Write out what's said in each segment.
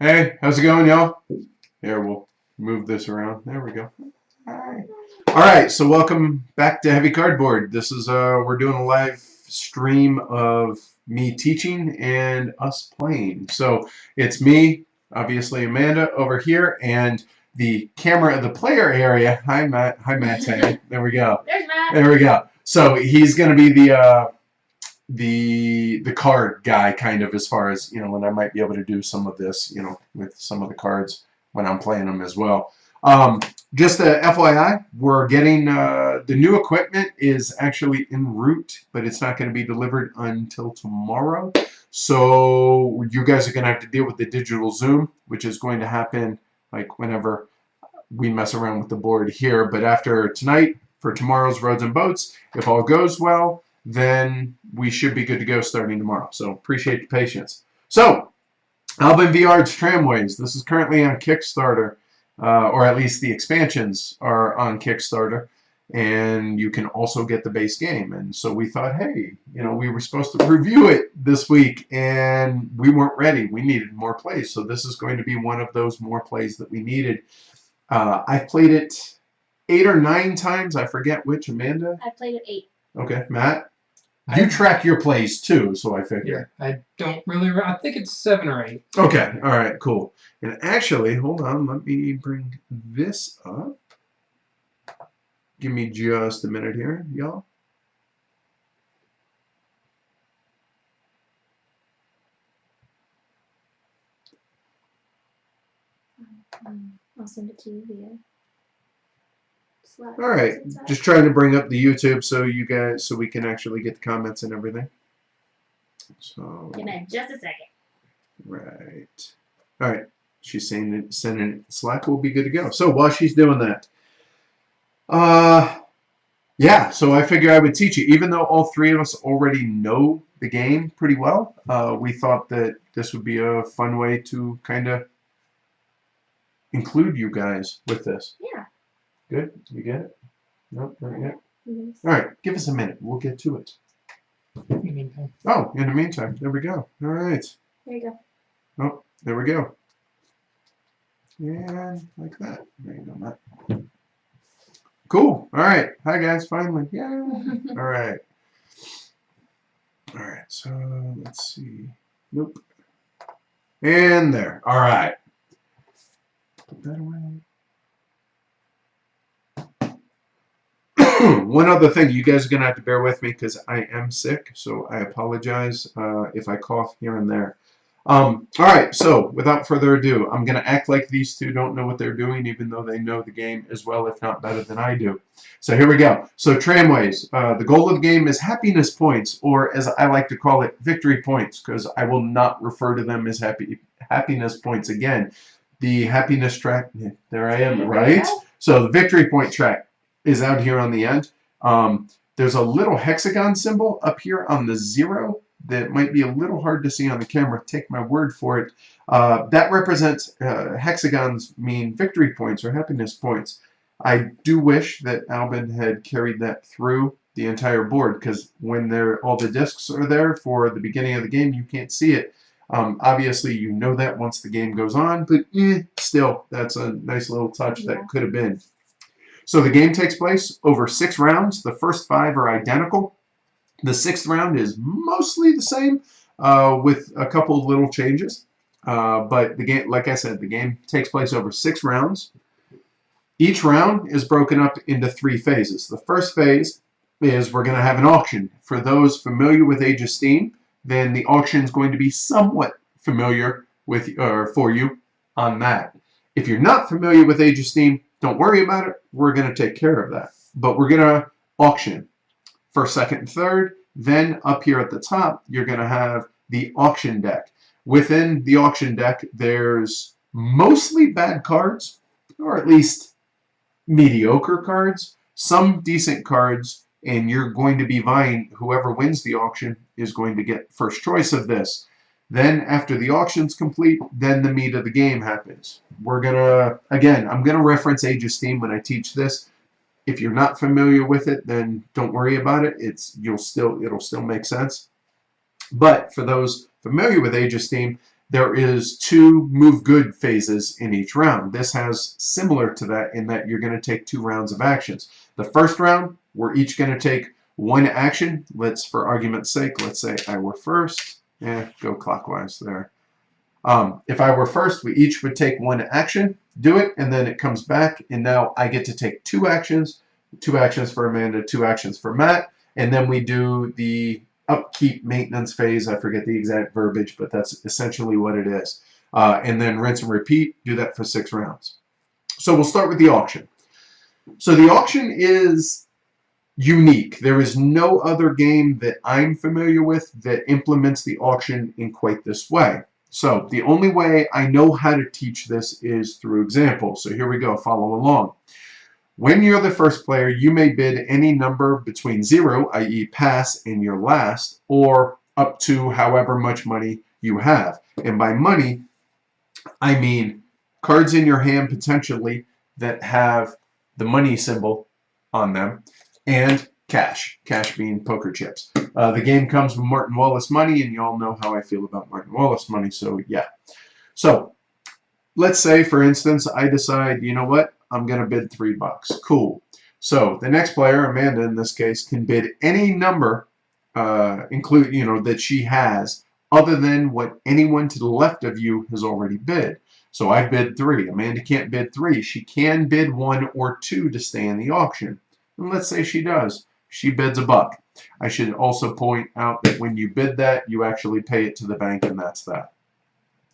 Hey, how's it going, y'all? Here, we'll move this around. There we go. Alright. Alright, so welcome back to Heavy Cardboard. This is we're doing a live stream of me teaching and us playing. So it's me, obviously Amanda over here, and the camera of the player area. Hi Matt. Hi Matt. There we go. There's Matt. There we go. So he's gonna be the card guy, kind of, as far as, when I might be able to do some of this, with some of the cards when I'm playing them as well. Just a FYI, we're getting the new equipment is actually en route, but it's not going to be delivered until tomorrow. So you guys are going to have to deal with the digital Zoom, which is going to happen like whenever we mess around with the board here. But after tonight, for tomorrow's Roads and Boats, if all goes well, then we should be good to go starting tomorrow. So appreciate the patience. So, Alvin VR's Tramways. This is currently on Kickstarter, or at least the expansions are on Kickstarter, and you can also get the base game. And so we thought, hey, we were supposed to review it this week, and we weren't ready. We needed more plays. So this is going to be one of those more plays that we needed. I've played it 8 or 9 times. I forget which. Amanda? I played it 8. Okay, Matt? You track your plays too, so I figure. Yeah, I don't really. I think it's 7 or 8. Okay, all right, cool. And actually, hold on, let me bring this up. Give me just a minute here, y'all. I'll send it to you via Slack. All right, just trying to bring up the YouTube so you guys, so we can actually get the comments and everything. So. Give me just a second. Right. All right. She's saying that sending Slack will be good to go. So while she's doing that, yeah. So I figure I would teach you, even though all 3 of us already know the game pretty well. We thought that this would be a fun way to kind of include you guys with this. Yeah. Good. You get it? Nope, not yet. Yes. All right. Give us a minute. We'll get to it. In the meantime. Oh, in the meantime, there we go. All right. There you go. Oh, there we go. And like that. There you go, Matt. Cool. All right. Hi, guys. Finally. Yeah. All right. All right. So let's see. Nope. And there. All right. Put that away. One other thing, you guys are going to have to bear with me because I am sick, so I apologize if I cough here and there. All right, so without further ado, I'm going to act like these two don't know what they're doing, even though they know the game as well, if not better than I do. So here we go. So Tramways, the goal of the game is happiness points, or as I like to call it, victory points, because I will not refer to them as happiness points again. The happiness track, there I am, right? So the victory point track is out here on the end. There's a little hexagon symbol up here on the 0 that might be a little hard to see on the camera. Take my word for it. That represents hexagons mean victory points or happiness points. I do wish that Albin had carried that through the entire board, because when all the discs are there for the beginning of the game, you can't see it. Obviously, you know that once the game goes on, but still, that's a nice little touch that could have been. So the game takes place over 6 rounds. The first 5 are identical. The 6th round is mostly the same, with a couple of little changes. But the game, like I said, the game takes place over 6 rounds. Each round is broken up into 3 phases. The first phase is we're going to have an auction. For those familiar with Age of Steam, then the auction is going to be somewhat familiar with for you on that. If you're not familiar with Age of Steam, don't worry about it. We're going to take care of that. But we're going to auction. First, second, and third. Then up here at the top, you're going to have the auction deck. Within the auction deck, there's mostly bad cards, or at least mediocre cards, some decent cards, and you're going to be vying. Whoever wins the auction is going to get first choice of this. Then after the auction's complete, then the meat of the game happens. We're going to, again, I'm going to reference Age of Steam when I teach this. If you're not familiar with it, then don't worry about it. It'll still make sense. But for those familiar with Age of Steam, there is 2 move good phases in each round. This has similar to that in that you're going to take 2 rounds of actions. The first round, we're each going to take 1 action. Let's, for argument's sake, let's say I were first. Go clockwise there. If I were first, we each would take 1 action, do it, and then it comes back, and now I get to take 2 actions. 2 actions for Amanda, 2 actions for Matt, and then we do the upkeep maintenance phase. I forget the exact verbiage, but that's essentially what it is. And then rinse and repeat, do that for 6 rounds. So we'll start with the auction. So the auction is unique. There is no other game that I'm familiar with that implements the auction in quite this way. So the only way I know how to teach this is through examples. So here we go, follow along. When you're the first player, you may bid any number between 0, i.e. pass, and your last, or up to however much money you have. And by money, I mean cards in your hand potentially that have the money symbol on them, and cash. Cash being poker chips. The game comes with Martin Wallace money, and you all know how I feel about Martin Wallace money, so yeah. So let's say, for instance, I decide, you know what, I'm going to bid $3. Cool. So the next player, Amanda in this case, can bid any number, that she has, other than what anyone to the left of you has already bid. So I bid 3. Amanda can't bid 3. She can bid 1 or 2 to stay in the auction. And let's say she does. She bids $1. I should also point out that when you bid that, you actually pay it to the bank, and that's that.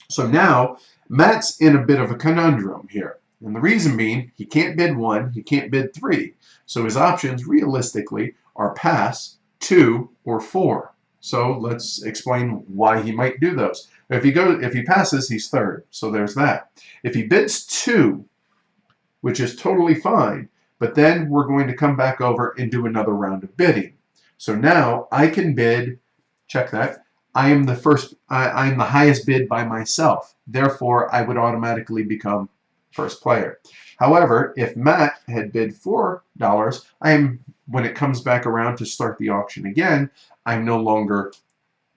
So now, Matt's in a bit of a conundrum here. And the reason being, he can't bid 1, he can't bid 3. So his options, realistically, are pass, 2, or 4. So let's explain why he might do those. If he passes, he's third. So there's that. If he bids 2, which is totally fine, but then we're going to come back over and do another round of bidding. So now I can bid, check that, I'm the highest bid by myself. Therefore, I would automatically become first player. However, if Matt had bid $4, when it comes back around to start the auction again, I'm no longer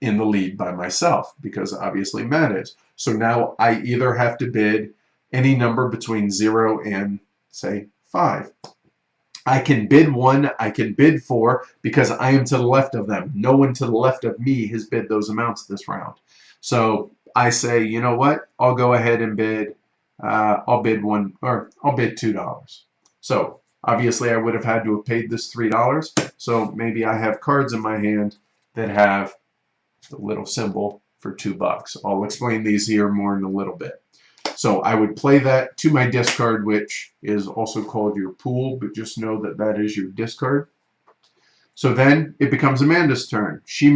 in the lead by myself, because obviously Matt is. So now I either have to bid any number between 0 and, say, 5. I can bid 1, I can bid 4, because I am to the left of them. No one to the left of me has bid those amounts this round. So I say, you know what, I'll go ahead and bid, I'll bid $2. So obviously I would have had to have paid this $3. So maybe I have cards in my hand that have the little symbol for $2. I'll explain these here more in a little bit. So I would play that to my discard, which is also called your pool, but just know that that is your discard. So then it becomes Amanda's turn. She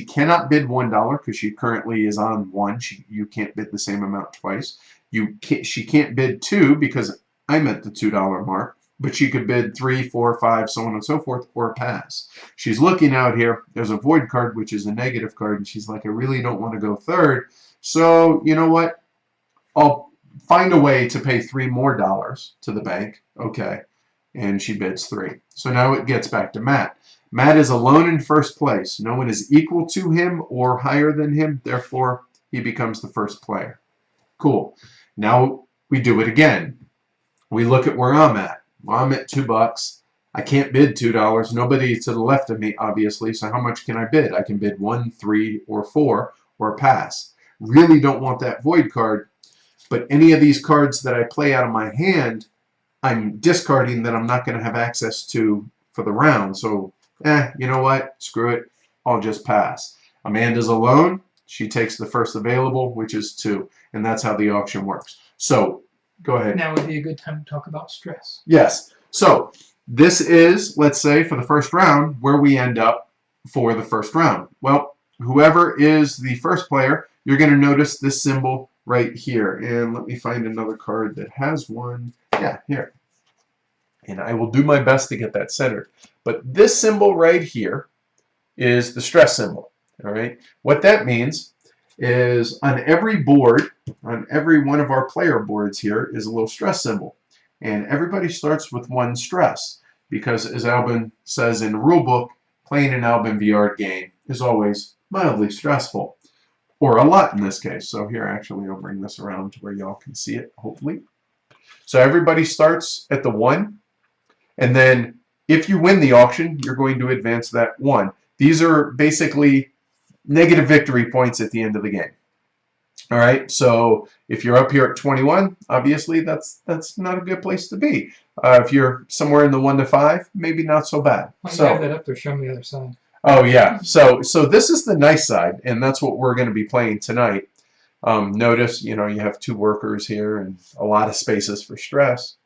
cannot bid $1 because she currently is on 1. You can't bid the same amount twice. She can't bid 2 because I'm at the $2 mark, but she could bid 3, 4, 5, so on and so forth, or pass. She's looking out here. There's a void card, which is a negative card, and she's like, I really don't want to go third. So you know what? I'll find a way to pay $3 more to the bank. Okay. And she bids 3. So now it gets back to Matt. Matt is alone in first place. No one is equal to him or higher than him. Therefore, he becomes the first player. Cool. Now we do it again. We look at where I'm at. Well, I'm at $2. I can't bid $2. Nobody to the left of me, obviously. So how much can I bid? I can bid 1, 3, or 4, or pass. Really don't want that void card. But any of these cards that I play out of my hand, I'm discarding that I'm not going to have access to for the round. So, you know what? Screw it. I'll just pass. Amanda's alone. She takes the first available, which is 2. And that's how the auction works. So, go ahead. Now would be a good time to talk about stress. Yes. So, this is, let's say, for the first round, where we end up for the first round. Well, whoever is the first player, you're going to notice this symbol right here. And let me find another card that has one. Yeah, here. And I will do my best to get that centered. But this symbol right here is the stress symbol. All right. What that means is on every board, on every one of our player boards here, is a little stress symbol. And everybody starts with 1 stress. Because as Albin says in the rule book, playing an Albin VR game is always mildly stressful. or a lot in this case. So here, actually, I'll bring this around to where y'all can see it, hopefully. So everybody starts at the 1, and then if you win the auction, you're going to advance that 1. These are basically negative victory points at the end of the game. All right, so if you're up here at 21, obviously that's not a good place to be. If you're somewhere in the 1 to 5, maybe not so bad. Why do So you have that up there? Show me the other side. oh yeah, so this is the nice side, and that's what we're going to be playing tonight. Notice, you have 2 workers here and a lot of spaces for stress.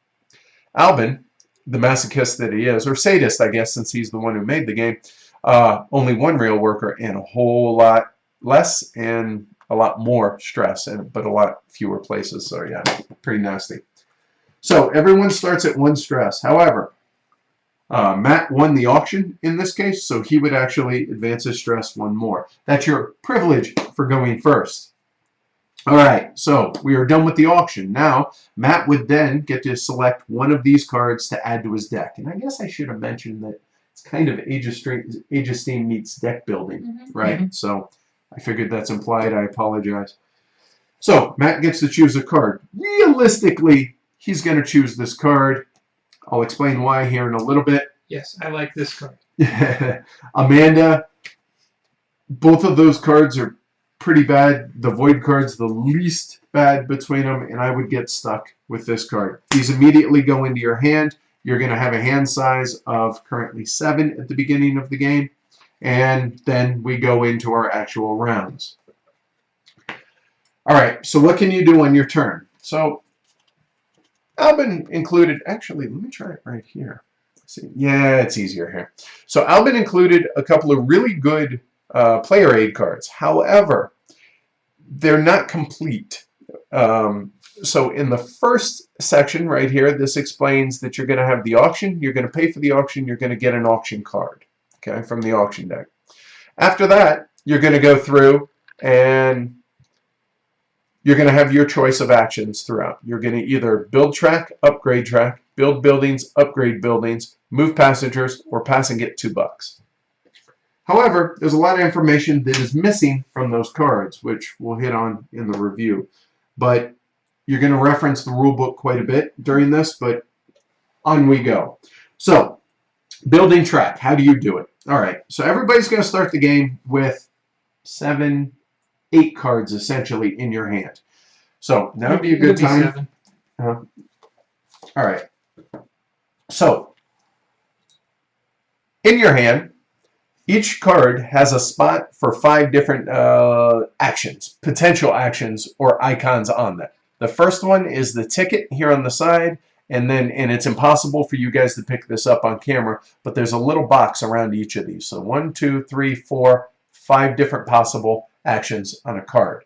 Albin, the masochist that he is, or sadist, I guess, since he's the one who made the game, only 1 real worker and a whole lot less and a lot more stress, but a lot fewer places. So yeah, pretty nasty. So everyone starts at 1 stress. However, Matt won the auction in this case, so he would actually advance his stress 1 more. That's your privilege for going first. All right, so we are done with the auction. Now, Matt would then get to select 1 of these cards to add to his deck. And I guess I should have mentioned that it's kind of Age of Steam meets deck building, right? So I figured that's implied. I apologize. So Matt gets to choose a card. Realistically, he's going to choose this card. I'll explain why here in a little bit. Yes, I like this card. Amanda, both of those cards are pretty bad. The void card's the least bad between them, and I would get stuck with this card. These immediately go into your hand. You're going to have a hand size of currently 7 at the beginning of the game, and then we go into our actual rounds. All right, so what can you do on your turn? So Albin included, actually, let me try it right here. Let's see. Yeah, it's easier here. So Albin included a couple of really good player aid cards. However, they're not complete. So in the first section right here, this explains that you're going to have the auction, you're going to pay for the auction, you're going to get an auction card, okay, from the auction deck. After that, you're going to go through and you're going to have your choice of actions throughout. You're going to either build track, upgrade track, build buildings, upgrade buildings, move passengers, or pass and get $2. However, there's a lot of information that is missing from those cards, which we'll hit on in the review. But you're going to reference the rule book quite a bit during this, but on we go. So, building track, how do you do it? All right, so everybody's going to start the game with 7, 8 cards essentially in your hand. So, that would be a good time. All right. So, in your hand, each card has a spot for 5 different actions, potential actions, or icons on them. The first one is the ticket here on the side, and it's impossible for you guys to pick this up on camera, but there's a little box around each of these. So 1, 2, 3, 4, 5 different possible actions on a card.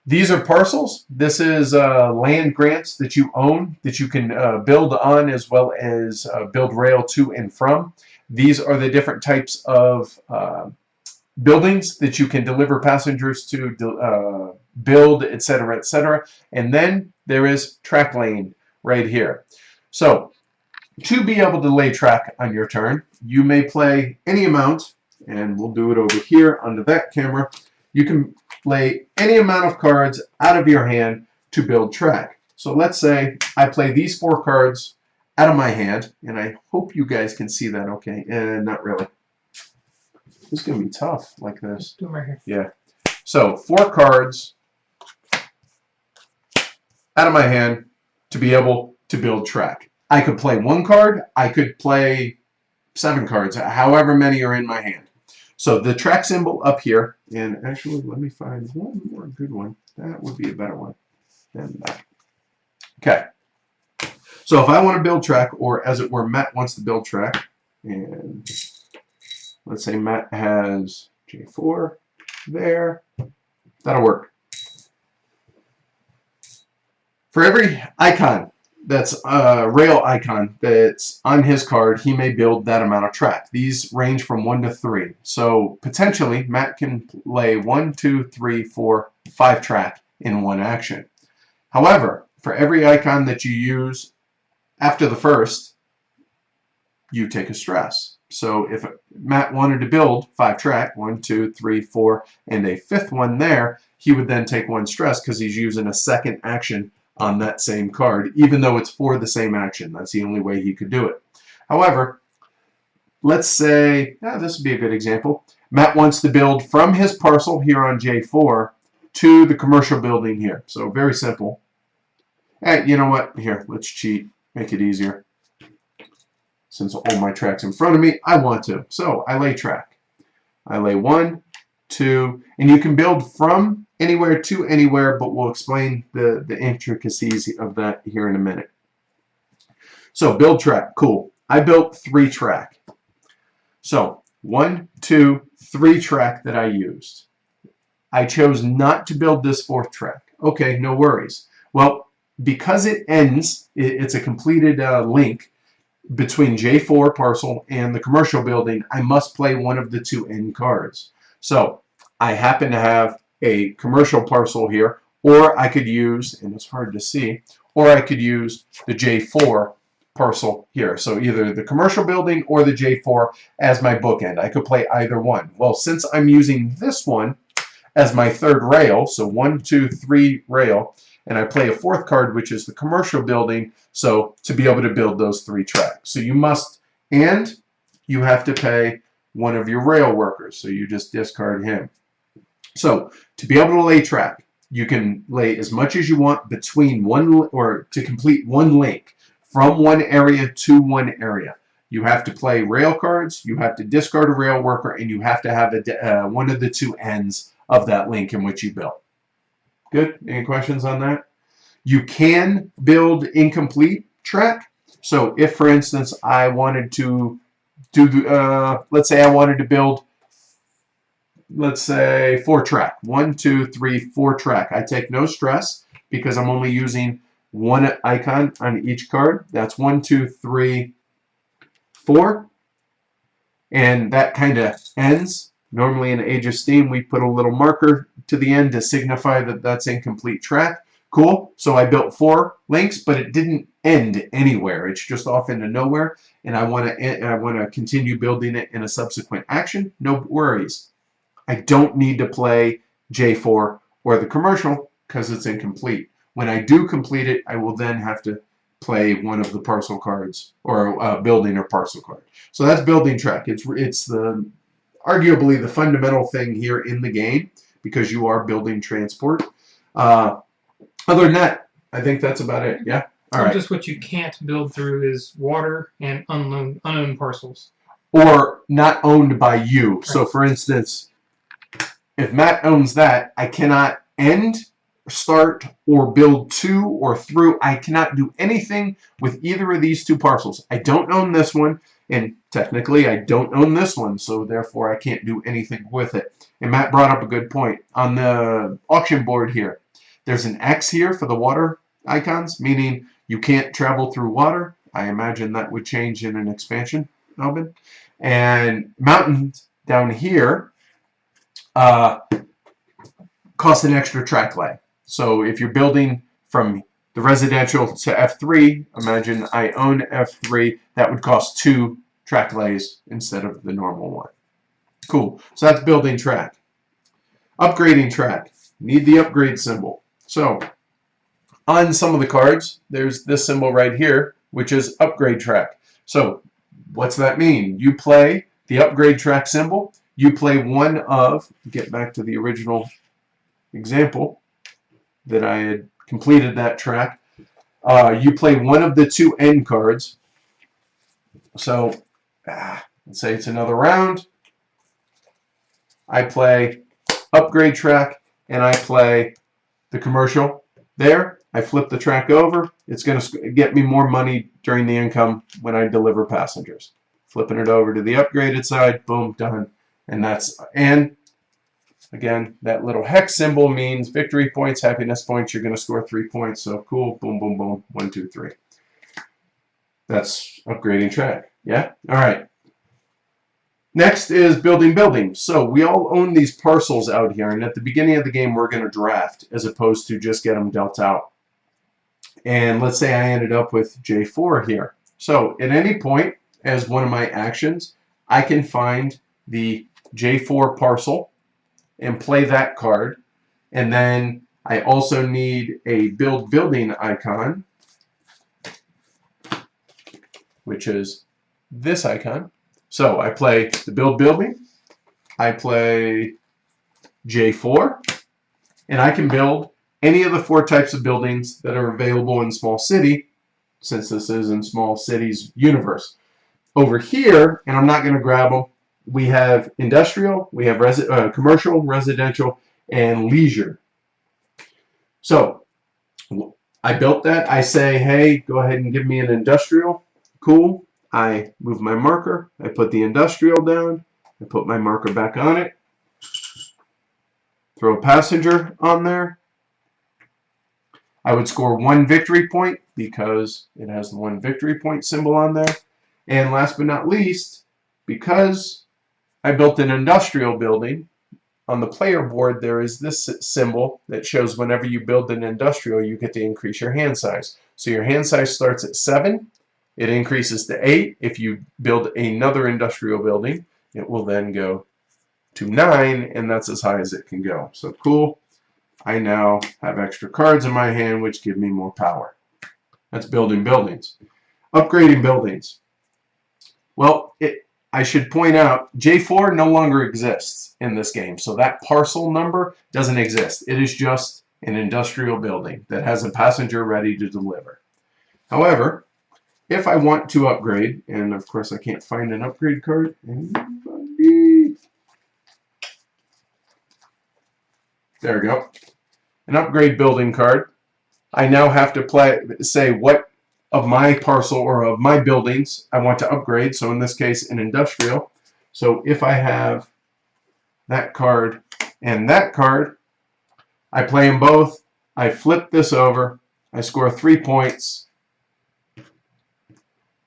These are parcels. This is land grants that you own that you can build on as well as build rail to and from. These are the different types of buildings that you can deliver passengers to, build, etc., etc. And then there is track lane right here. So to be able to lay track on your turn, you may play any amount, and we'll do it over here under that camera. You can lay any amount of cards out of your hand to build track. So let's say I play these 4 cards out of my hand, and I hope you guys can see that okay. Not really. This is going to be tough like this. Do them right here. Yeah. So 4 cards out of my hand to be able to build track. I could play 1 card. I could play 7 cards, however many are in my hand. So the track symbol up here, and actually let me find one more good one. That would be a better one than that. Okay. So if I want to build track, or as it were, Matt wants to build track, and let's say Matt has J4 there, that'll work. For every icon that's a rail icon that's on his card, he may build that amount of track. These range from 1 to 3. So potentially, Matt can lay 1, 2, 3, 4, 5 track in 1 action. However, for every icon that you use after the first, you take a stress. So if Matt wanted to build 5-track, 1, 2, 3, 4, and a 5th one there, he would then take 1 stress because he's using a second action on that same card, even though it's for the same action. That's the only way he could do it. However, let's say, this would be a good example. Matt wants to build from his parcel here on J4 to the commercial building here. So very simple. Hey, you know what? Here, let's cheat. Make it easier. Since all my track's in front of me, I want to. So I lay track. I lay 1, 2, and you can build from anywhere to anywhere, but we'll explain the intricacies of that here in a minute. So build track, cool. I built 3-track. So 1, 2, 3 track that I used. I chose not to build this 4th track. Okay, no worries. Well, because it ends, it's a completed link between J4 parcel and the commercial building, I must play one of the 2 end cards. So I happen to have a commercial parcel here, or I could use, and it's hard to see, or I could use the J4 parcel here. So either the commercial building or the J4 as my bookend. I could play either one. Well, since I'm using this one as my 3rd rail, so 1, 2, 3 rail, and I play a 4th card, which is the commercial building, so to be able to build those 3 tracks. So you must, and you have to pay one of your rail workers, so you just discard him. So to be able to lay track, you can lay as much as you want between one, or to complete one link from one area to one area. You have to play rail cards, you have to discard a rail worker, and you have to have one of the 2 ends of that link in which you built. Good? Any questions on that? You can build incomplete track. So if, for instance, I wanted to do, let's say I wanted to build, let's say 4-track. 1, 2, 3, 4 track. I take no stress because I'm only using 1 icon on each card. That's 1, 2, 3, 4. And that kind of ends. Normally in Age of Steam, we put a little marker to the end to signify that that's incomplete track. Cool. So I built 4 links, but it didn't end anywhere. It's just off into nowhere, and I want to continue building it in a subsequent action. No worries. I don't need to play J4 or the commercial because it's incomplete. When I do complete it, I will then have to play one of the parcel cards, or building or parcel card. So that's building track. It's arguably the fundamental thing here in the game because you are building transport. Other than that, I think that's about it. Yeah? All right. Just what you can't build through is water and unowned parcels. Or not owned by you. Right. So for instance, if Matt owns that, I cannot end, start, or build to or through. I cannot do anything with either of these 2 parcels. I don't own this one, and technically I don't own this one, so therefore I can't do anything with it. And Matt brought up a good point. On the auction board here, there's an X here for the water icons, meaning you can't travel through water. I imagine that would change in an expansion, Alvin. And mountains down here cost an extra track lay. So if you're building from the residential to F3, imagine I own F3, that would cost 2 track lays instead of the normal one. Cool. So that's building track. Upgrading track. Need the upgrade symbol. So on some of the cards, there's this symbol right here, which is upgrade track. So what's that mean? You play the upgrade track symbol. You play one of, get back to the original example that I had completed that track. You play one of the 2 end cards. So let's say it's another round. I play upgrade track and I play the commercial. There, I flip the track over. It's going to get me more money during the income when I deliver passengers. Flipping it over to the upgraded side, boom, done. And again, that little hex symbol means victory points, happiness points. You're going to score 3 points. So cool, boom, boom, boom, 1, 2, 3. That's upgrading track. Yeah? All right. Next is building buildings. So we all own these parcels out here, and at the beginning of the game we're going to draft as opposed to just get them dealt out. And let's say I ended up with J4 here. So at any point, as one of my actions, I can find the J4 parcel and play that card. And then I also need a build building icon, which is this icon. So I play the build building, I play J4, and I can build any of the 4 types of buildings that are available in Small City, since this is in Small City's universe. Over here, and I'm not going to grab them, we have industrial, we have commercial, residential, and leisure. So I built that. I say, hey, go ahead and give me an industrial. Cool. I move my marker. I put the industrial down. I put my marker back on it. Throw a passenger on there. I would score 1 victory point because it has the 1 victory point symbol on there. And last but not least, because I built an industrial building, on the player board there is this symbol that shows whenever you build an industrial you get to increase your hand size. So your hand size starts at 7, it increases to 8. If you build another industrial building, it will then go to 9, and that's as high as it can go. So cool. I now have extra cards in my hand which give me more power. That's building buildings. Upgrading buildings. Well, I should point out, J4 no longer exists in this game, so that parcel number doesn't exist. It is just an industrial building that has a passenger ready to deliver. However, if I want to upgrade, and of course I can't find an upgrade card, anybody? There we go. An upgrade building card. I now have to say what of my parcel or of my buildings I want to upgrade. So in this case, an industrial. So if I have that card and that card, I play them both. I flip this over. I score 3 points.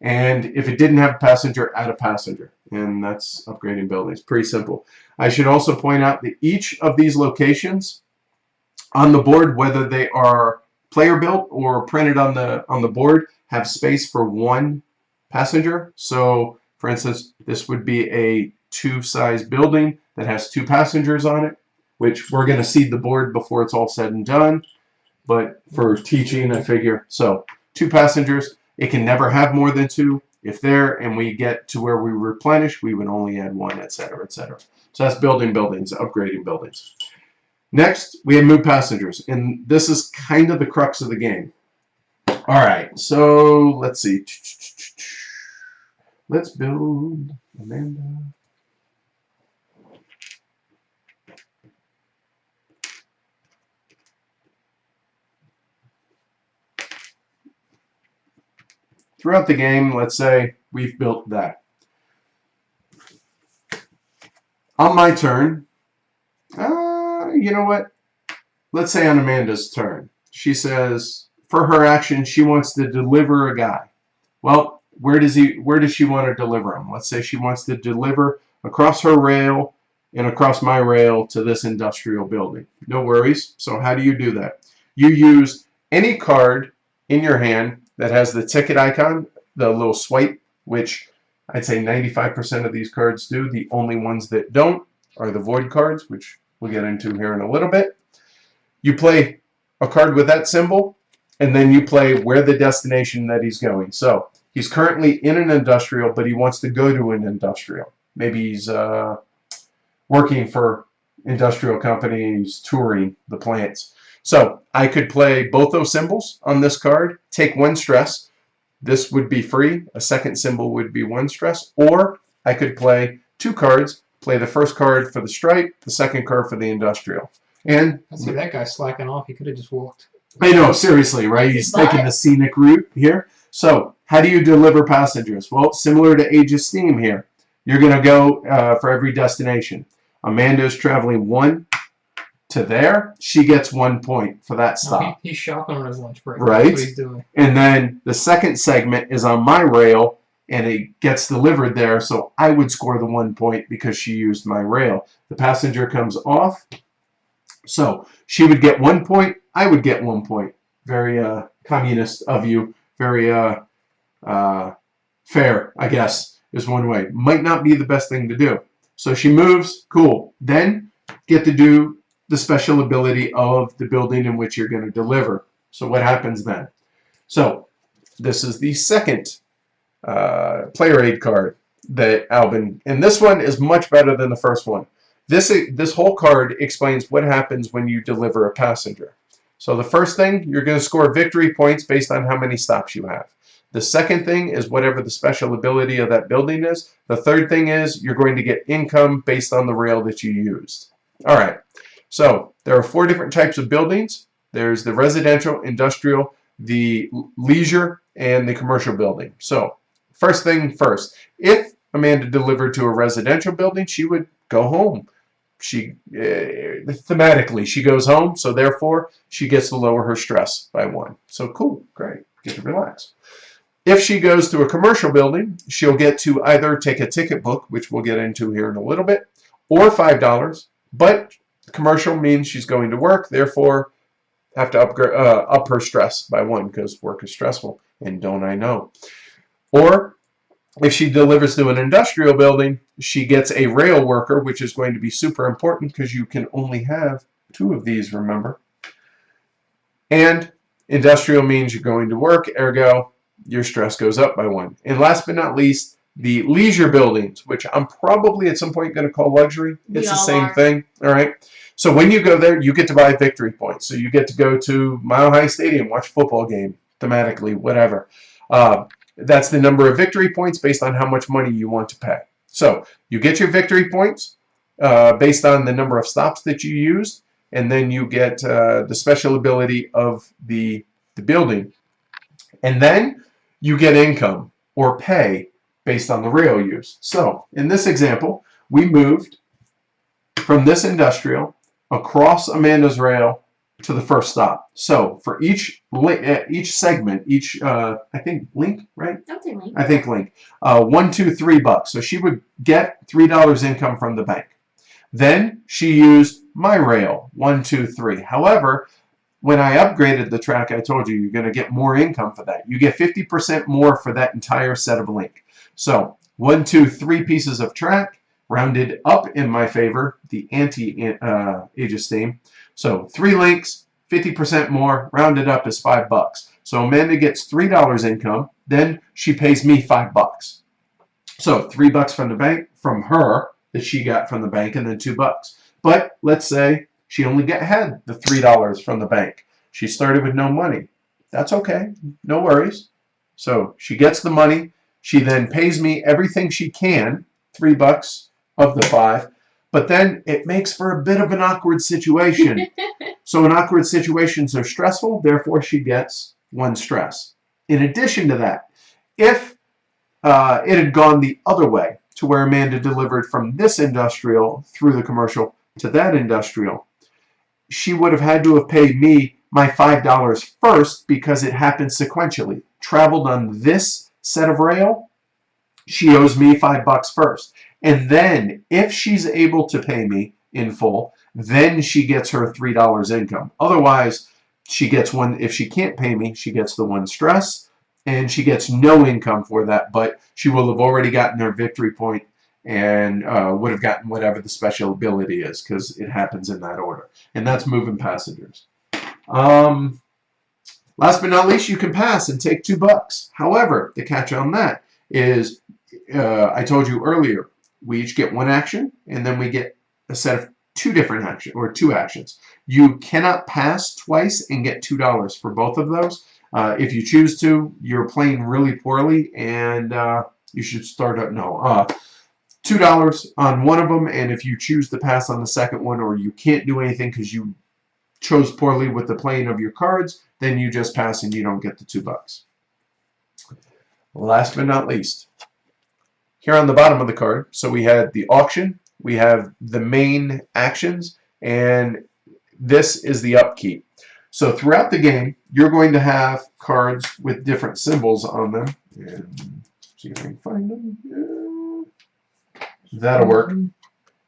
And if it didn't have a passenger, add a passenger. And that's upgrading buildings. Pretty simple. I should also point out that each of these locations on the board, whether they are player built or printed on the board, have space for 1 passenger. So for instance, this would be a 2-size building that has 2 passengers on it, which we're going to seed the board before it's all said and done. But for teaching, I figure, so 2 passengers, it can never have more than 2. If there and we get to where we replenish, we would only add 1, etc., etc. So that's building buildings, upgrading buildings. Next, we have move passengers, and this is kind of the crux of the game. All right, so let's see. Let's build Amanda. Throughout the game, let's say we've built that. On my turn, you know what? Let's say on Amanda's turn, she says for her action she wants to deliver a guy. Well, where does she want to deliver him? Let's say she wants to deliver across her rail and across my rail to this industrial building. No worries. So how do you do that? You use any card in your hand that has the ticket icon, the little swipe, which I'd say 95% of these cards do. The only ones that don't are the void cards, which we'll get into here in a little bit. You play a card with that symbol, and then you play where the destination that he's going. So he's currently in an industrial, but he wants to go to an industrial. Maybe he's working for industrial company, he's touring the plants. So I could play both those symbols on this card, take 1 stress. This would be free. A second symbol would be 1 stress. Or I could play 2 cards, play the first card for the stripe, the second card for the industrial. And I see that guy slacking off. He could have just walked. I know, seriously, right? He's taking the scenic route here. So how do you deliver passengers? Well, similar to Age of Steam here. You're going to go for every destination. Amanda is traveling 1 to there. She gets 1 point for that stop. He's shopping on his lunch break. Right. That's what he's doing. And then the second segment is on my rail, and it gets delivered there, so I would score the 1 point because she used my rail. The passenger comes off, so she would get 1 point, I would get 1 point. Very communist of you, very Fair, I guess, is one way. Might not be the best thing to do. So she moves, cool. Then get to do the special ability of the building in which you're going to deliver. So what happens then? So this is the second player aid card that Albin, and this one is much better than the first one. This whole card explains what happens when you deliver a passenger. So the first thing, you're going to score victory points based on how many stops you have. The second thing is whatever the special ability of that building is. The third thing is you're going to get income based on the rail that you used. All right, so there are 4 different types of buildings. There's the residential, industrial, the leisure, and the commercial building. So first thing first, if Amanda delivered to a residential building, she would go home. She thematically, she goes home, so therefore she gets to lower her stress by 1. So cool, great, get to relax. If she goes to a commercial building, she'll get to either take a ticket book, which we'll get into here in a little bit, or $5. But commercial means she's going to work, therefore have to up her stress by 1 because work is stressful, and don't I know. Or if she delivers to an industrial building, she gets a rail worker, which is going to be super important because you can only have 2 of these, remember. And industrial means you're going to work, ergo your stress goes up by 1. And last but not least, the leisure buildings, which I'm probably at some point going to call luxury. It's the same thing, all right? So when you go there, you get to buy victory points. So you get to go to Mile High Stadium, watch a football game, thematically, whatever. That's the number of victory points based on how much money you want to pay. So you get your victory points based on the number of stops that you used, and then you get the special ability of the building. And then you get income or pay based on the rail use. So in this example, we moved from this industrial across Amanda's rail to the first stop. So for each segment, I think link, right? Don't say link. I think link. $1, $2, $3. So she would get $3 income from the bank. Then she used my rail, 1, 2, 3. However, when I upgraded the track, I told you you're going to get more income for that. You get 50% more for that entire set of link. So 1, 2, 3 pieces of track, rounded up in my favor, the anti-age esteem. So 3 links, 50% more, rounded up is $5. So Amanda gets $3 income, then she pays me $5. So $3 from the bank, from her, that she got from the bank, and then $2. But let's say she only had the $3 from the bank. She started with no money. That's okay, no worries. So she gets the money. She then pays me everything she can, $3 of the 5. But then it makes for a bit of an awkward situation. So an awkward situations are stressful, therefore she gets 1 stress. In addition to that, if it had gone the other way, to where Amanda delivered from this industrial through the commercial to that industrial, she would have had to have paid me my $5 first because it happened sequentially. Traveled on this set of rail, she owes me $5 first. And then, if she's able to pay me in full, then she gets her $3 income. Otherwise, she gets 1. If she can't pay me, she gets the 1 stress, and she gets no income for that, but she will have already gotten her victory point and would have gotten whatever the special ability is, because it happens in that order. And that's moving passengers. Last but not least, you can pass and take $2. However, the catch on that is, I told you earlier, we each get 1 action, and then we get a set of 2 different actions, or 2 actions. You cannot pass twice and get $2 for both of those. If you choose to, you're playing really poorly, and you should start at $2 on one of them, and if you choose to pass on the second one, or you can't do anything because you chose poorly with the playing of your cards, then you just pass and you don't get the $2. Last but not least, here on the bottom of the card, so we had the auction, we have the main actions, and this is the upkeep. So throughout the game, you're going to have cards with different symbols on them. And see if I can find them. Yeah. That'll work.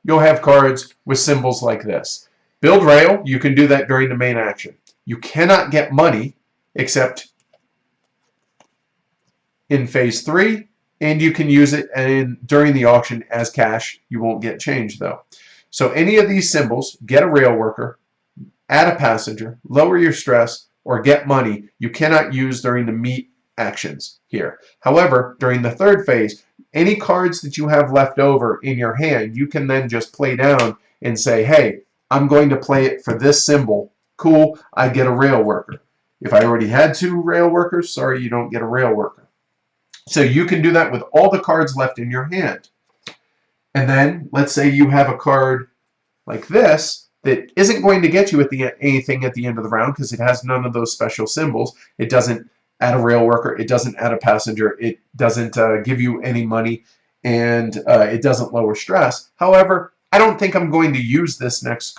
You'll have cards with symbols like this. Build rail, you can do that during the main action. You cannot get money except in phase 3 and you can use it during the auction as cash. You won't get change though. So any of these symbols, get a rail worker, add a passenger, lower your stress, or get money, you cannot use during the meet actions here. However, during the third phase, any cards that you have left over in your hand, you can then just play down and say, hey, I'm going to play it for this symbol. Cool, I get a rail worker. If I already had 2 rail workers, sorry, you don't get a rail worker. So you can do that with all the cards left in your hand. And then, let's say you have a card like this that isn't going to get you anything at the end of the round because it has none of those special symbols. It doesn't add a rail worker. It doesn't add a passenger. It doesn't give you any money, and it doesn't lower stress. However, I don't think I'm going to use this next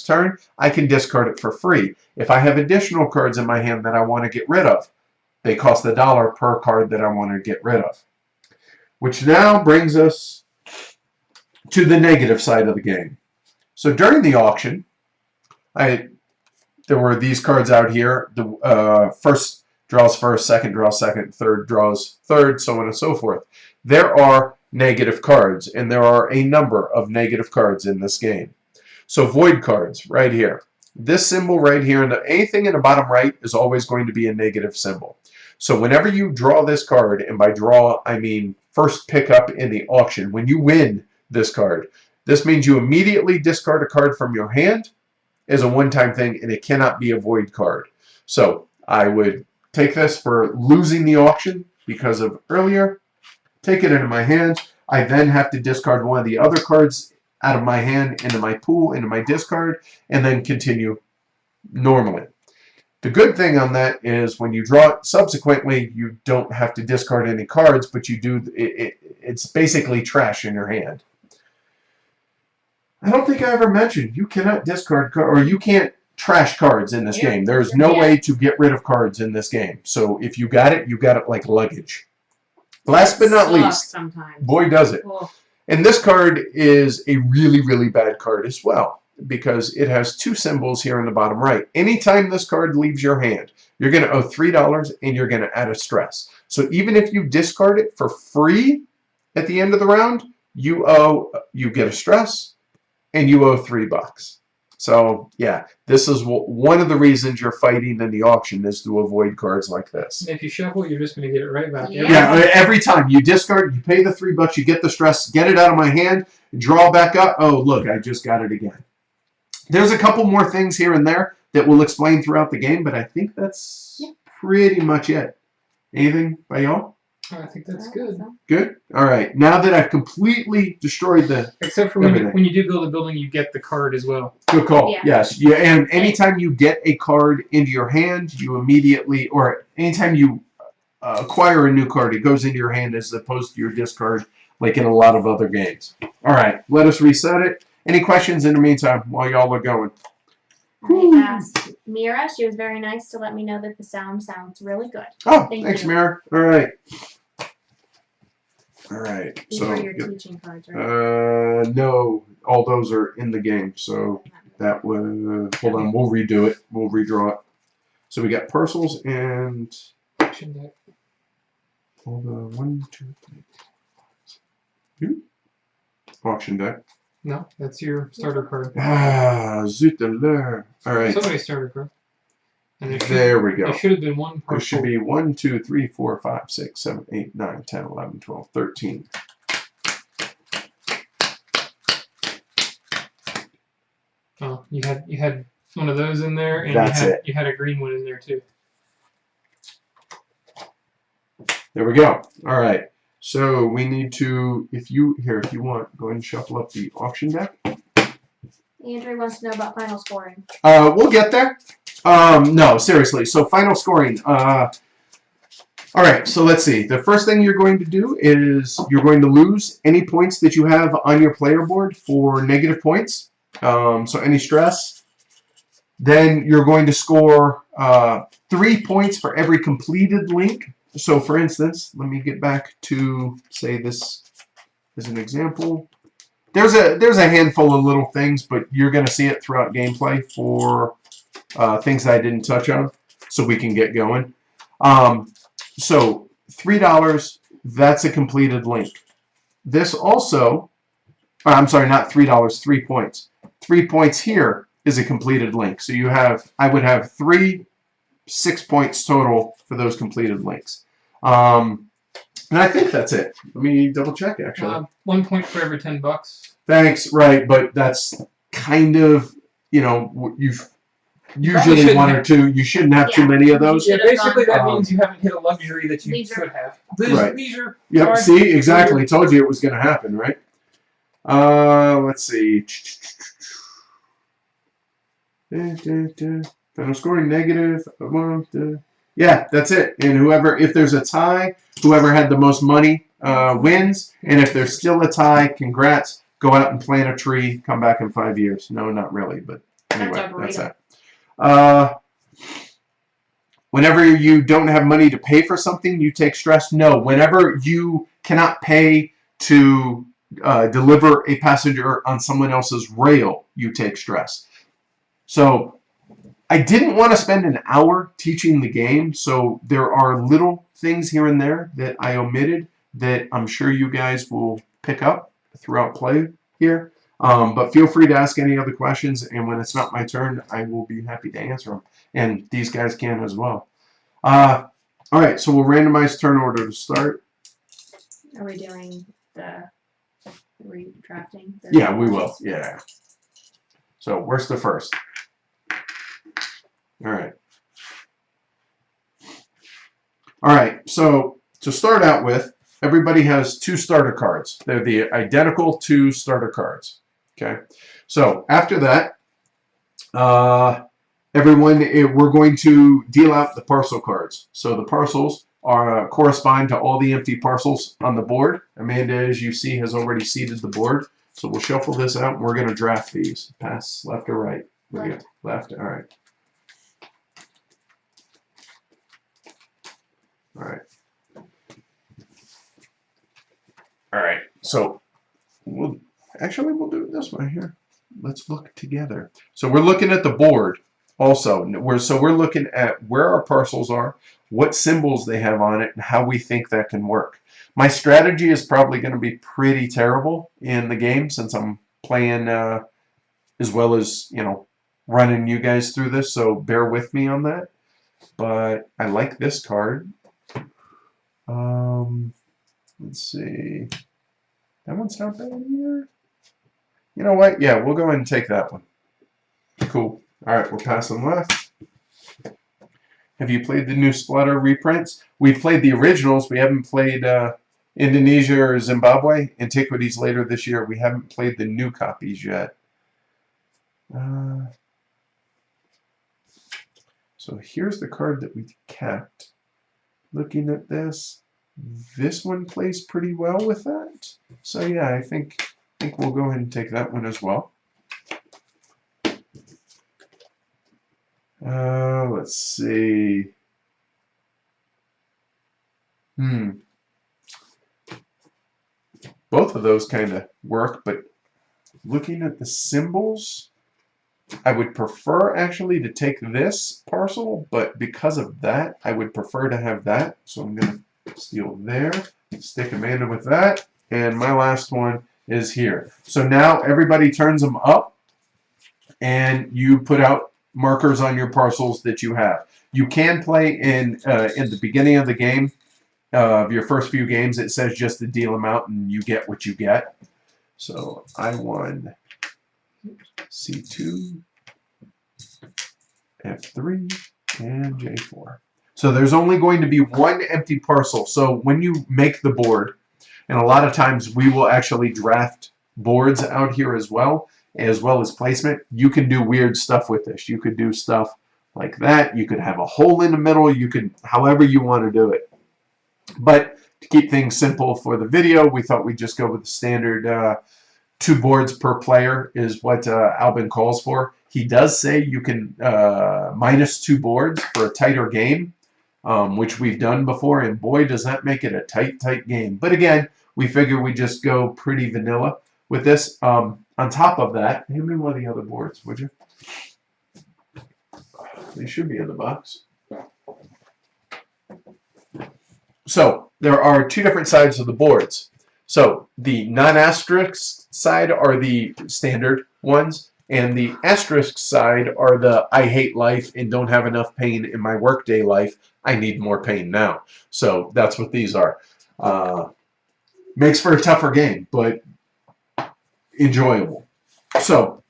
turn. I can discard it for free. If I have additional cards in my hand that I want to get rid of, they cost $1 per card that I want to get rid of. Which now brings us to the negative side of the game. So during the auction, there were these cards out here. The first draws first, second draws second, third draws third, so on and so forth. There are negative cards, and there are a number of negative cards in this game. So void cards, right here. This symbol right here, and anything in the bottom right is always going to be a negative symbol. So whenever you draw this card, and by draw I mean first pick up in the auction, when you win this card, this means you immediately discard a card from your hand as a one-time thing, and it cannot be a void card. So I would take this for losing the auction because of earlier, take it into my hand. I then have to discard one of the other cards out of my hand into my pool, into my discard, and then continue normally. The good thing on that is when you draw it subsequently, you don't have to discard any cards, but you do. It's basically trash in your hand. I don't think I ever mentioned you cannot discard or you can't trash cards in this game. There's no way to get rid of cards in this game. So if you got it like luggage. Last but not least, boy does it. Cool. And this card is a really, really bad card as well, because it has 2 symbols here in the bottom right. Anytime this card leaves your hand, you're going to owe $3 and you're going to add a stress. So even if you discard it for free at the end of the round, you get a stress and you owe $3. So yeah, this is one of the reasons you're fighting in the auction, is to avoid cards like this. If you shuffle, you're just going to get it right back. Yeah, every time you discard, you pay the $3, you get the stress, get it out of my hand, draw back up. Oh, look, I just got it again. There's a couple more things here and there that we'll explain throughout the game, but I think that's pretty much it. Anything by y'all? I think that's good. Good? All right. Now that I've completely destroyed Except for when you do build a building, you get the card as well. Good call. Yeah. Yes. Yeah. And anytime you get a card into your hand, you immediately, or anytime you acquire a new card, it goes into your hand as opposed to your discard, like in a lot of other games. All right. Let us reset it. Any questions in the meantime while y'all are going? I asked Mira. She was very nice to let me know that the sound sounds really good. Oh, Thank thanks, you. Mira. All right. All right. These So, were your teaching cards, right? no, all those are in the game. So that was, hold on, we'll redo it. We'll redraw it. So we got parcels and, Action deck. hold on, 1, 2, 3, 4, 5. Auction deck. No, that's your starter card. Ah, zut de l'heure. All right. Somebody's starter card. And There we go. There should have been one There parcel. should be 1, 2, 3, 4, 5, 6, 7, 8, 9, 10, 11, 12, 13. Oh, you had one of those in there, and That's you had a green one in there too. There we go. All right. So we need to, if you want, go ahead and shuffle up the auction deck. Andrew wants to know about final scoring. We'll get there. No, seriously. So final scoring. All right. So let's see. The first thing you're going to do is you're going to lose any points that you have on your player board for negative points. So any stress. Then you're going to score 3 points for every completed link. So for instance, let me get back to, say, this as an example. There's a handful of little things, but you're going to see it throughout gameplay for things that I didn't touch on, so we can get going. So $3 that's a completed link. This also, I'm sorry, not $3, 3 points. 3 points here is a completed link. So you have, I would have 6 points total for those completed links. And I think that's it. Let me double check, actually. 1 point for every $10. Thanks, right, but that's kind of, you've usually shouldn't one or have. two. You shouldn't have too Yeah. many of those. Yeah, basically that Um, means you haven't hit a luxury that you Leisure. should have. Right. Leisure. Yep, card, see, exactly. Told you it was going to happen, right? Let's see. Final scoring negative. Yeah, that's it. And if there's a tie, whoever had the most money wins. And if there's still a tie, congrats. Go out and plant a tree. Come back in 5 years. No, not really, but anyway, that's that. Whenever you don't have money to pay for something, you take stress. No, whenever you cannot pay to deliver a passenger on someone else's rail, you take stress. So I didn't want to spend an hour teaching the game, so there are little things here and there that I omitted that I'm sure you guys will pick up throughout play here. But feel free to ask any other questions, and when it's not my turn, I will be happy to answer them. And these guys can as well. All right, so we'll randomize turn order to start. Are we doing the redrafting? Yeah, we will. Yeah. So where's the first? All right. All right, so to start out with, everybody has 2 starter cards. They're the identical 2 starter cards. Okay, so after that, everyone, we're going to deal out the parcel cards. So the parcels correspond to all the empty parcels on the board. Amanda, as you see, has already seeded the board. So we'll shuffle this out, and we're going to draft these. Pass left or right? Left. Left, all right. All right. All right. So we'll do it this way here. Let's look together. So we're looking at the board also. We're looking at where our parcels are, what symbols they have on it, and how we think that can work. My strategy is probably going to be pretty terrible in the game since I'm playing as well as, running you guys through this, so bear with me on that. But I like this card. Let's see. That one's not bad either. You know what? Yeah, we'll go ahead and take that one. Cool. All right, we're passing left. Have you played the new Splatter reprints? We've played the originals. We haven't played Indonesia or Zimbabwe. Antiquities later this year. We haven't played the new copies yet. So here's the card that we kept. Looking at this one plays pretty well with that. So yeah, I think we'll go ahead and take that one as well. Let's see. Both of those kind of work, but looking at the symbols, I would prefer actually to take this parcel, but because of that, I would prefer to have that. So I'm going to steal there, stick Amanda with that, and my last one is here. So now everybody turns them up, and you put out markers on your parcels that you have. You can play in the beginning of the game, of your first few games, it says just to deal them out, and you get what you get. So I won C2, F3, and J4. So there's only going to be one empty parcel. So when you make the board, and a lot of times we will actually draft boards out here as well as placement, you can do weird stuff with this. You could do stuff like that. You could have a hole in the middle. You could, however you want to do it. But to keep things simple for the video, we thought we'd just go with the standard 2 boards per player is what Albin calls for. He does say you can minus 2 boards for a tighter game, which we've done before, and boy, does that make it a tight game. But again, we figure we just go pretty vanilla with this. On top of that, hand me one of the other boards, would you? They should be in the box. So there are two different sides of the boards. So the non-asterisk side are the standard ones, and the asterisk side are the I hate life and don't have enough pain in my workday life. I need more pain now. So that's what these are. Makes for a tougher game, but enjoyable. So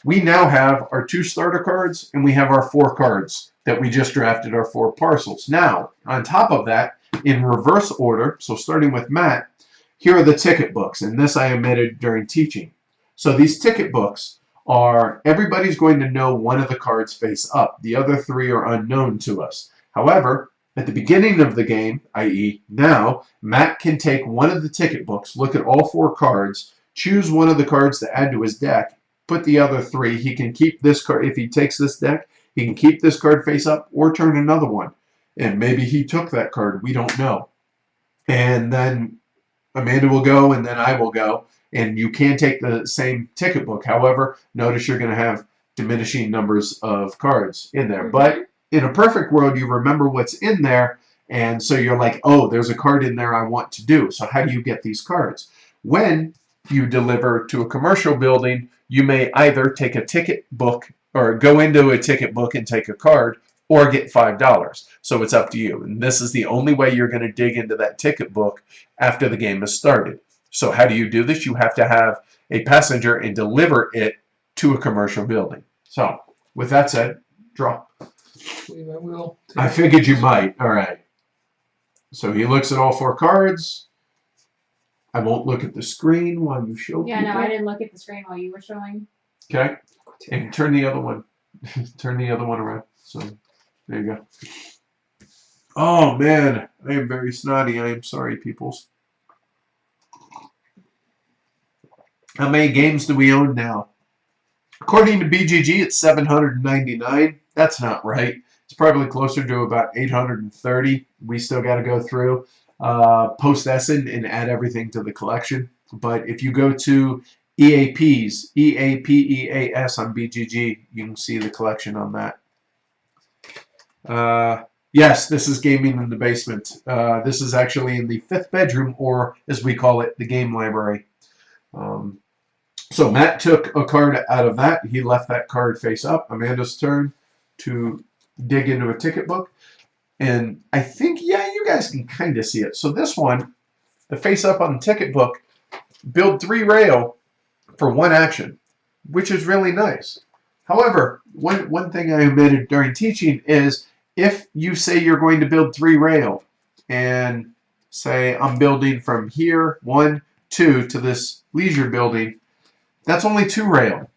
we now have our 2 starter cards and we have our 4 cards that we just drafted our 4 parcels. Now, on top of that, in reverse order, so starting with Matt, here are the ticket books, and this I omitted during teaching. So these ticket books are, everybody's going to know one of the cards face up. The other 3 are unknown to us. However, at the beginning of the game, i.e. now, Matt can take one of the ticket books, look at all 4 cards, choose one of the cards to add to his deck, put the other 3. He can keep this card. If he takes this deck, he can keep this card face up or turn another one. And maybe he took that card. We don't know. And then Amanda will go, and then I will go. And you can take the same ticket book. However, notice you're going to have diminishing numbers of cards in there. But in a perfect world, you remember what's in there. And so you're like, oh, there's a card in there I want to do. So how do you get these cards? When you deliver to a commercial building, you may either take a ticket book or go into a ticket book and take a card or get $5. So it's up to you. And this is the only way you're going to dig into that ticket book after the game has started. So how do you do this? You have to have a passenger and deliver it to a commercial building. So with that said, draw. I believe I will. I figured you might. All right. So he looks at all 4 cards. I won't look at the screen while you show Yeah, people. no, I didn't look at the screen while you were showing. Okay. And turn the other one. Turn the other one around. So there you go. Oh man, I am very snotty. I am sorry, peoples. How many games do we own now? According to BGG, it's 799. That's not right. It's probably closer to about 830. We still got to go through post Essen and add everything to the collection. But if you go to EAPs, EAPEAS on BGG, you can see the collection on that. Yes, this is gaming in the basement. This is actually in the 5th bedroom, or as we call it, the game library. So Matt took a card out of that. He left that card face up. Amanda's turn to dig into a ticket book. And I think, yeah, you guys can kind of see it. So this one, the face up on the ticket book, build 3 rail for 1 action, which is really nice. However, one thing I omitted during teaching is if you say you're going to build 3 rail and say I'm building from here 1, 2 to this leisure building, that's only 2 rail.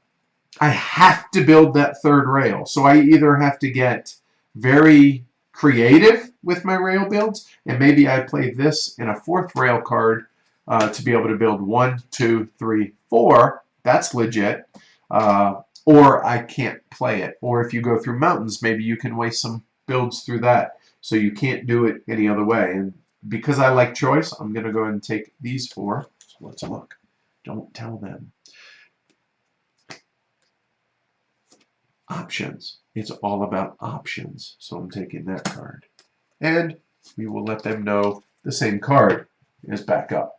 I have to build that 3rd rail. So I either have to get very creative with my rail builds, and maybe I play this in a 4th rail card to be able to build 1, 2, 3, 4. That's legit. Or I can't play it. Or if you go through mountains, maybe you can waste some builds through that. So you can't do it any other way. And because I like choice, I'm going to go ahead and take these 4. So let's look. Don't tell them. Options. It's all about options. So I'm taking that card. And we will let them know the same card is back up.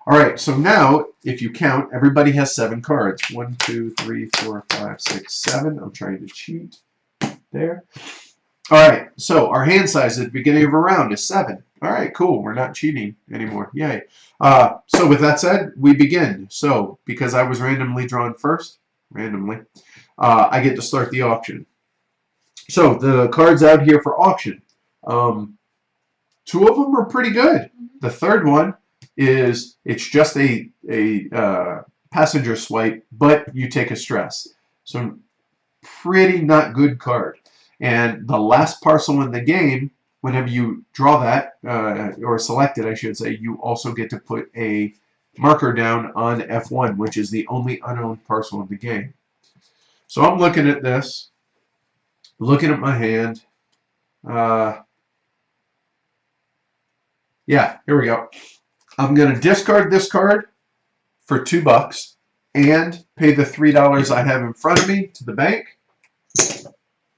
All right, so now, if you count, everybody has 7 cards. 1, 2, 3, 4, 5, 6, 7. I'm trying to cheat there. All right, so our hand size at the beginning of a round is 7. All right, cool. We're not cheating anymore. Yay. So with that said, we begin. So because I was randomly drawn first, I get to start the auction. So the cards out here for auction, 2 of them are pretty good. The 3rd one is, it's just a passenger swipe, but you take a stress. So pretty not good card. And the last parcel in the game, whenever you draw that, or select it, I should say, you also get to put a marker down on F1, which is the only unowned parcel in the game. So I'm looking at this, looking at my hand. Yeah, here we go. I'm going to discard this card for $2 and pay the $3 I have in front of me to the bank.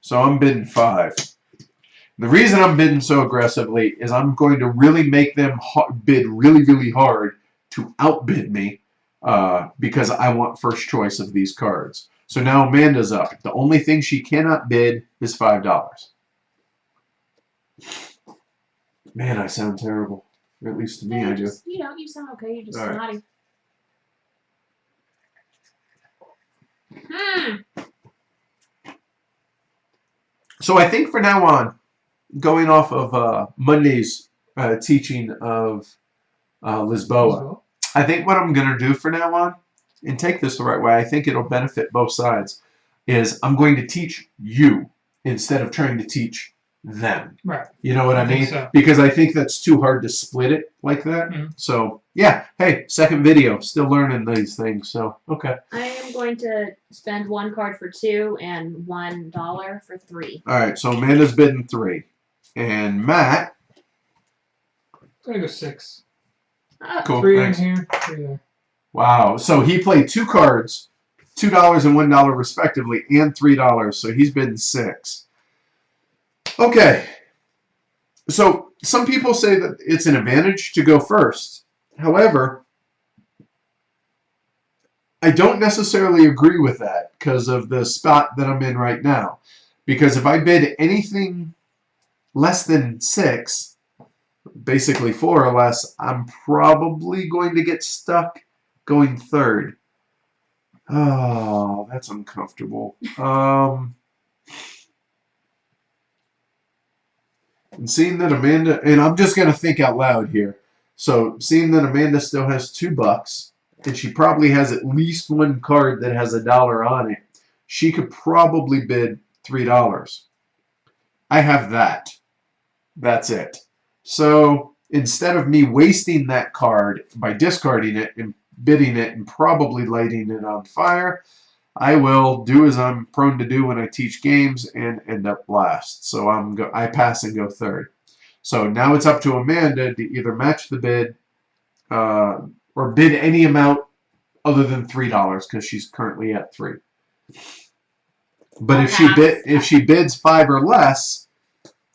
So I'm bidding 5. The reason I'm bidding so aggressively is I'm going to really make them bid really, really hard to outbid me because I want first choice of these cards. So now Amanda's up. The only thing she cannot bid is $5. Man, I sound terrible. Or at least to me, I do. You don't. You sound okay. You're just All right. snotty. Hmm. So I think for now on, going off of Monday's teaching of Lisboa, I think what I'm going to do for now on, and take this the right way, I think it'll benefit both sides, is I'm going to teach you instead of trying to teach them. Right. You know what I mean? So. Because I think that's too hard to split it like that. Mm-hmm. So, yeah. Hey, second video. Still learning these things. So, okay. I am going to spend 1 card for 2 and $1 for 3. All right. So, Amanda's bidding 3. And Matt. I'm going to go 6. Cool. 3 Thanks. in here, 3 there. Wow. So, he played 2 cards, $2 and $1 respectively, and $3. So, he's bidding 6. Okay. So, some people say that it's an advantage to go first. However, I don't necessarily agree with that because of the spot that I'm in right now. Because if I bid anything less than 6, basically 4 or less, I'm probably going to get stuck going third. Oh, that's uncomfortable. And seeing that Amanda, and I'm just going to think out loud here. So, seeing that Amanda still has $2, and she probably has at least 1 card that has $1 on it, she could probably bid $3. I have that. That's it. So, instead of me wasting that card by discarding it and bidding it and probably lighting it on fire, I will do as I'm prone to do when I teach games and end up last. So I pass and go third. So now it's up to Amanda to either match the bid or bid any amount other than $3 because she's currently at 3. But if she bids 5 or less,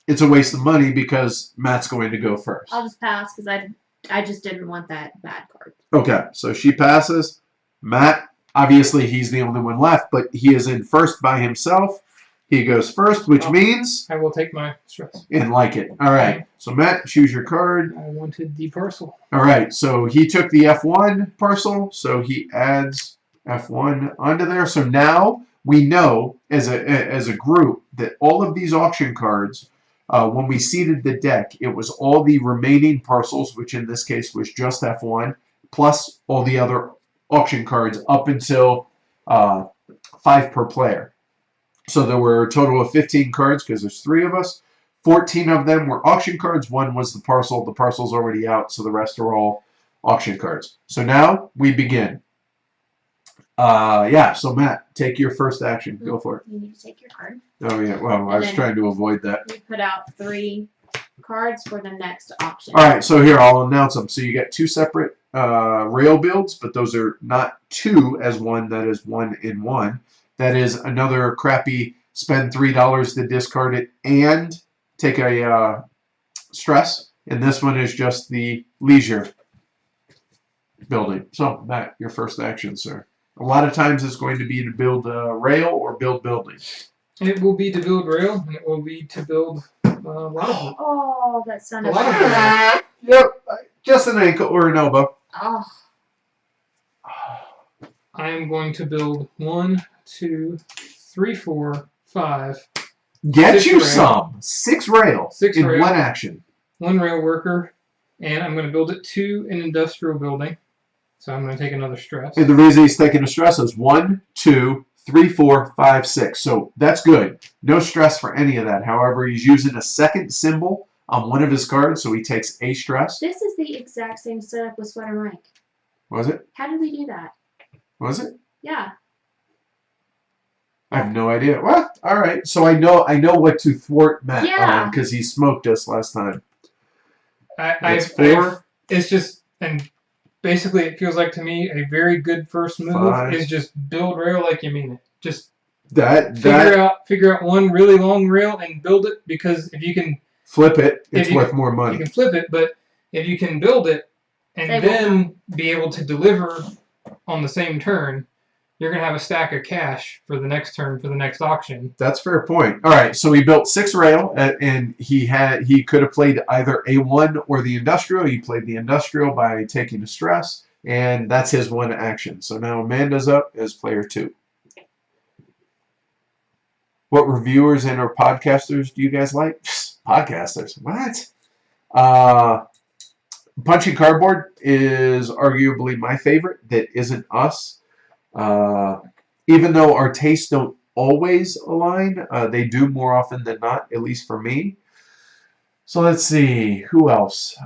it's a waste of money because Matt's going to go first. I'll just pass because I just didn't want that bad card. Okay, so she passes. Matt, obviously he's the only one left, but he is in first by himself. He goes first, which means... I will take my stress. And like it. All right, so Matt, choose your card. I wanted the parcel. All right, so he took the F1 parcel, so he adds F1 onto there. So now we know as a group that all of these auction cards, when we seeded the deck, it was all the remaining parcels, which in this case was just F1, plus all the other auction cards up until 5 per player. So there were a total of 15 cards because there's 3 of us. 14 of them were auction cards. 1 was the parcel. The parcel's already out, so the rest are all auction cards. So now we begin. Yeah, so Matt, take your first action. Go for it. You need to take your card. Oh, yeah, well, I was trying to avoid that. We put out 3 cards for the next auction. All right, so here, I'll announce them. So you get 2 separate rail builds, but those are not 2 as one. That is 1 in 1. That is another crappy spend $3 to discard it and take a stress. And this one is just the leisure building. So, Matt, your first action, sir. A lot of times it's going to be to build a rail or build building. It will be to build rail, and it will be to build a lot of them. Oh, that sounded A lot of bad. Yep, just an ankle or an elbow. Oh. I am going to build 1, 2, 3, 4, 5. Get 6 you rail. some. 6 rail 6 in rail. 1 action. 1 rail worker, and I'm going to build it to an industrial building. So I'm going to take another stress. And the reason he's taking a stress is 1, 2, 3, 4, 5, 6. So that's good. No stress for any of that. However, he's using a second symbol on one of his cards, so he takes a stress. This is the exact same setup with Sweater Rank. Was it? How did we do that? Was it? Yeah. I have no idea. Well, all right. So I know what to thwart Matt Yeah. because he smoked us last time. That's 4. It's just, and basically it feels like to me a very good first move 5. is just build rail like you mean it. Just Figure out one really long rail and build it, because if you can flip it, it's worth more you money. can flip it, but if you can build it and then be able to deliver on the same turn, you're going to have a stack of cash for the next turn for the next auction. That's a fair point. All right, so he built 6 rail, and he could have played either A1 or the industrial. He played the industrial by taking a stress, and that's his one action. So now Amanda's up as player 2. What reviewers and or podcasters do you guys like? Podcasters, what? Punching Cardboard is arguably my favorite that isn't us. Even though our tastes don't always align, they do more often than not, at least for me. So let's see, who else?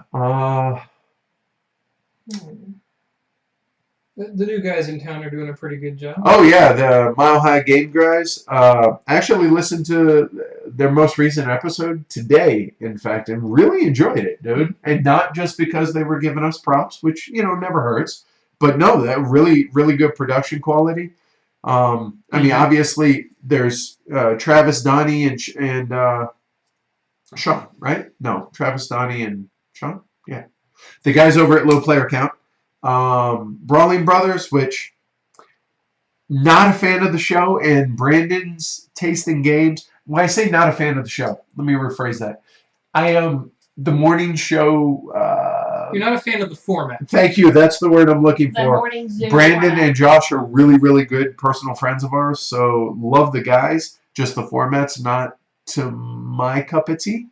The new guys in town are doing a pretty good job. Oh yeah, the Mile High Game guys. I actually listened to their most recent episode today, in fact, and really enjoyed it, dude. And not just because they were giving us props, which, you know, never hurts, but no, that really, really good production quality. I mean, obviously, there's Travis, Donnie, and Sean, right? No, Travis, Donnie, and Sean? Yeah. The guys over at Low Player Count. Brawling Brothers, which not a fan of the show, and Brandon's Taste in Games. When I say not a fan of the show, let me rephrase that. I am the morning show. You're not a fan of the format. Thank you. That's the word I'm looking The for. morning Zoom Brandon format. and Josh are really, really good personal friends of ours, so love the guys. Just the format's not to my cup of tea.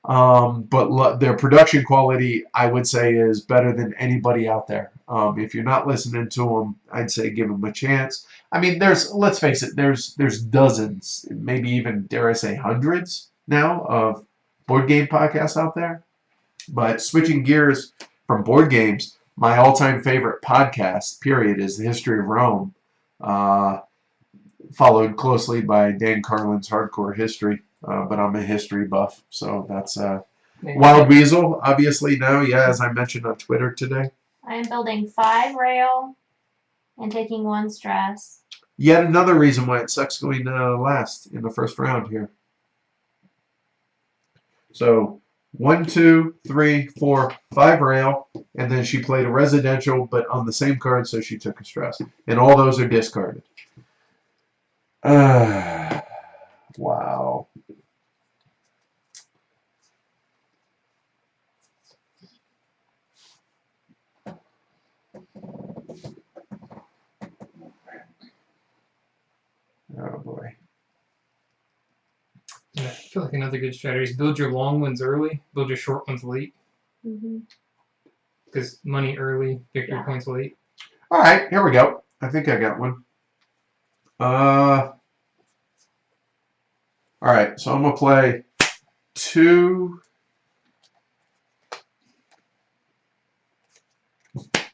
But their production quality, I would say, is better than anybody out there. If you're not listening to them, I'd say give them a chance. I mean, let's face it, there's dozens, maybe even, dare I say, hundreds now of board game podcasts out there. But switching gears from board games, my all-time favorite podcast, period, is The History of Rome, followed closely by Dan Carlin's Hardcore History. But I'm a history buff, so that's Wild Weasel, obviously now, yeah, as I mentioned on Twitter today. I am building 5 rail and taking 1 stress. Yet another reason why it sucks going last in the first round here. So 1, 2, 3, 4, 5 rail, and then she played a residential, but on the same card, so she took a stress. And all those are discarded. Wow. Oh boy. Yeah, I feel like another good strategy is build your long ones early, build your short ones late. Because money early, victory points late. All right, here we go. I think I got one. All right, so I'm gonna play 2,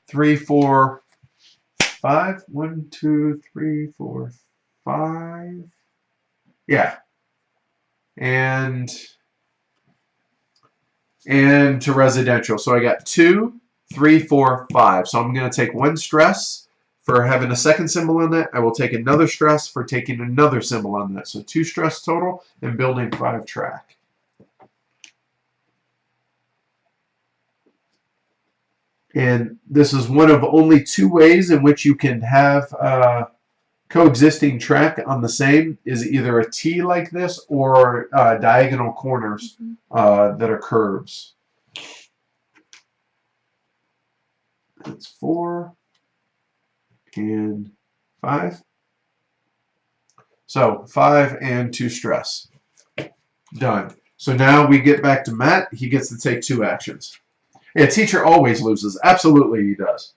3, 4, 5. 1, 2, 3, 4, 5. Yeah. And to residential. So I got 2, 3, 4, 5. So I'm going to take 1 stress for having a second symbol on that. I will take another stress for taking another symbol on that. So 2 stress total and building 5 track. And this is one of only 2 ways in which you can have coexisting track on the same, is either a T like this or diagonal corners that are curves. That's 4 and 5. So 5 and 2 stress. Done. So now we get back to Matt. He gets to take 2 actions. Yeah, teacher always loses. Absolutely he does.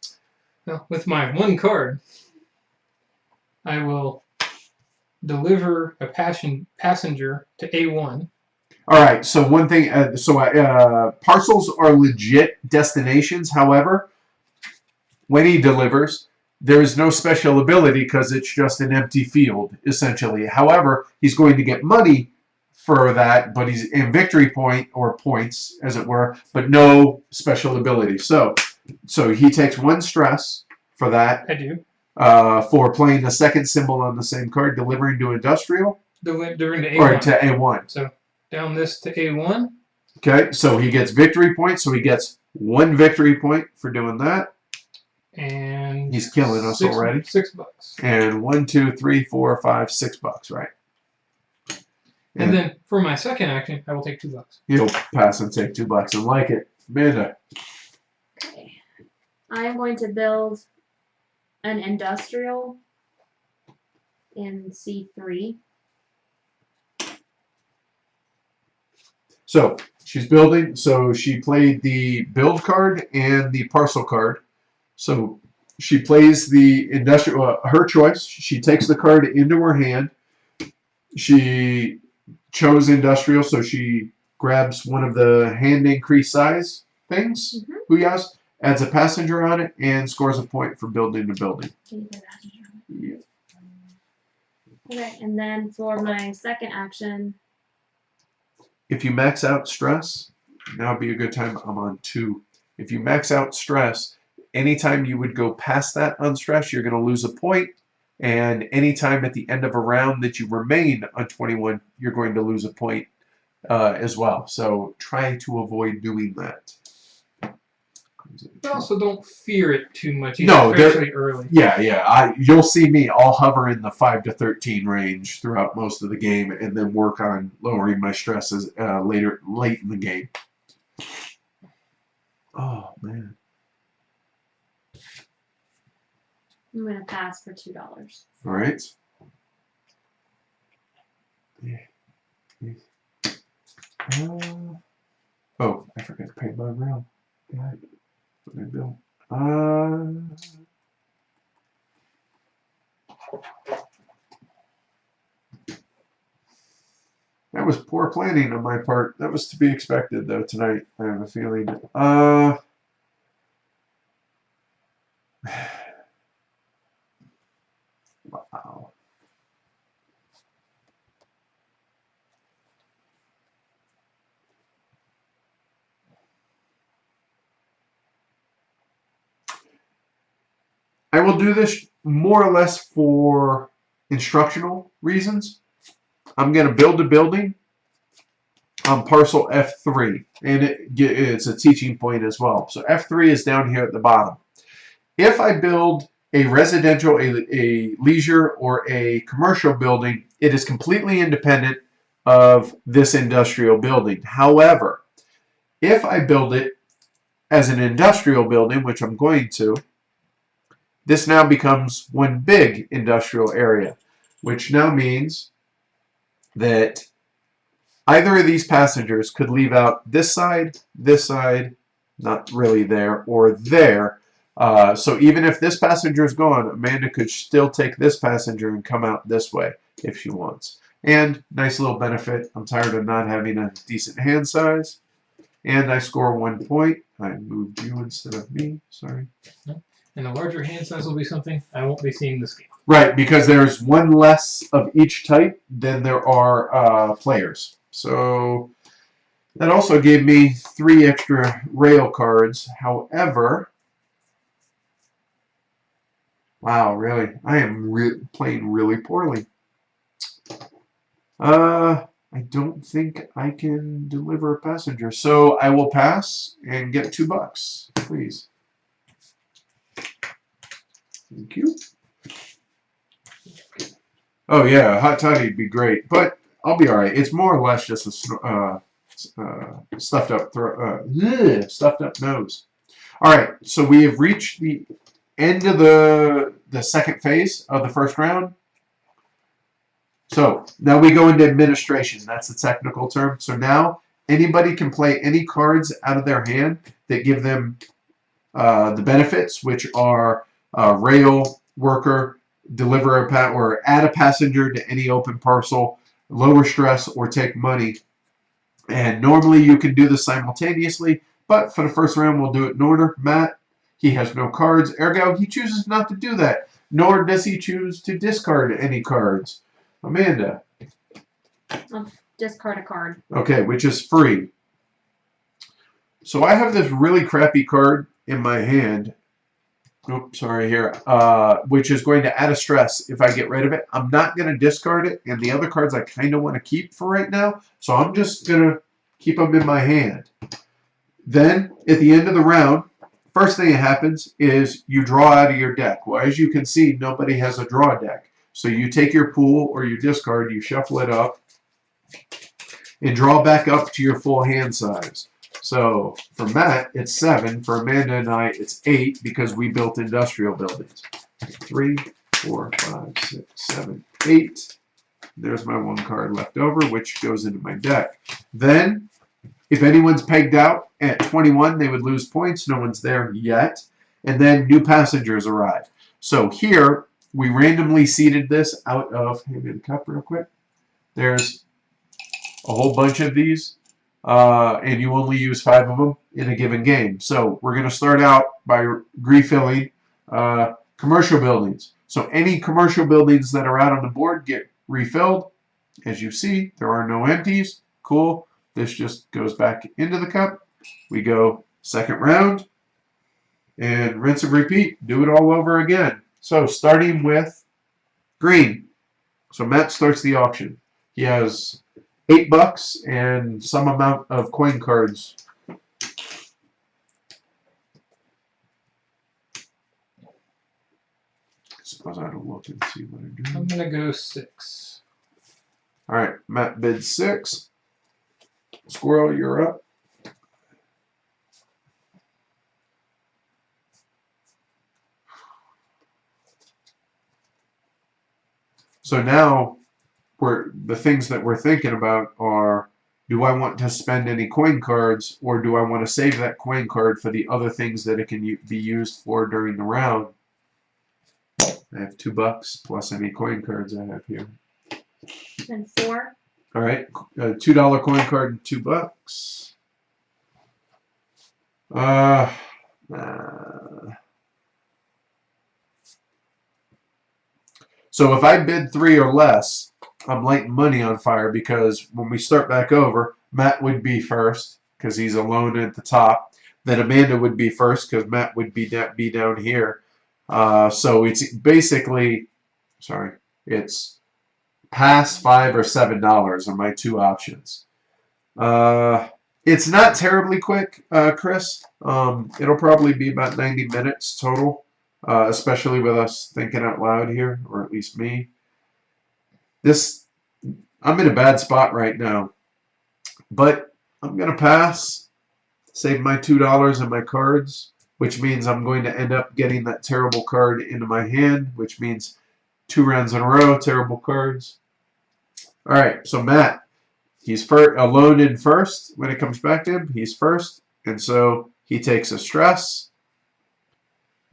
Well, with my 1 card, I will deliver a passenger to A1. All right, so one thing, parcels are legit destinations. However, when he delivers, there is no special ability because it's just an empty field, essentially. However, he's going to get money for that, but he's in victory point, or points, as it were, but no special ability. So he takes 1 stress for that. I do. for playing the second symbol on the same card, delivering to industrial Delivering to or A1. to A1. So down this to A1. Okay, so he gets victory points. So he gets 1 victory point for doing that. And He's killing us already. $6. And 1, 2, 3, 4, 5, $6, right? And then for my second action, I will take $2. He'll pass and take $2 and like it. Amanda. Okay. I am going to build an industrial in C3. So she's building. So she played the build card and the parcel card. So she plays the industrial. Her choice. She takes the card into her hand. She chose industrial, so she grabs one of the hand increase size things. Booyahs, adds a passenger on it, and scores a point for building the building. Can you put passenger on Yeah. it? Okay, and then for my second action, If you max out stress, now would be a good time. I'm on 2. If you max out stress, anytime you would go past that unstress, you're going to lose a point. And anytime at the end of a round that you remain on 21, you're going to lose a point as well. So try to avoid doing that. But also don't fear it too much, either, No, especially early. Yeah. You'll see me. I'll hover in the 5 to 13 range throughout most of the game, and then work on lowering my stresses late in the game. Oh man. I'm going to pass for $2. All right. Oh, I forgot to pay my round. God, what did I bill? That was poor planning on my part. That was to be expected, though, tonight. I have a feeling. Wow. I will do this more or less for instructional reasons. I'm going to build a building on parcel F3, and it's a teaching point as well. So F3 is down here at the bottom. If I build a residential, a leisure, or a commercial building, it is completely independent of this industrial building. However, if I build it as an industrial building, which I'm going to, this now becomes one big industrial area, which now means that either of these passengers could leave out this side, not really there, or there. So even if this passenger is gone, Amanda could still take this passenger and come out this way if she wants. And nice little benefit, I'm tired of not having a decent hand size. And I score 1 point. I moved you instead of me, sorry. And the larger hand size will be something I won't be seeing this game. Right, because there's one less of each type than there are players. So that also gave me 3 extra rail cards. However, wow, really, I am playing really poorly. I don't think I can deliver a passenger, so I will pass and get $2, please. Thank you. Oh yeah, a hot toddy would be great, but I'll be all right. It's more or less just a stuffed up nose. All right, so we have reached the end of the second phase of the first round. So now we go into administration. That's the technical term. So now anybody can play any cards out of their hand that give them the benefits, which are rail, worker, deliver or add a passenger to any open parcel, lower stress, or take money. And normally you can do this simultaneously, but for the first round we'll do it in order. Matt, he has no cards, ergo he chooses not to do that, nor does he choose to discard any cards. Amanda. I'll discard a card. Okay, which is free. So I have this really crappy card in my hand. Oops, sorry here. Which is going to add a stress if I get rid of it. I'm not going to discard it, and the other cards I kind of want to keep for right now, so I'm just going to keep them in my hand. Then, at the end of the round, first thing that happens is you draw out of your deck. Well, as you can see, nobody has a draw deck. So you take your pool or your discard, you shuffle it up, and draw back up to your full hand size. So for Matt, it's 7. For Amanda and I, it's 8 because we built industrial buildings. 3, 4, 5, 6, 7, 8. There's my 1 card left over, which goes into my deck. Then, if anyone's pegged out at 21, they would lose points. No one's there yet. And then new passengers arrive. So here, we randomly seeded this out of, hand me the cup real quick. There's a whole bunch of these, and you only use 5 of them in a given game. So we're going to start out by refilling commercial buildings. So any commercial buildings that are out on the board get refilled. As you see, there are no empties. Cool. This just goes back into the cup. We go second round, and rinse and repeat. Do it all over again. So starting with green. So Matt starts the auction. He has $8 and some amount of coin cards. Suppose I don't look and see what I'm doing. I'm gonna go 6. All right, Matt bids 6. Squirrel, you're up. So now the things that we're thinking about are, do I want to spend any coin cards, or do I want to save that coin card for the other things that it can be used for during the round? I have $2 plus any coin cards I have here. And 4. All right, $2 coin card and $2. So if I bid 3 or less, I'm lighting money on fire, because when we start back over, Matt would be first because he's alone at the top. Then Amanda would be first because Matt would be down here. So it's basically, it's pass, $5 or $7 are my 2 options. It's not terribly quick, Chris. It'll probably be about 90 minutes total, especially with us thinking out loud here, or at least me. I'm in a bad spot right now, but I'm going to pass, save my $2 and my cards, which means I'm going to end up getting that terrible card into my hand, which means 2 rounds in a row, terrible cards. All right, so Matt, he's alone in first. When it comes back to him, he's first, and so he takes a stress.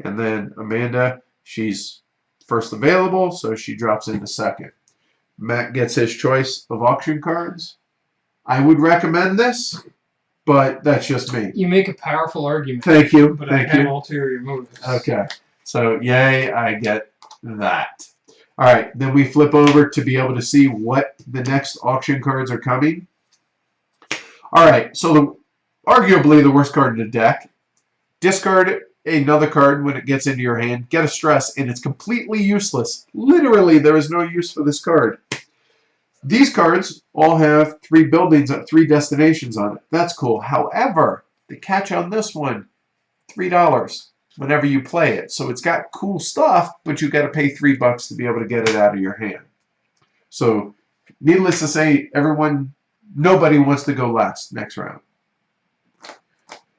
And then Amanda, she's first available, so she drops into second. Matt gets his choice of auction cards. I would recommend this, but that's just me. You make a powerful argument. Thank you. But Thank I have you. ulterior motives. Okay. So, yay, I get that. All right. Then we flip over to be able to see what the next auction cards are coming. All right. So, arguably the worst card in the deck. Discard another card when it gets into your hand. Get a stress, and it's completely useless. Literally, there is no use for this card. These cards all have 3 buildings, 3 destinations on it. That's cool. However, the catch on this one, $3 whenever you play it. So it's got cool stuff, but you've got to pay $3 to be able to get it out of your hand. So, needless to say, nobody wants to go last next round.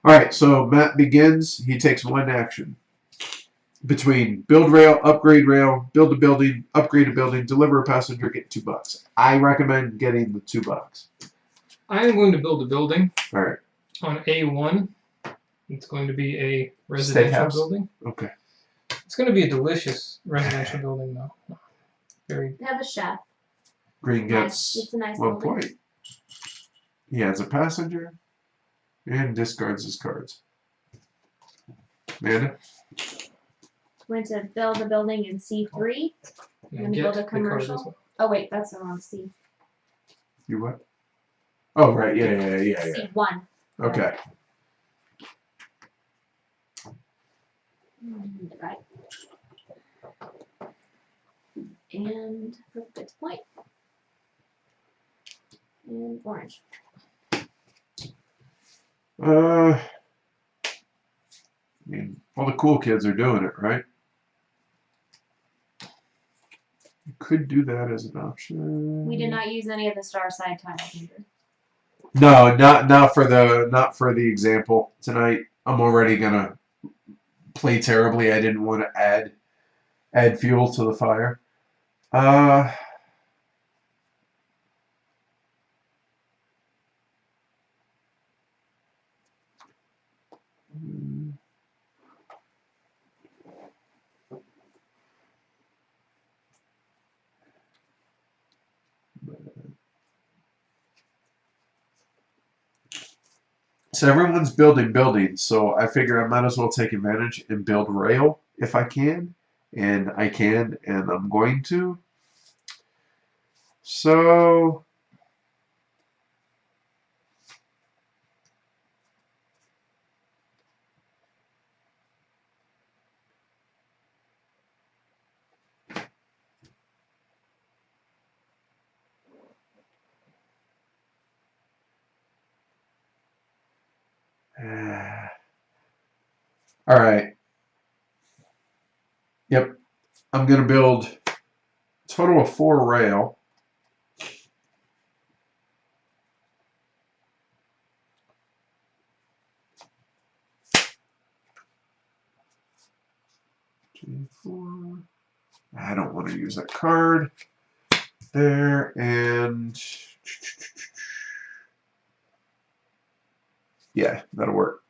All right, so Matt begins. He takes 1 action. Between build rail, upgrade rail, build a building, upgrade a building, deliver a passenger, get $2. I recommend getting the $2. I am going to build a building. All right. On A1. It's going to be a residential building. Okay. It's going to be a delicious residential building, though. Very. They have a chef. Green gets It's a nice 1 building. point. He adds a passenger and discards his cards. Amanda? I'm going to build a building in C3. I'm going to build a commercial. Oh wait, that's the wrong C. You what? Oh, right. Yeah. C1. Okay. Right. And perfect point. And orange. I mean, all the cool kids are doing it, right? You could do that as an option. We did not use any of the star side tiles either. No, not for the example tonight. I'm already gonna play terribly. I didn't want to add fuel to the fire. So everyone's building buildings, so I figure I might as well take advantage and build rail if I can, and I can, and I'm going to. So all right. Yep. I'm going to build a total of 4 rail. G4. I don't want to use that card. There, and yeah, that'll work.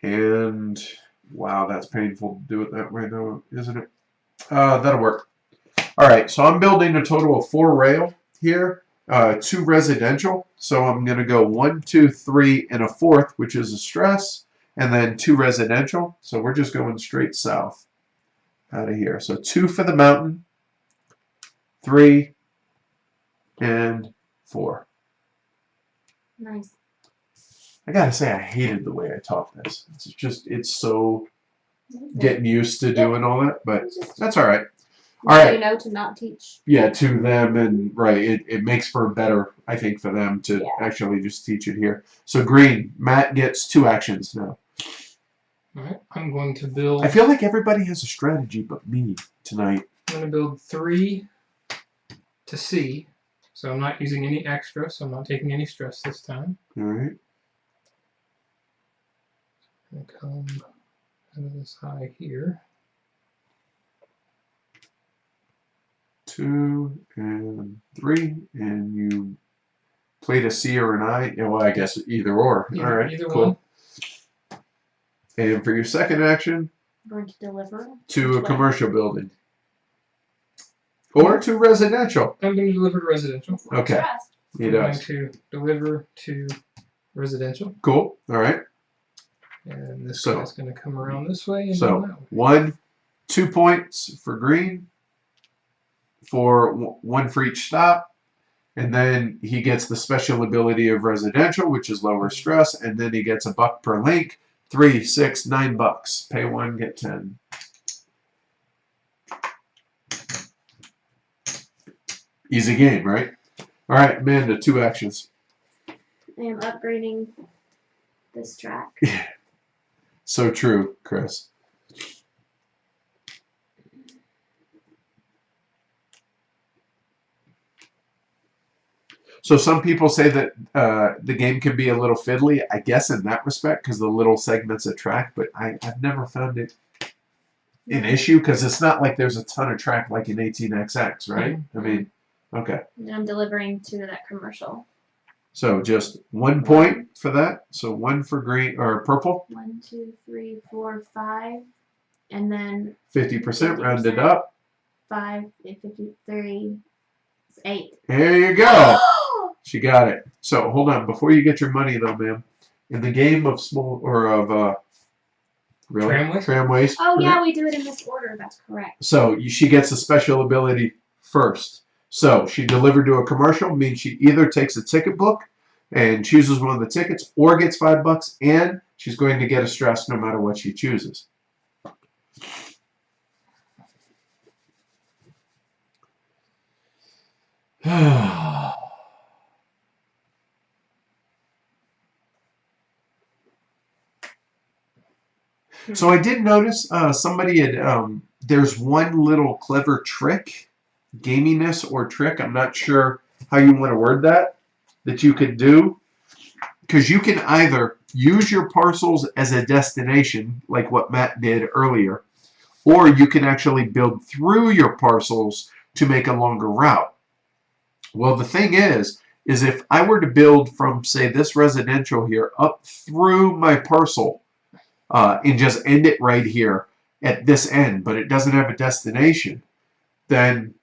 And wow, that's painful to do it that way though, isn't it? That'll work. All right, so I'm building a total of 4 rail here, 2 residential. So I'm going to go 1, 2, 3, and a 4th, which is a stress, and then 2 residential. So we're just going straight south out of here. So 2 for the mountain, 3, and 4. Nice. I gotta say, I hated the way I taught this. It's so getting used to doing all that, but that's all right. All right. You know to not teach. Yeah, to them, and right, it makes for better, I think, for them to actually just teach it here. So green, Matt gets 2 actions now. All right, I'm going to build. I feel like everybody has a strategy but me tonight. I'm going to build 3 to C, so I'm not using any extra, so I'm not taking any stress this time. All right. I'm going to come out of this high here. 2 and 3, and you played a C or an I. Yeah, well, I guess either or. All right, either cool. one. And for your second action, I'm going to deliver to a commercial building. Or to residential. I'm going to deliver to residential. Okay. He I'm does. going to deliver to residential. Cool. All right. And this guy's going to come around this way. And so, that way. 1, 2 points for green, for 1 for each stop, and then he gets the special ability of residential, which is lower stress, and then he gets $1 per link. 3, 6, $9. Pay 1, get 10. Easy game, right? All right, Amanda, 2 actions. I am upgrading this track. So true, Chris. So some people say that the game can be a little fiddly, I guess, in that respect, because the little segments of track, but I've never found it an issue, because it's not like there's a ton of track like in 18XX, right? Mm-hmm. I mean, okay. And I'm delivering to that commercial. So just 1 point for that. So 1 for green or purple. 1, 2, 3, 4, 5, and then 50% rounded up. 5, 53, 8. There you go. She got it. So hold on, before you get your money though, ma'am. In the game of Tramways. Oh yeah, we do it in this order. That's correct. So she gets a special ability first. So she delivered to a commercial means she either takes a ticket book and chooses one of the tickets, or gets $5, and She's going to get a stress no matter what she chooses. So I did notice somebody had, there's one little clever trick, gaminess or trick, I'm not sure how you want to word that you could do. Because you can either use your parcels as a destination, like what Matt did earlier, or you can actually build through your parcels to make a longer route. Well, the thing is if I were to build from, say, this residential here up through my parcel, and just end it right here at this end, but it doesn't have a destination, then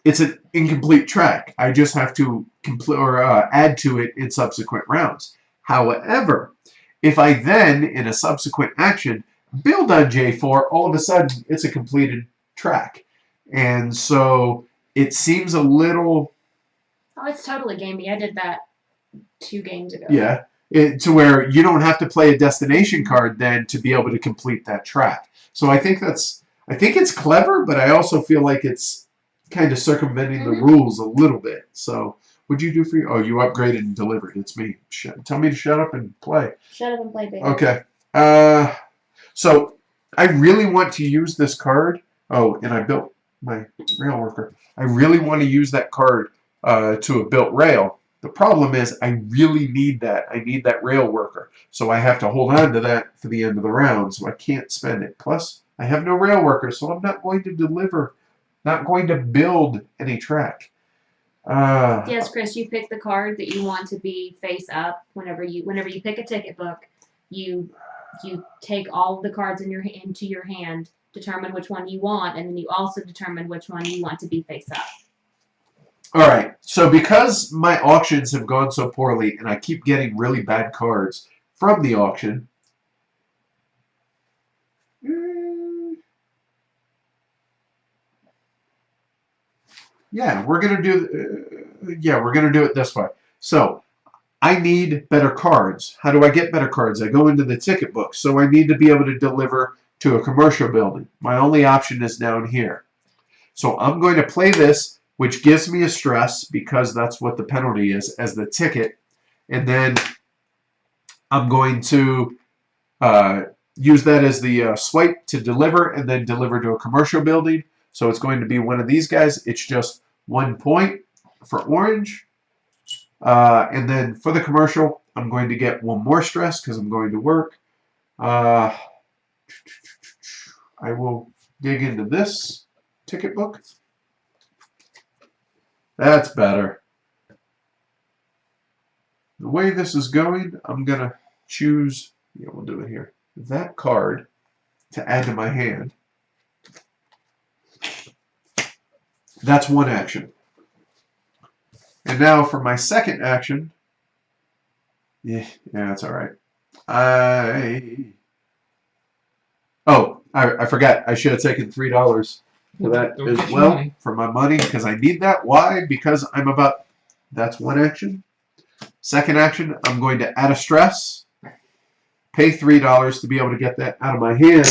it's an incomplete track. I just have to complete or add to it in subsequent rounds. However, if I then, in a subsequent action, build on J4, all of a sudden it's a completed track. And so it seems a little... Oh, it's totally gamey. I did that 2 games ago. Yeah. To where you don't have to play a destination card then to be able to complete that track. So I think it's clever, but I also feel like it's kind of circumventing the rules a little bit. So what'd you do for you? Oh, you upgraded and delivered. It's me. Tell me to shut up and play. Shut up and play, baby. Okay. So I really want to use this card. Oh, and I built my rail worker. I really want to use that card to a built rail. The problem is I really need that. I need that rail worker. So I have to hold on to that for the end of the round. So I can't spend it. Plus, I have no rail worker, so I'm not going to deliver, not going to build any track. Yes, Chris, you pick the card that you want to be face up. Whenever you pick a ticket book, you take all of the cards into your hand, determine which one you want, and then you also determine which one you want to be face up. All right, so because my auctions have gone so poorly and I keep getting really bad cards from the auction, we're gonna do it this way. So I need better cards. How do I get better cards? I go into the ticket book. So I need to be able to deliver to a commercial building. My only option is down here. So I'm going to play this, which gives me a stress because that's what the penalty is, as the ticket. And then I'm going to use that as the swipe to deliver and then deliver to a commercial building. So it's going to be one of these guys. It's just 1 point for orange. And then for the commercial, I'm going to get 1 more stress because I'm going to work. I will dig into this ticket book. That's better. The way this is going, I'm going to choose, we'll do it here, that card to add to my hand. That's 1 action. And now for my second action, that's all right. I forgot. I should have taken $3 for that as well, for my money, because I need that. Why? Because that's 1 action. Second action, I'm going to add a stress, pay $3 to be able to get that out of my hand.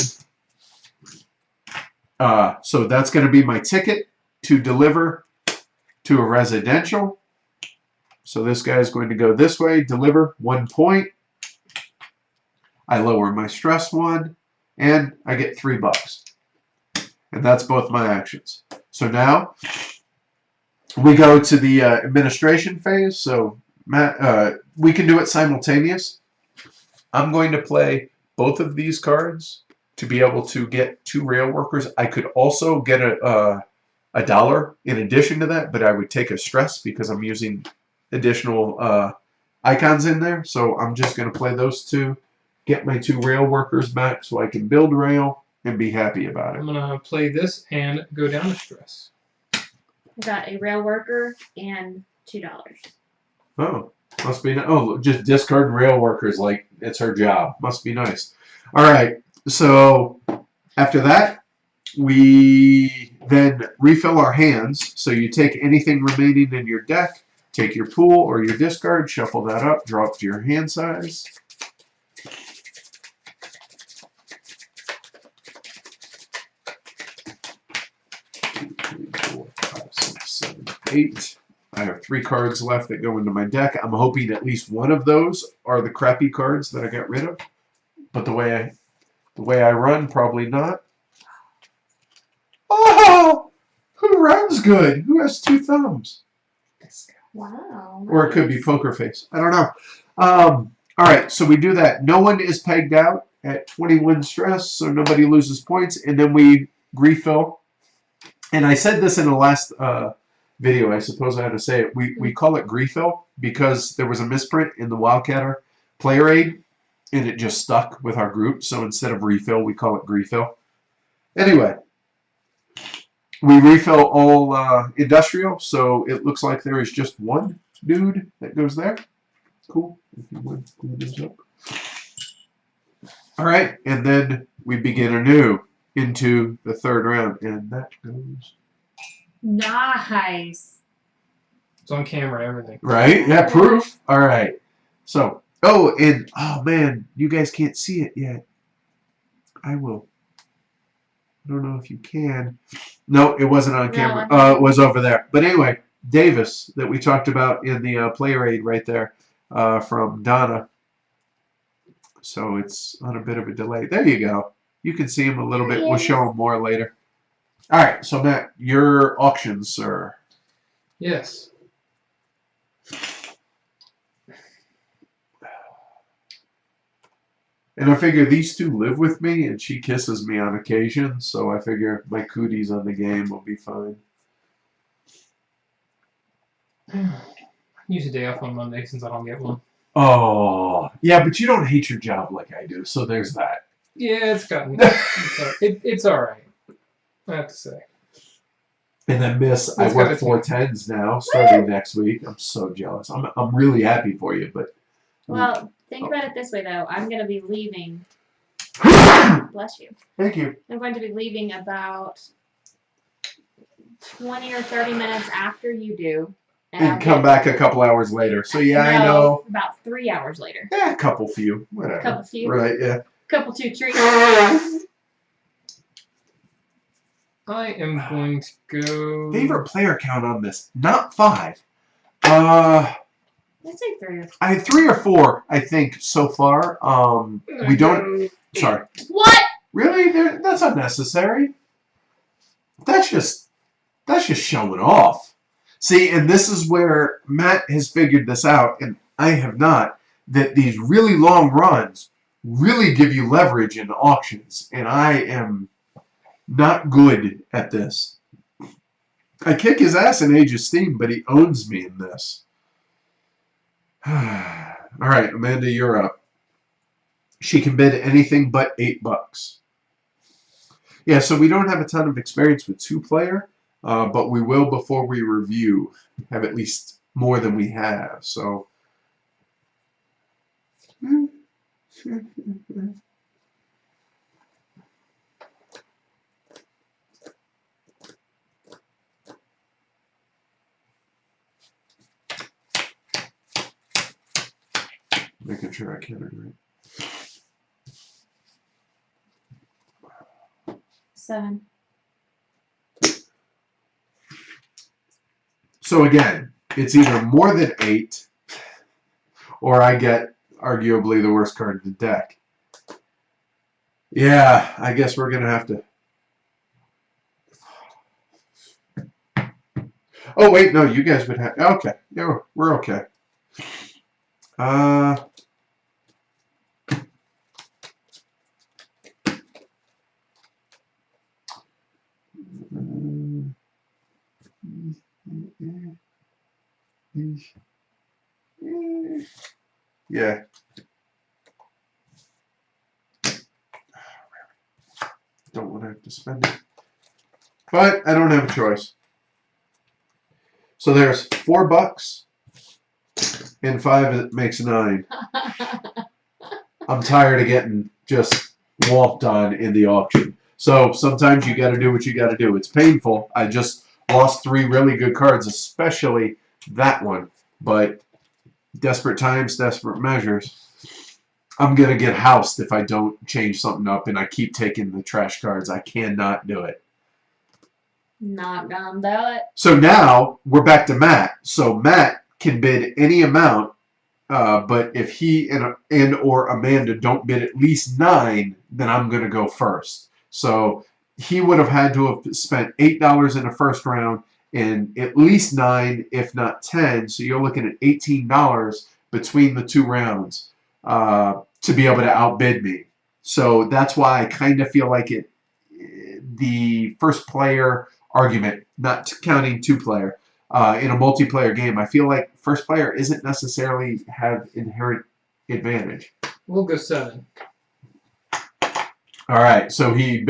So that's going to be my ticket to deliver to a residential. So this guy is going to go this way, deliver 1 point. I lower my stress 1, and I get $3. And that's both my actions. So now we go to the administration phase. So Matt, we can do it simultaneous. I'm going to play both of these cards to be able to get 2 rail workers. I could also get a $1 in addition to that, but I would take a stress because I'm using additional icons in there. So I'm just going to play those 2, get my 2 rail workers back so I can build rail and be happy about it. I'm going to play this and go down a stress. I got a rail worker and $2. Oh, must be. Oh, just discard rail workers like it's her job. Must be nice. All right. So after that, we then refill our hands. So you take anything remaining in your deck, take your pool or your discard, shuffle that up, drop to your hand size. 8. I have 3 cards left that go into my deck. I'm hoping at least one of those are the crappy cards that I got rid of. But the way I run, probably not. Oh! Who runs good? Who has 2 thumbs? Wow. Or it could be poker face. I don't know. Alright, so we do that. No one is pegged out at 21 stress, so nobody loses points. And then we refill. And I said this in the last video. I suppose I had to say it. We call it refill because there was a misprint in the Wildcatter player aid, and it just stuck with our group. So instead of refill, we call it refill. Anyway, we refill all industrial, so it looks like there is just one dude that goes there. Cool. If you would, glue those up. All right, and then we begin anew into the 3rd round, and that goes. Nice. It's on camera, everything. Right? Yeah, proof. All right. So, oh, and oh man, you guys can't see it yet. I will. I don't know if you can. No, it wasn't on camera. It was over there. But anyway, Davis that we talked about in the player aid right there from Donna. So it's on a bit of a delay. There you go. You can see him a little bit. We'll show him more later. All right. So Matt, your auctions, sir. Yes. And I figure these 2 live with me, and she kisses me on occasion, so I figure my cooties on the game will be fine. Use a day off on Monday since I don't get one. Oh, yeah, but you don't hate your job like I do, so there's that. Yeah, it's all right. I have to say. And then Miss, I work 4 10s now, starting next week. I'm so jealous. I'm really happy for you, but. Well, think about it this way, though. I'm going to be leaving. Bless you. Thank you. I'm going to be leaving about 20 or 30 minutes after you do. And come back a couple hours later. So, yeah, I know. About 3 hours later. Yeah, a couple few. Whatever. Couple few. Right, yeah. Couple 2 treats. I am going to go. Favorite player count on this? Not 5. Let's say 3 or 4. I had 3 or 4, I think, so far. We don't. Sorry. What? Really? That's unnecessary. That's just showing off. See, and this is where Matt has figured this out, and I have not, that these really long runs really give you leverage in auctions, and I am not good at this. I kick his ass in Age of Steam, but he owns me in this. All right, Amanda, you're up. She can bid anything but $8. Yeah, so we don't have a ton of experience with 2-player, but we will, before we review, have at least more than we have. So, making sure I counted right. 7. So again, it's either more than 8, or I get arguably the worst card in the deck. Yeah, I guess we're gonna have to. Oh wait, no, you guys would have. Okay, yeah, we're okay. Yeah. Don't want to have to spend it. But I don't have a choice. So there's $4 and 5 it makes 9. I'm tired of getting just walked on in the auction. So sometimes you got to do what you got to do. It's painful. I just lost 3 really good cards, especially that one. But desperate times, desperate measures. I'm going to get housed if I don't change something up and I keep taking the trash cards. I cannot do it. Not gonna do it. So now we're back to Matt. So Matt can bid any amount, but if he and or Amanda don't bid at least 9, then I'm going to go first. So he would have had to have spent $8 in the first round and at least 9, if not 10. So you're looking at $18 between the 2 rounds to be able to outbid me. So that's why I kind of feel like the first player argument, not counting 2-player, in a multiplayer game, I feel like first player isn't necessarily have inherent advantage. We'll go 7. All right, so you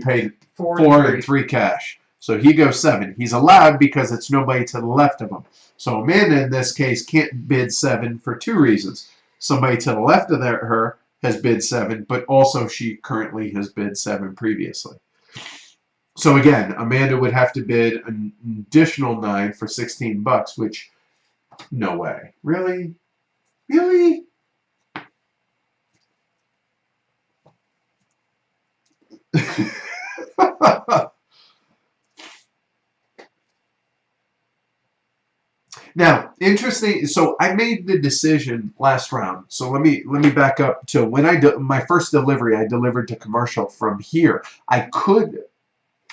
paid 4 and 3 cash. So he goes 7. He's allowed because it's nobody to the left of him. So Amanda, in this case, can't bid 7 for 2 reasons. Somebody to the left of her has bid 7, but also she currently has bid 7 previously. So again, Amanda would have to bid an additional 9 for $16, which, no way. Really? Really? Now, interesting. So I made the decision last round. So let me back up to when my first delivery. I delivered to commercial from here. I could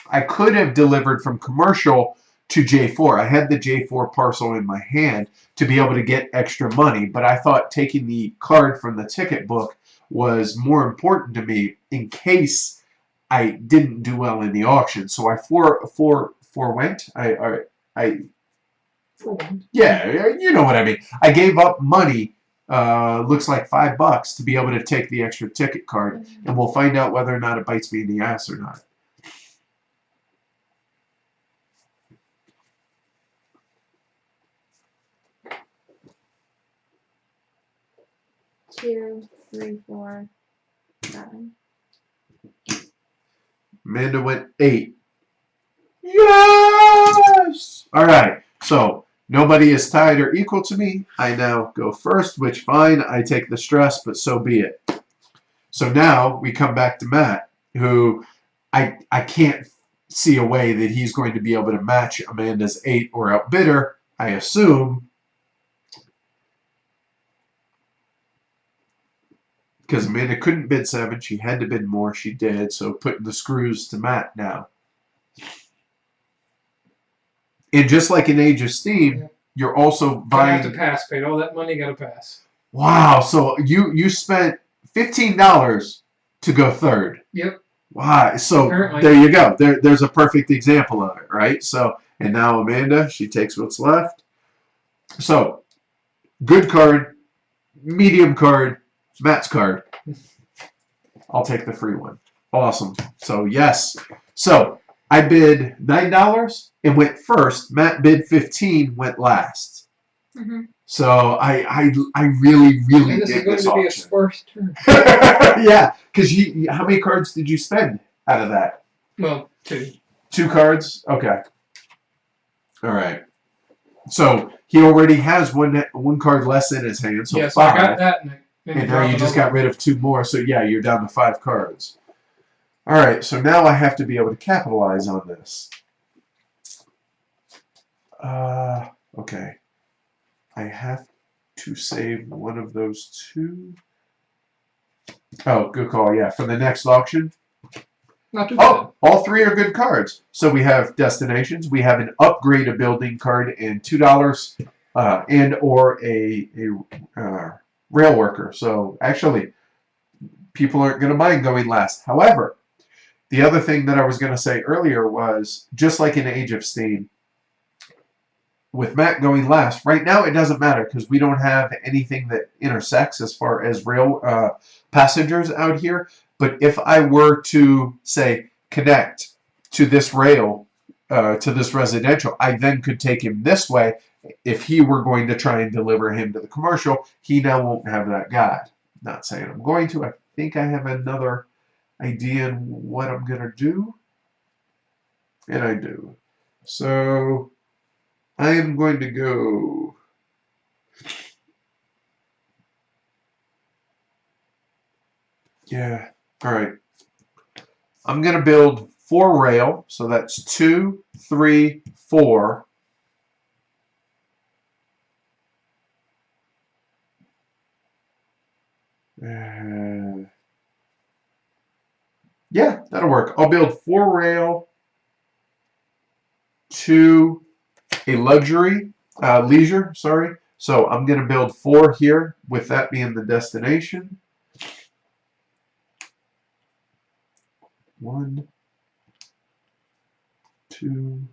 have delivered from commercial to J4. I had the J4 parcel in my hand to be able to get extra money, but I thought taking the card from the ticket book was more important to me in case I didn't do well in the auction. So I forewent. Yeah, you know what I mean. I gave up money. Looks like $5 to be able to take the extra ticket card, and we'll find out whether or not it bites me in the ass or not. 2, 3, 4, 7. Amanda went 8. Yes! All right, so nobody is tied or equal to me. I now go first, which fine. I take the stress, but so be it. So now we come back to Matt, who I can't see a way that he's going to be able to match Amanda's 8 or outbid her, I assume. Because Amanda couldn't bid 7. She had to bid more. She did. So putting the screws to Matt now. And just like in Age of Steam, you're also buying... You have to pass. Paid all that money, got to pass. Wow. So you spent $15 to go third. Yep. Wow. So Apparently. There you go. There's a perfect example of it, right? So, and now Amanda, she takes what's left. So, good card, medium card, Matt's card. I'll take the free one. Awesome. So, yes. So, I bid $9 and went first. Matt bid 15, went last. Mm-hmm. So I really And this dig is going this to be a auction. sparse turn. Yeah, because how many cards did you spend out of that? Well, 2. 2 cards? Okay. All right. So he already has one card less in his hand, so yeah, so 5. I got that. And now you just got rid of 2 more, so yeah, you're down to 5 cards. All right, so now I have to be able to capitalize on this. Okay. I have to save one of those 2. Oh, good call, yeah, for the next auction. Not too bad. All 3 are good cards. So we have destinations, we have an upgrade a building card, and $2 and or a rail worker. So actually, people aren't going to mind going last. However, the other thing that I was going to say earlier was, just like in Age of Steam, with Matt going last, right now it doesn't matter because we don't have anything that intersects as far as rail passengers out here. But if I were to, say, connect to this rail, to this residential, I then could take him this way. If he were going to try and deliver him to the commercial, he now won't have that guide. Not saying I'm going to. I think I have another idea on what I'm going to do. And I do. So I am going to go... Yeah. All right. I'm going to build 4 rail, so that's 2, 3, 4. Yeah, that'll work. I'll build 4 rail to a leisure, sorry. So I'm going to build 4 here, with that being the destination. 1, 2,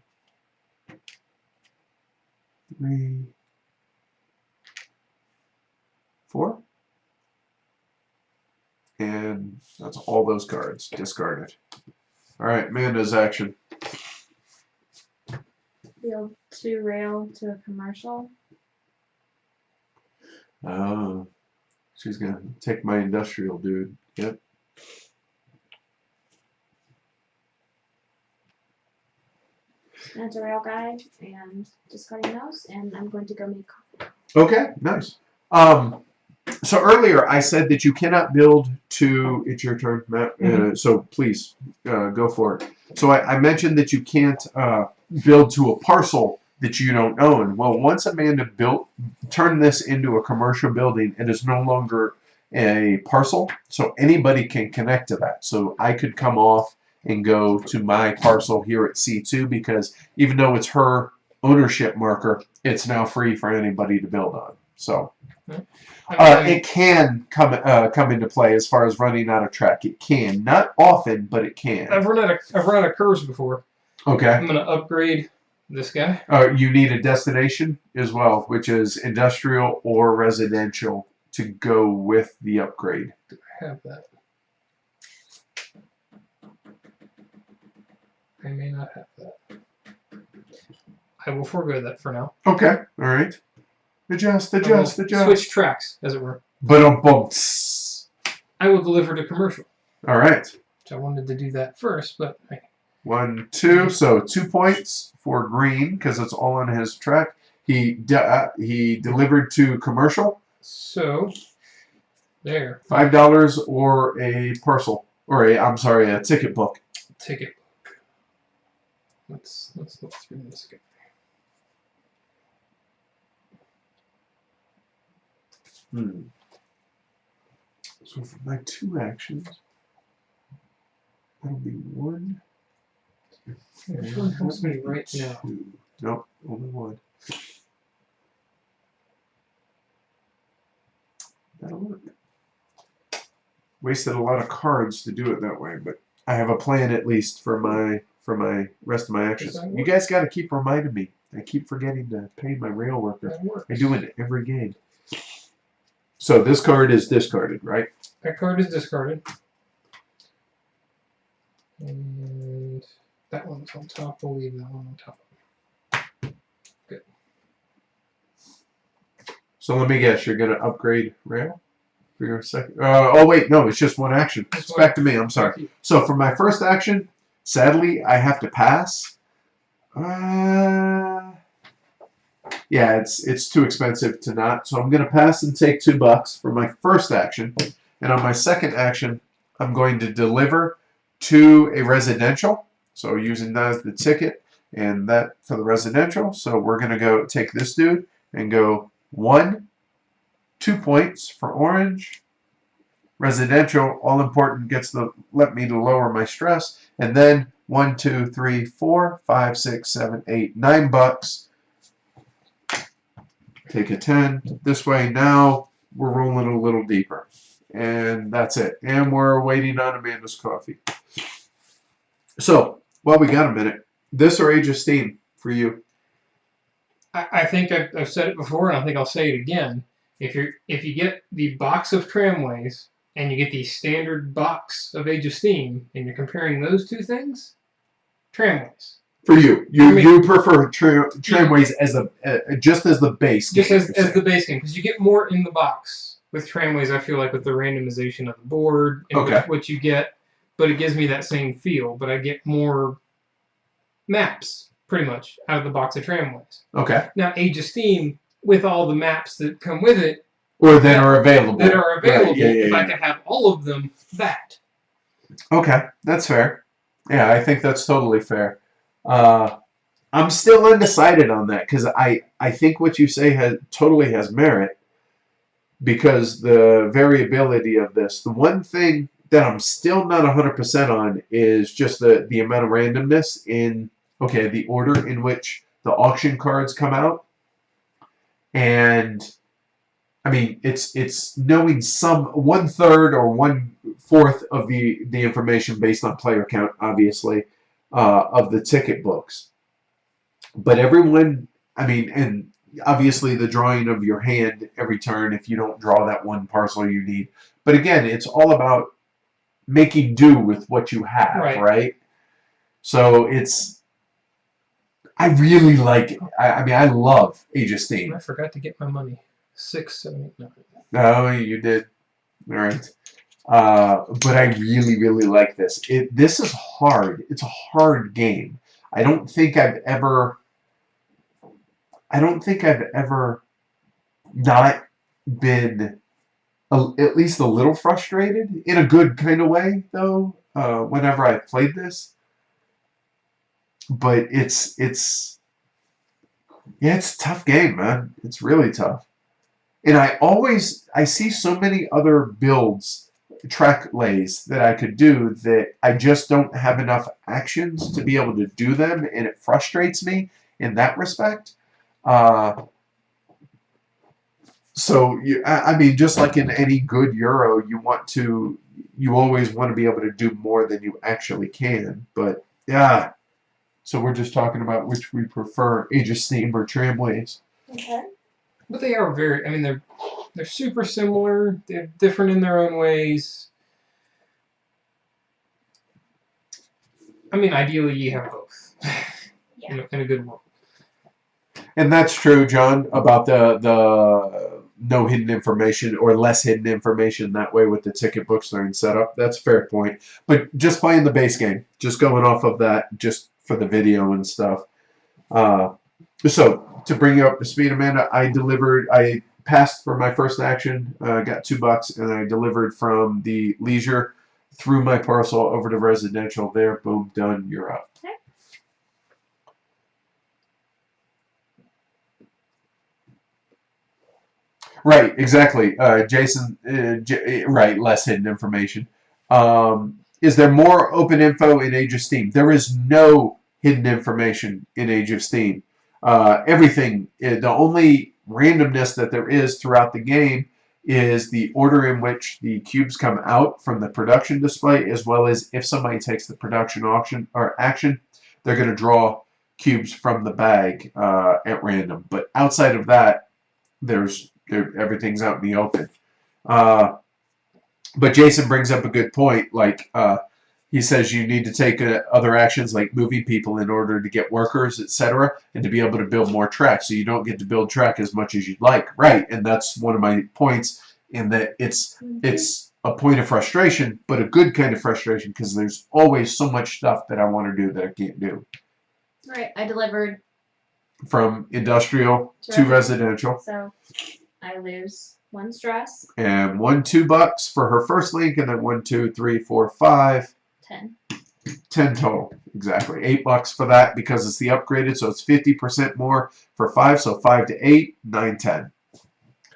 3, 4. And that's all those cards discarded. All right, Amanda's action. Build 2 rail to a commercial. Oh, she's gonna take my industrial dude. Yep. That's a rail guide and discarding those, and I'm going to go make coffee. Okay, nice. So earlier I said that you cannot build to. It's your turn, Matt. So please go for it. So I mentioned that you can't build to a parcel that you don't own. Well, once Amanda turned this into a commercial building, it is no longer a parcel, so anybody can connect to that. So I could come off and go to my parcel here at C2, because even though it's her ownership marker, it's now free for anybody to build on. So it can come into play as far as running out of track. It can, not often, but it can. I've run out of curves before. Okay. I'm gonna upgrade this guy. You need a destination as well, which is industrial or residential, to go with the upgrade. Do I have that? I may not have that. I will forego that for now. Okay. All right. Adjust. Switch tracks, as it were. I I will deliver to commercial. All right. Which I wanted to do that first, but 1, 2. So 2 points for green, because it's all on his track. He delivered to commercial. So there. $5 or a parcel, or a ticket book. Ticket book. Let's look through this guy. So for my 2 actions, that'll be 1. Which one helps me right now? 2. Nope, only 1. That'll work. Wasted a lot of cards to do it that way, but I have a plan at least for my rest of my actions. You guys got to keep reminding me. I keep forgetting to pay my rail worker. I do it every game. So this card is discarded, right? That card is discarded. And that one's on top. We'll leave that one on top. Good. So let me guess, you're going to upgrade rail for your second? Oh, wait, no, it's just 1 action. It's back to me, I'm sorry. So for my first action, sadly, I have to pass. Yeah, it's too expensive to not. So I'm going to pass and take $2 for my first action. And on my second action, I'm going to deliver to a residential. So using that as the ticket and that for the residential. So we're going to go take this dude and go 1, 2 points for orange. Residential, all important, let me to lower my stress. And then 1, 2, 3, 4, 5, 6, 7, 8, $9. Take a 10. This way now we're rolling a little deeper. And that's it. And we're waiting on Amanda's coffee. So, while we got a minute, this or Age of Steam for you? I think I've said it before, and I think I'll say it again. If you get the box of Tramways and you get the standard box of Age of Steam, and you're comparing those 2 things, Tramways. For you, you prefer Tramways as just as the base game. Just as the base game, because you get more in the box with Tramways. I feel like with the randomization of the board and what you get, but it gives me that same feel. But I get more maps pretty much out of the box of Tramways. Okay. Now Age of Steam, with all the maps that come with it, or that are available. Right, if I could have all of them, that. Okay, that's fair. Yeah, I think that's totally fair. I'm still undecided on that because I think what you say totally has merit because the variability of this. The one thing that I'm still not 100% on is just the amount of randomness in, okay, the order in which the auction cards come out. And I mean, it's knowing some 1/3 or 1/4 of the information based on player count, obviously, of the ticket books. But everyone, I mean, and obviously the drawing of your hand every turn if you don't draw that one parcel you need. But again, it's all about making do with what you have, right? So I really like it. I mean, I love Age of Steam. I forgot to get my money. 6, 7, 8, 9. Oh, you did. All right. But I really, really like this. This is hard. It's a hard game. I don't think I've ever not been at least a little frustrated in a good kind of way, though. Whenever I played this, but it's a tough game, man. It's really tough. And I see so many other builds, track lays that I could do that I just don't have enough actions to be able to do them, and it frustrates me in that respect. So I mean, just like in any good Euro, you always want to be able to do more than you actually can. But yeah, so we're just talking about which we prefer, Age of Steam or Tramways. Okay. But they are very. I mean, they're super similar. They're different in their own ways. I mean, ideally, you have both. Yeah. In a good world. And that's true, John, about the no hidden information or less hidden information that way with the ticket books during setup. That's a fair point. But just playing the base game, just going off of that, just for the video and stuff. So to bring you up to speed, Amanda, I passed for my first action, got $2, and I delivered from the leisure through my parcel over to residential. There, boom, done. You're up. Okay. Right, exactly. Jason, right, less hidden information. Is there more open info in Age of Steam? There is no hidden information in Age of Steam. Everything, the only randomness that there is throughout the game is the order in which the cubes come out from the production display, as well as if somebody takes the production auction or action, they're going to draw cubes from the bag at random. But outside of that, everything's out in the open. But Jason brings up a good point. Like he says, you need to take other actions like moving people in order to get workers, etc., and to be able to build more track. So you don't get to build track as much as you'd like, right? And that's one of my points in that it's a point of frustration, but a good kind of frustration because there's always so much stuff that I want to do that I can't do. All right, I delivered from industrial to residential. So I lose 1 stress. And $2 for her first link, and then 1, 2, 3, 4, 5. 10. 10 total, exactly. $8 for that because it's the upgraded, so it's 50% more for 5, so 5 to 8, 9, 10.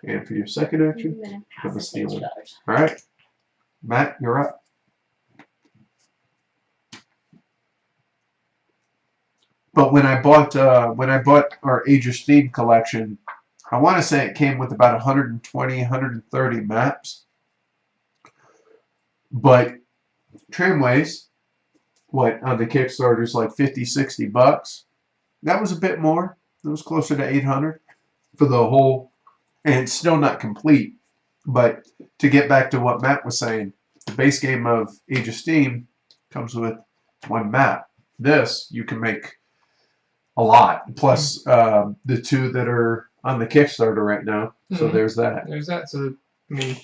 And for your second action, give a steal. All right, Matt, you're up. But when I bought our Age of Steam collection, I want to say it came with about 120, 130 maps. But Tramways, on the Kickstarter's like $50, $60. That was a bit more. It was closer to 800 for the whole, and it's still not complete. But to get back to what Matt was saying, the base game of Age of Steam comes with 1 map. This, you can make a lot, plus the 2 that are on the Kickstarter right now. So there's that. There's that. So, I mean,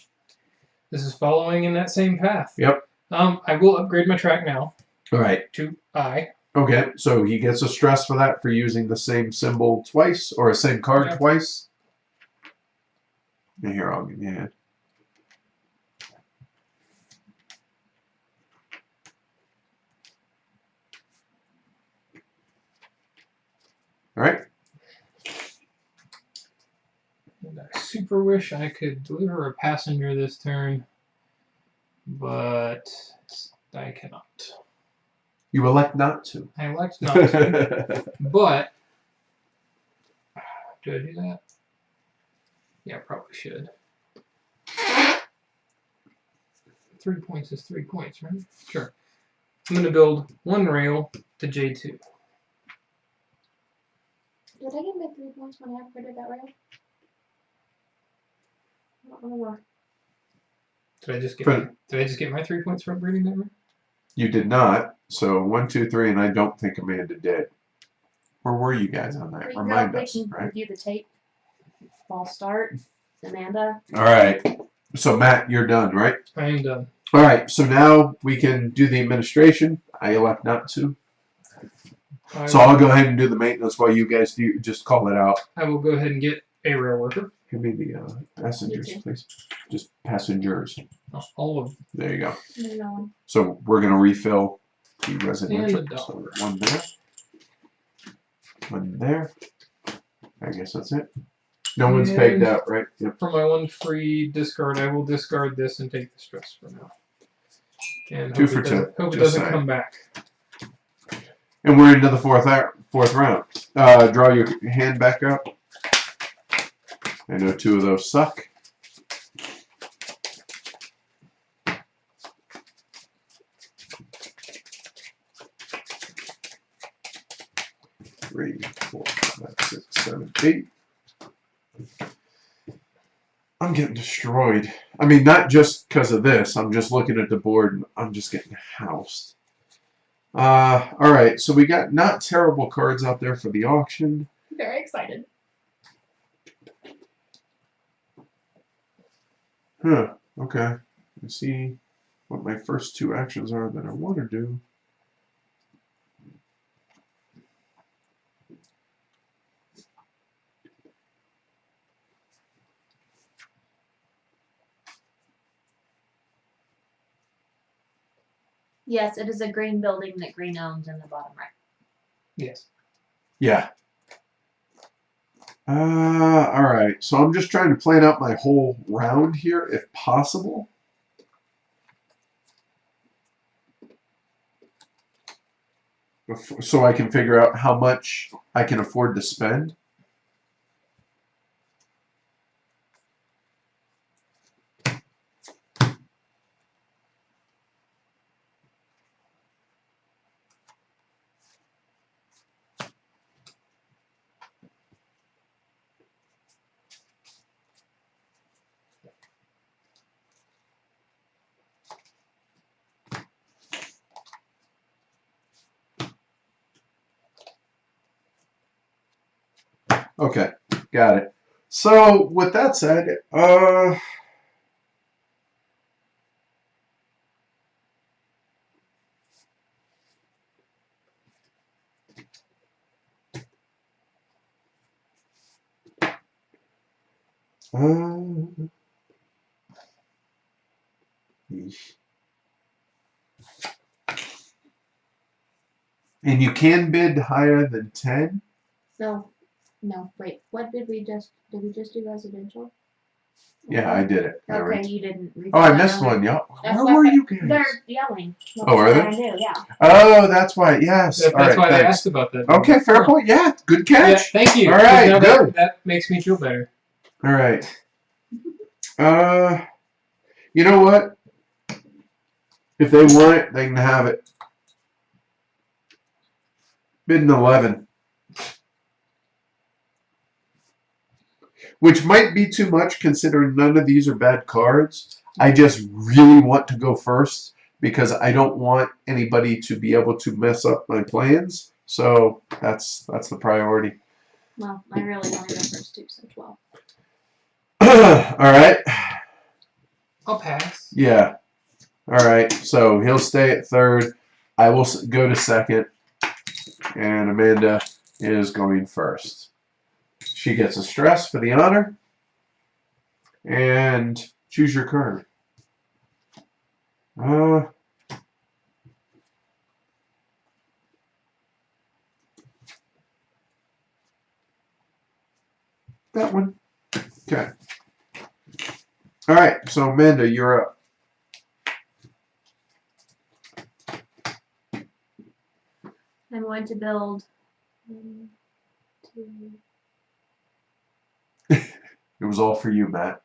this is following in that same path. Yep. I will upgrade my track now. All right. To I. Okay, so he gets a stress for that for using the same symbol twice, or a same card twice. And here, I'll give you a hand. super wish I could deliver a passenger this turn, but I cannot. You elect not to. I elect not to, but do I do that? Yeah, I probably should. 3 points is 3 points, right? Sure. I'm going to build one rail to J2. Did I get my 3 points when I upgraded that rail? I don't remember. Did I just get For- my 3 points for upgrading that rail? You did not. So 1, 2, 3, and I don't think Amanda did. Where were you guys on that? We can Remind go, we us, can right? review the tape. False start. Amanda. All right. So Matt, you're done, right? I am done. All right. So now we can do the administration. I elect not to. So I'll go ahead and do the maintenance while you guys do. Just call it out. I will go ahead and get a rail worker. Give me the passengers, Me too. please. Just passengers. All of them. There you go. No. So we're gonna refill the residential. And the So dollar. one there. One there. I guess that's it. No one's pegged And out, right? Yep. For my one free discard, I will discard this and take the stress for now. And Two hope for it doesn't, two, hope it just doesn't saying. come back. And we're into the fourth round. Draw your hand back up. I know 2 of those suck. Three, 4, 5, 6, 7, 8. I'm getting destroyed. I mean, not just because of this. I'm just looking at the board and I'm just getting housed. Alright, so we got not terrible cards out there for the auction. Very excited. Huh, okay. Let's see what my first 2 actions are that I want to do. Yes, it is a green building that green owns in the bottom right. Yes. Yeah. Alright, so I'm just trying to plan out my whole round here, if possible. So I can figure out how much I can afford to spend. Okay, got it. So with that said, and you can bid higher than 10. No, wait. What did we just do residential? Yeah, I did it. Okay, Right. you didn't. Oh, I missed one, y'all. That's Where what were you guys? They're yelling. Oh, are they? I knew, yeah. Oh, that's why. Yes. That's All right, why they thanks. asked about that. Okay, fair point. Yeah, good catch. Yeah, thank you. All right, Now good. that makes me feel better. All right. You know what? If they want it, they can have it. Bidding 11. Which might be too much considering none of these are bad cards. I just really want to go first because I don't want anybody to be able to mess up my plans. So that's the priority. Well, I really want to go first too, so 12. All right. I'll pass. Yeah. All right. So he'll stay at third. I will go to second. And Amanda is going first. She gets a stress for the honor. And choose your card. That one. Okay. All right, so Amanda, you're up. I'm going to build 1, 2. It was all for you, Matt.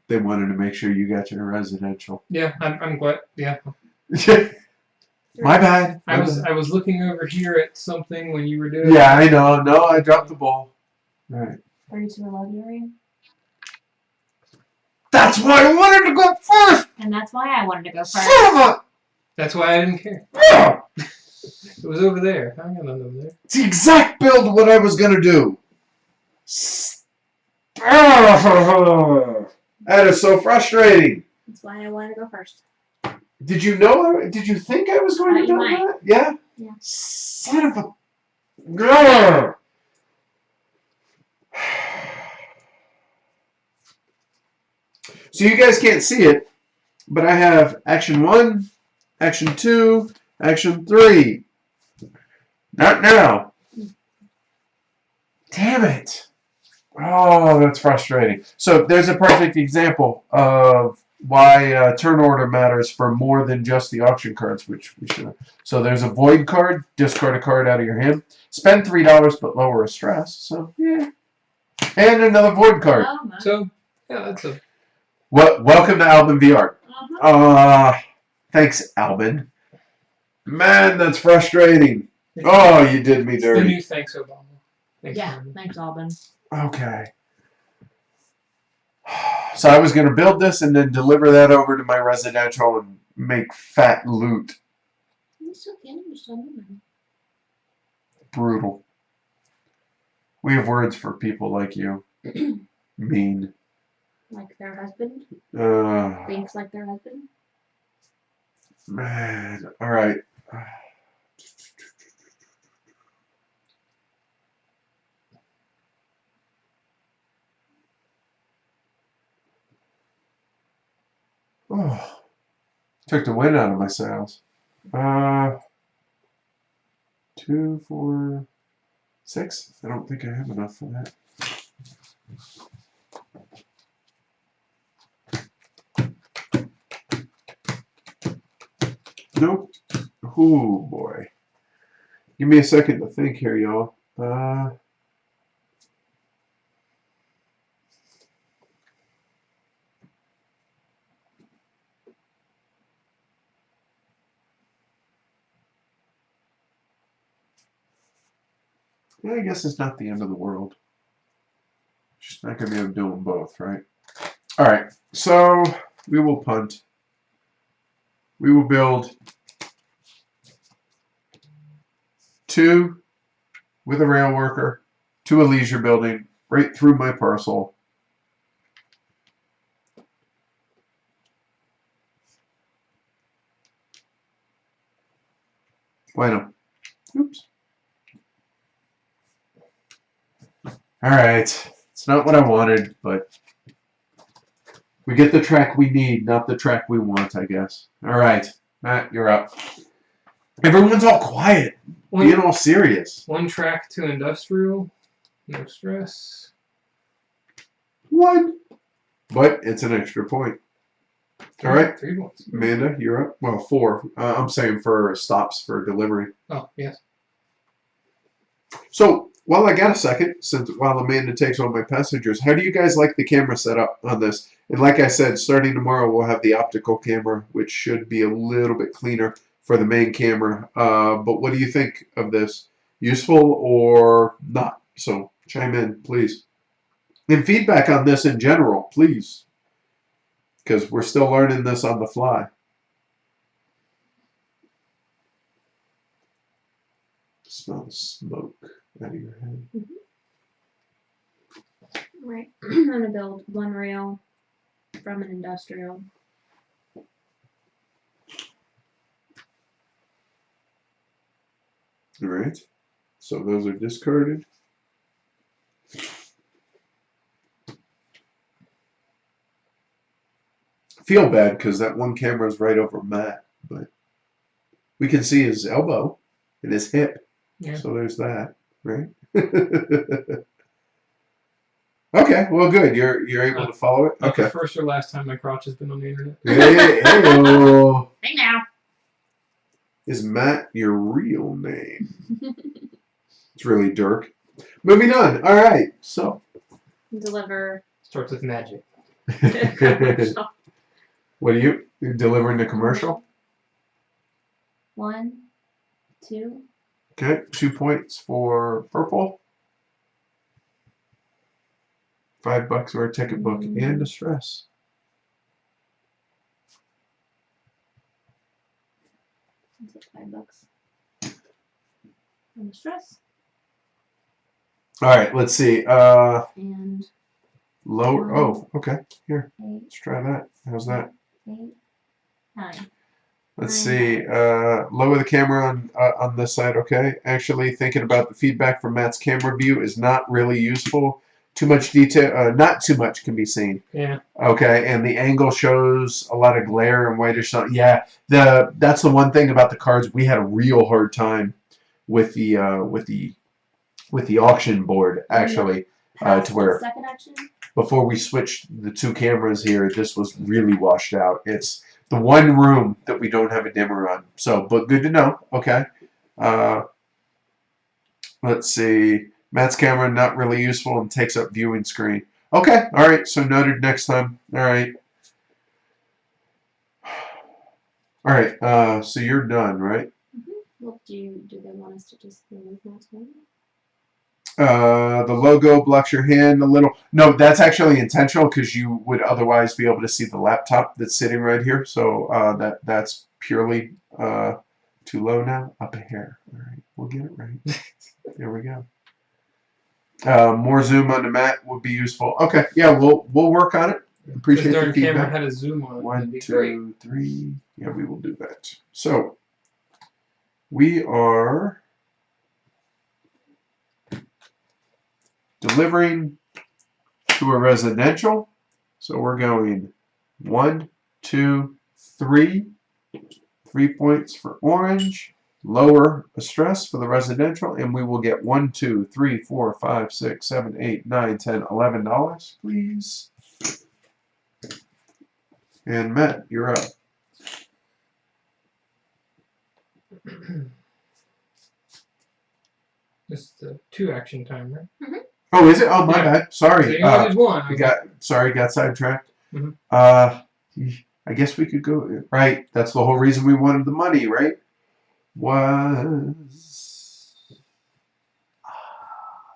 They wanted to make sure you got your residential. Yeah, I'm glad. Yeah, My bad. I was looking over here at something when you were doing. Yeah, I know. No, I dropped the ball. All right. 32 I love you, area. That's why I wanted to go first. And that's why I wanted to go first. Son of That's why I didn't care. a... It was over there. I got none over there. It's the exact build what I was gonna do. That is so frustrating. That's why I wanted to go first. Did you know? Did you think I was going to do that? Yeah. Yeah. Son of a. Grrr. So you guys can't see it, but I have action 1, action 2, action 3. Not now. Damn it. Oh, that's frustrating. So there's a perfect example of why turn order matters for more than just the auction cards, which we should have. So there's a void card, discard a card out of your hand, spend $3 but lower a stress. So yeah, and another void card. So yeah, that's a. Welcome to Albin VR. Thanks, Albin. Man, that's frustrating. Oh, you did me It's the dirty. new thanks, Obama. Thanks, Yeah, Obama. thanks, Alban. Okay. So I was going to build this and then deliver that over to my residential and make fat loot. It's okay, you're still moving. Brutal. We have words for people like you. Mean. Like their husband? Man. Thinks like their husband? All right. Oh, took the wind out of my sails. 2, 4, 6. I don't think I have enough for that. Nope. Oh boy. Give me a second to think here, y'all. Yeah, I guess it's not the end of the world. Just not going to be able to do them both, right? All right. So we will punt. We will build 2 with a rail worker to a leisure building right through my parcel. Bueno. Oops. All right. It's not what I wanted, but we get the track we need, not the track we want, I guess. All right. Matt, you're up. Everyone's all quiet, being all serious. 1 track to industrial. No stress. 1. But it's an extra point. All right. 3 points. Amanda, you're up. Well, 4. I'm saying for stops for delivery. Oh, yes. So, while I got a second, while Amanda takes all my passengers, how do you guys like the camera setup on this? And like I said, starting tomorrow, we'll have the optical camera, which should be a little bit cleaner for the main camera. But what do you think of this? Useful or not? So, chime in, please. And feedback on this in general, please. Because we're still learning this on the fly. Smell the smoke out of your head. Right. I'm going to build 1 rail from an industrial. All right. So those are discarded. Feel bad because that one camera is right over Matt, but we can see his elbow and his hip. Yeah. So there's that, right? Okay, well, good. You're able to follow it. Not Okay. the first or last time my crotch has been on the internet. Hey, Hey now. is Matt your real name? It's really Dirk. Moving on. All right. So. Deliver. Starts with magic. Commercial. What are you delivering the commercial? 1, 2. Okay, 2 points for purple. $5 or a ticket book and a stress. $5. And the stress. All right, let's see. And Lower. Oh, okay. Here, 8, let's try that. How's that? 8, 9. Let's see. Lower the camera on this side. Okay. Actually, thinking about the feedback from Matt's camera view is not really useful. Too much detail. Not too much can be seen. Yeah. Okay, and the angle shows a lot of glare and whitish. Yeah, that's the one thing about the cards. We had a real hard time with the auction board actually. To where second action. Before we switched the two cameras here, this was really washed out. It's the one room that we don't have a dimmer on. So, but good to know. Okay. Let's see. Matt's camera not really useful and takes up viewing screen. Okay. All right. So noted next time. All right. All right. So you're done, right? Mm-hmm. Well, do they want us to just remove Matt's camera? The logo blocks your hand a little. No, that's actually intentional because you would otherwise be able to see the laptop that's sitting right here. So that's purely too low now. Up a hair. All right, we'll get it right. There we go. More zoom on the mat would be useful. Okay, yeah, we'll work on it. Appreciate the feedback. Camera had a zoom on it. 1, 2, 3. Yeah, we will do that. So we are delivering to a residential. So we're going 1, 2, 3. 3 points for orange. Lower a stress for the residential, and we will get 1, 2, 3, 4, 5, 6, 7, 8, 9, 10, $11, please. And Matt, you're up. It's the 2 action time, right? Mm-hmm. Oh, is it? Oh, my Yeah. bad. Sorry. Got sidetracked. Mm-hmm. I guess we could go right. That's the whole reason we wanted the money, right?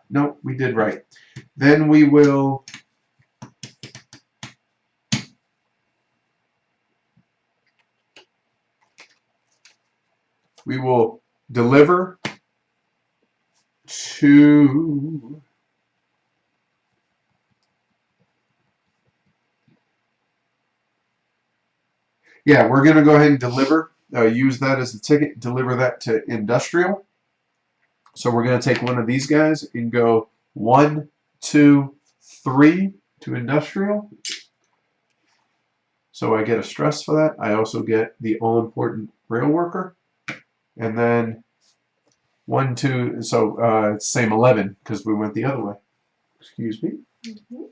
No, we did right. Then we will. We will deliver to we're going to go ahead and deliver, use that as a ticket, deliver that to industrial. So we're going to take one of these guys and go 1, 2, 3 to industrial. So I get a stress for that. I also get the all-important rail worker. And then 1, 2, so it's same 11 because we went the other way. Excuse me. Mm-hmm.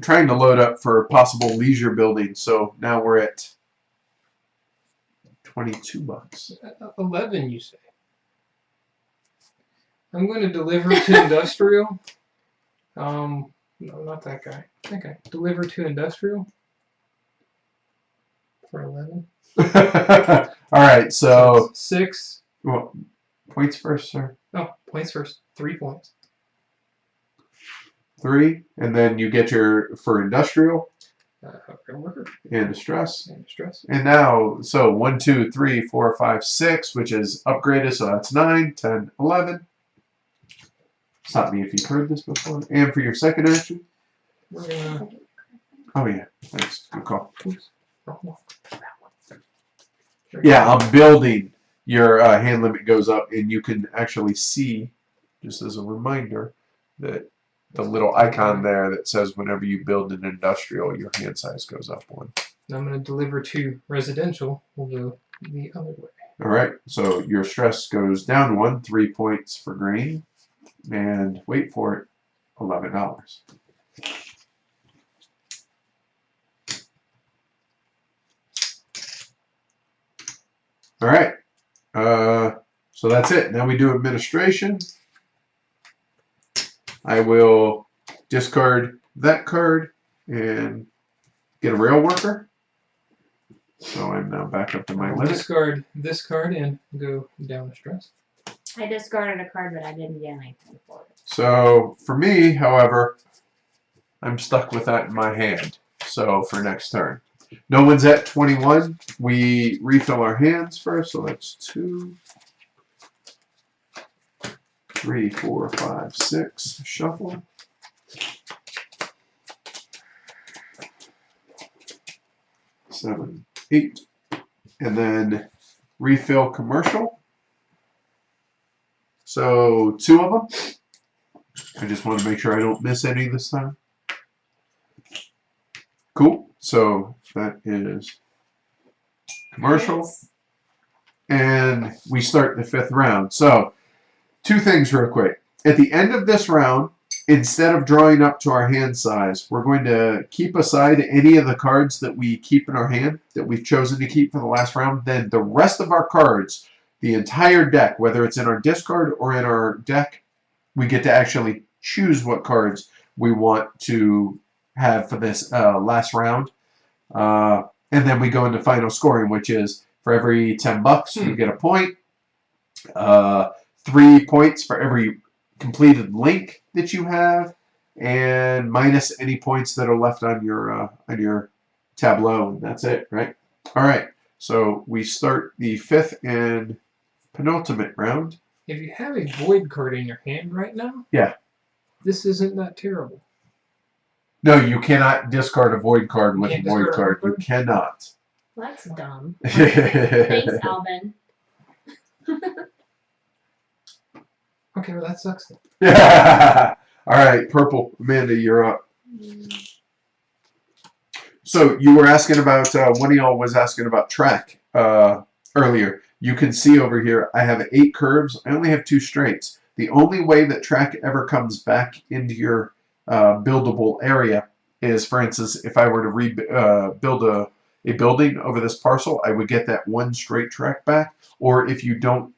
Trying to load up for possible leisure building. So now we're at $22. 11, you say? I'm going to deliver to industrial. No, not that guy. Okay, deliver to industrial for 11. All right, so 6. Well, points first, sir. Oh, points first. 3 points. 3, and then you get your for industrial Worker. and stress. And stress. And now, so 1, 2, 3, 4, 5, 6, which is upgraded, so that's 9, 10, 11. Stop me if you've heard this before. And for your second action. We're gonna. Oh yeah, thanks. Good call. Oops. Wrong one. Yeah, I'm building. Your hand limit goes up, and you can actually see, just as a reminder, that the little icon there that says whenever you build an industrial, your hand size goes up 1. I'm going to deliver to residential. We'll go the other way. All right, so your stress goes down 1, 3 points for green, and wait for it. $11. All right. So that's it. Now we do administration. I will discard that card and get a rail worker. So I'm now back up to my limit. Discard this card and go down a stress. I discarded a card, but I didn't get anything for it. So for me, however, I'm stuck with that in my hand. So for next turn. No one's at 21. We refill our hands first. So that's 2, 3, 4, 5, 6. Shuffle. Seven, 8. And then refill commercial. So 2 of them. I just want to make sure I don't miss any this time. Cool. So that is commercial. And we start the 5th round. So 2 things real quick. At the end of this round, instead of drawing up to our hand size, we're going to keep aside any of the cards that we keep in our hand, that we've chosen to keep for the last round. Then the rest of our cards, the entire deck, whether it's in our discard or in our deck, we get to actually choose what cards we want to have for this last round. And then we go into final scoring, which is for every $10, you get a point. 3 points for every completed link that you have, and minus any points that are left on your tableau, and that's it, right? All right. So we start the 5th and penultimate round. If you have a void card in your hand right now, yeah, this isn't that terrible. No, you cannot discard a void card with a void card. You cannot. Well, that's dumb. Thanks, Alvin. Okay, well that sucks then. Yeah. All right, purple. Amanda, you're up. So you were asking about, one of y'all was asking about track earlier. You can see over here, I have 8 curves. I only have 2 straights. The only way that track ever comes back into your buildable area is, for instance, if I were to build a building over this parcel, I would get that 1 straight track back. Or if you don't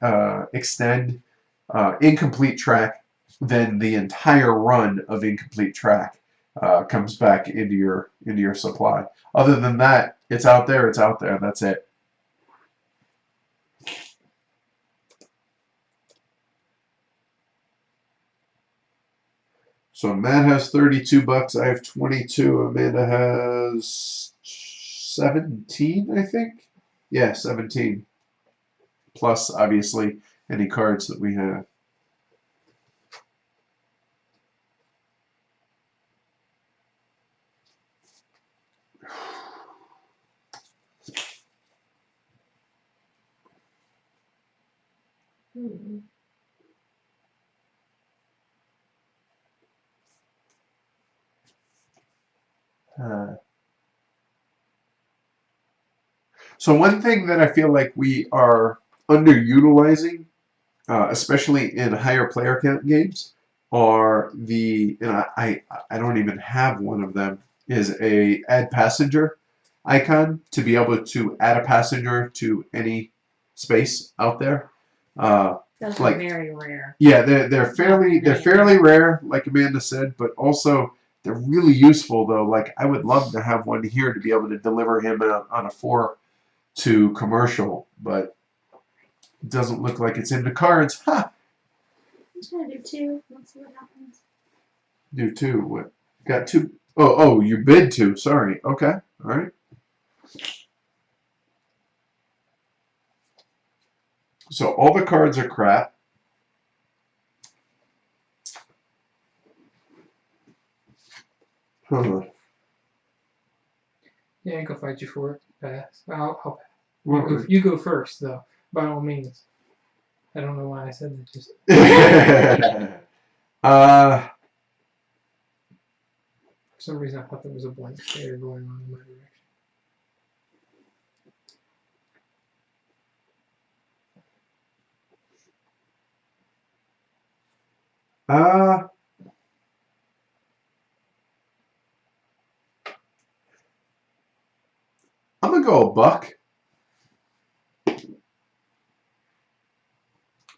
extend incomplete track, then the entire run of incomplete track comes back into your supply. Other than that, it's out there. It's out there. That's it. So Matt has $32. I have 22. Amanda has 17, I think. Yeah, 17. Plus, obviously, any cards that we have. So one thing that I feel like we are underutilizing, especially in higher player count games, are the, and I don't even have one of them, is a add passenger icon to be able to add a passenger to any space out there. Those are like, very rare. Yeah, they're fairly rare, like Amanda said, but also they're really useful though. Like I would love to have one here to be able to deliver him on a 4 to commercial, but it doesn't look like it's in the cards. Ha! I'm just gonna do 2. Let's see what happens. Do 2. What? Got 2. Oh, you bid 2. Sorry. Okay. All right. So all the cards are crap. Huh. Yeah, I can go fight you for it. Pass. I'll pass. You go first, though. By all means. I don't know why I said that. Just. For some reason, I thought there was a blank stare going on in my direction. gonna go $1.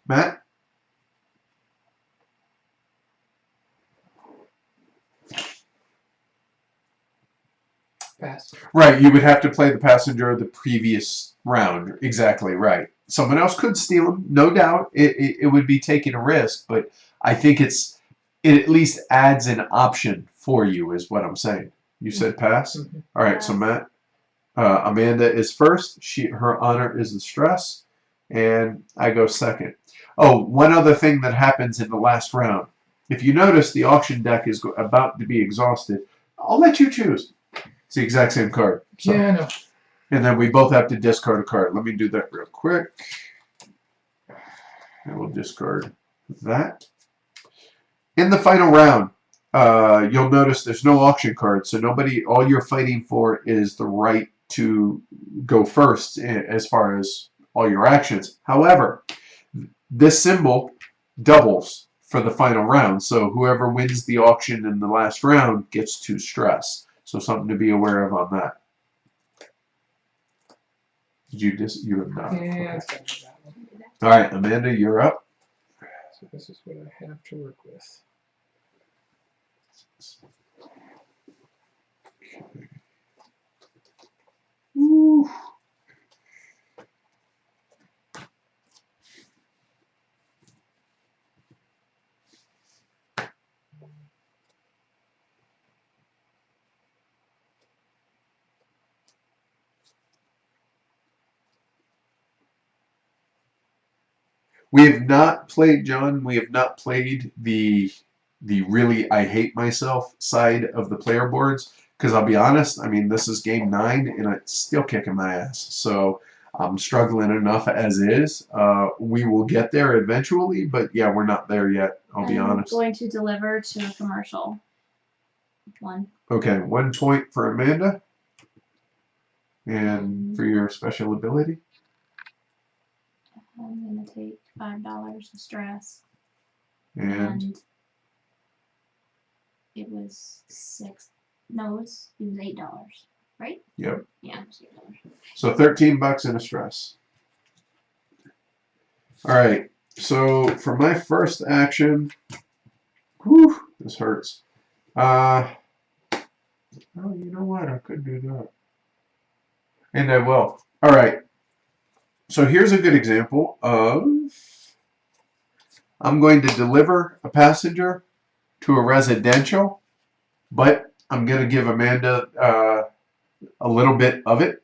Matt? Pass. Right, you would have to play the passenger of the previous round. Exactly right. Someone else could steal them, no doubt. It would be taking a risk, but I think it at least adds an option for you, is what I'm saying. You said pass? Mm-hmm. All right, so Matt. Amanda is first. Her honor is the stress, and I go second. Oh, one other thing that happens in the last round. If you notice, the auction deck is about to be exhausted. I'll let you choose. It's the exact same card. So. Yeah, I know. And then we both have to discard a card. Let me do that real quick. And we'll discard that. In the final round, you'll notice there's no auction cards, so all you're fighting for is the right to go first as far as all your actions. However, this symbol doubles for the final round, so whoever wins the auction in the last round gets 2 stress. So something to be aware of on that. Did you have not? Yeah, Okay. that's that one. All right, Amanda, you're up. So this is what I have to work with. Ooh. We have not played, John. We have not played the really I hate myself side of the player boards, because I'll be honest. I mean, this is game 9 and it's still kicking my ass. So I'm struggling enough as is. We will get there eventually, but yeah, we're not there yet. I'll be honest. I'm going to deliver to a commercial. 1. Okay, 1 point for Amanda, and for your special ability. I'm going to take $5 of stress. And it was 6. No, it was $8, right? Yep. Yeah, it was $8. So $13 in a stress. All right. So for my first action, whew, this hurts. Oh, you know what? I could do that. And I will. All right. So here's a good example of I'm going to deliver a passenger to a residential, but I'm going to give Amanda a little bit of it.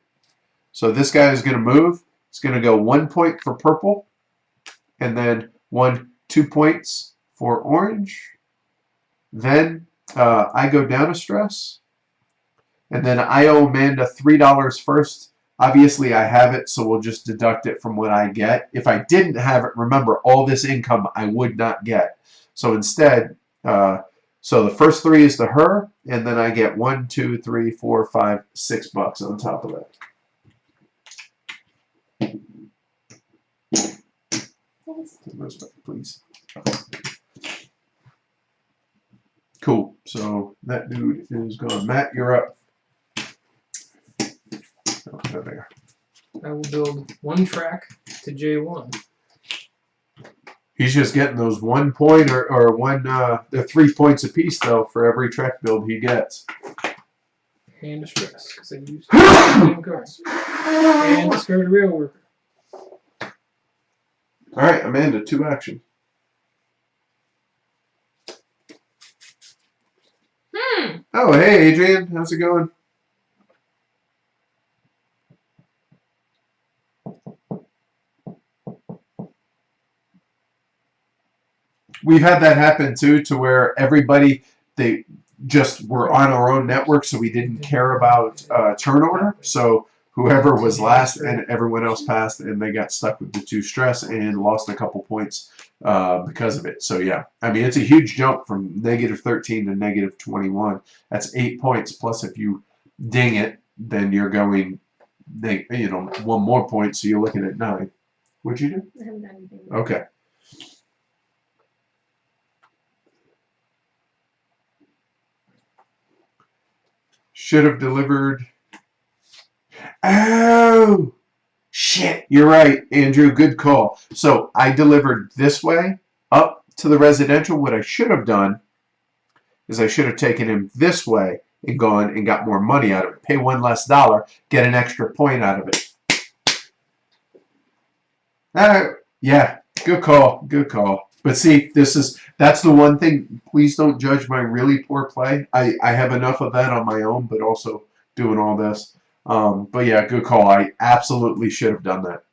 So this guy is going to move. It's going to go 1 point for purple, and then 2 points for orange. Then I go down a stress, and then I owe Amanda $3 first. Obviously, I have it, so we'll just deduct it from what I get. If I didn't have it, remember, all this income I would not get. So instead, so the first 3 is to her, and then I get 1, 2, 3, 4, 5, $6 on top of that. Please. Cool. So that dude is gone. Matt, you're up. Oh, there. I will build 1 track to J1. He's just getting those 1 point or one. They're 3 points apiece though for every track build he gets. And a stress because I used the same cards. And discard a rail worker. All right, Amanda, 2 actions. Oh, hey, Adrian, how's it going? We've had that happen too, to where everybody, they just were on our own network, so we didn't care about turn order. So whoever was last and everyone else passed, and they got stuck with the 2 stress and lost a couple points because of it. So yeah, I mean, it's a huge jump from -13 to -21. That's 8 points. Plus, if you ding it, then you're going, 1 more point, so you're looking at 9. What'd you do? I haven't done anything. Okay. Should have delivered. Oh, shit. You're right, Andrew. Good call. So I delivered this way up to the residential. What I should have done is I should have taken him this way and gone and got more money out of it. Pay $1 less, get an extra point out of it. Yeah, good call. Good call. But see, that's the one thing. Please don't judge my really poor play. I have enough of that on my own, but also doing all this. But yeah, good call. I absolutely should have done that.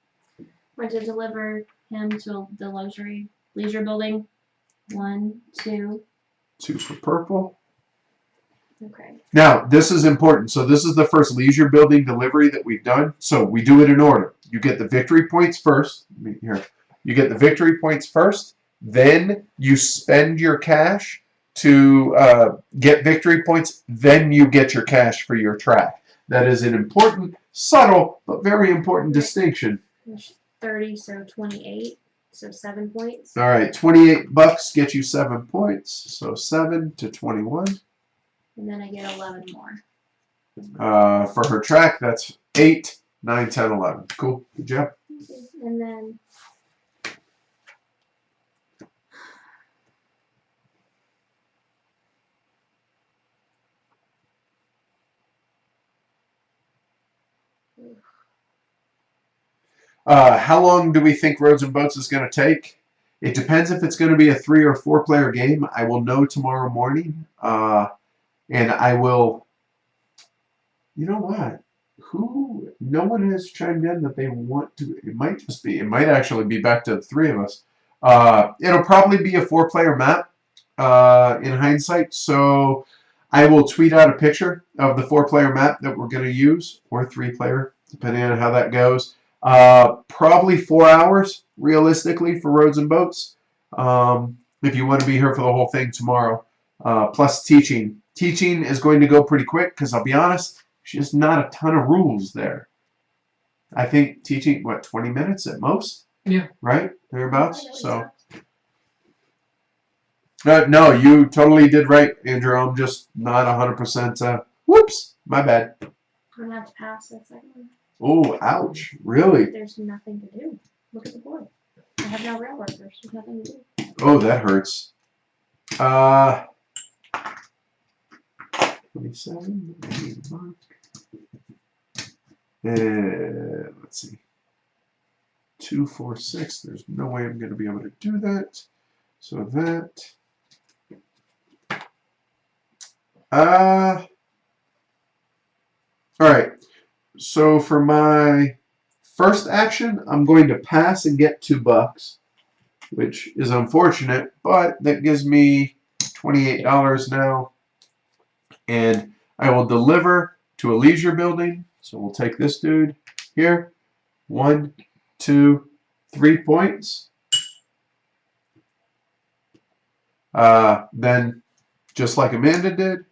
We're to deliver him to the leisure building. 1, 2. 2 for purple. Okay. Now, this is important. So this is the first leisure building delivery that we've done. So we do it in order. You get the victory points first. Here. You get the victory points first. Then you spend your cash to get victory points. Then you get your cash for your track. That is an important, subtle, but very important distinction. 30, so 28. So 7 points. All right, $28 gets you 7 points. So 7 to 21. And then I get 11 more. For her track, that's 8, 9, 10, 11. Cool. Good job. And then how long do we think Roads and Boats is going to take? It depends if it's going to be a 3 or 4 player game. I will know tomorrow morning. And I will, you know what? No one has chimed in that they want to, it might actually be back to the 3 of us. It'll probably be a 4 player map in hindsight. So I will tweet out a picture of the 4 player map that we're going to use, or 3 player, depending on how that goes. Probably 4 hours, realistically, for Roads and Boats. If you want to be here for the whole thing tomorrow. Plus teaching. Teaching is going to go pretty quick because I'll be honest, there's just not a ton of rules there. I think teaching, 20 minutes at most? Yeah. Right? Thereabouts? So. No, you totally did right, Andrew. I'm just not 100%. Whoops! My bad. I'm going to have to pass that second one. Oh, ouch. Really? There's nothing to do. Look at the board. I have no rail workers. There's nothing to do. Oh, that hurts. 27. Let's see. 2, 4, 6. There's no way I'm going to be able to do that. So that. All right. So for my first action, I'm going to pass and get $2, which is unfortunate, but that gives me $28 now. And I will deliver to a leisure building. So we'll take this dude here. 1, 2, 3 points. Then, just like Amanda did,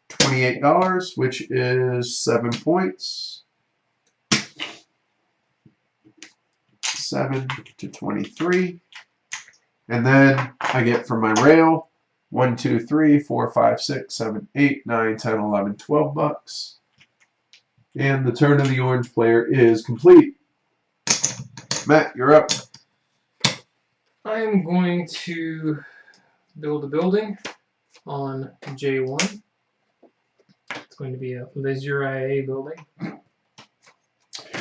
$28, which is 7 points. 7 to 23. And then I get for my rail 1, 2, 3, 4, 5, 6, 7, 8, 9, 10, 11, $12. And the turn of the orange player is complete. Matt, you're up. I am going to build a building on J1. It's going to be a Leisure IA building.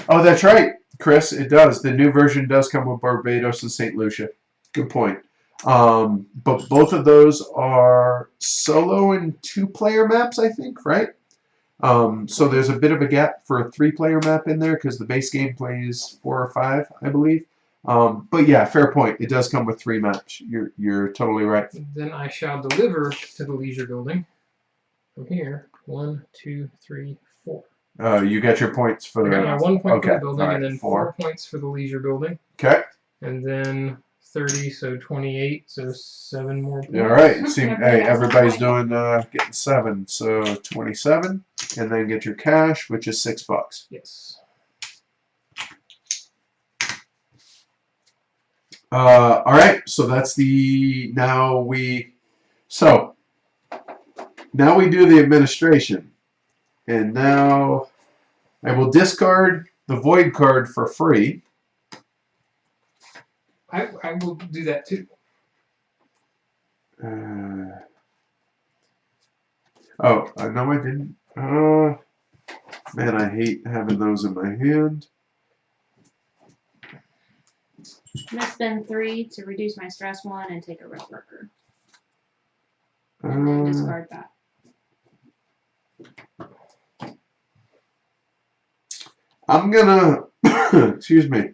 Oh, that's right, Chris. It does. The new version does come with Barbados and St. Lucia. Good point. But both of those are solo and 2-player maps, I think, right? So there's a bit of a gap for a 3-player map in there because the base game plays 4 or 5, I believe. But yeah, fair point. It does come with 3 maps. You're totally right. Then I shall deliver to the leisure building from here. 1, 2, 3, 4. You got your points for I the. got my 1 point for Okay. the building, All right. and then 4 points for the leisure building. Okay. And then 30, so 28, so 7 more points. All right. See, hey, everybody's doing getting 7, so 27, and then get your cash, which is $6. Yes. All right. So that's the now we do the administration, and now I will discard the void card for free. I will do that too. No, I didn't. Man, I hate having those in my hand. I'm gonna spend 3 to reduce my stress 1 and take a red worker. And then discard that. I'm gonna, excuse me.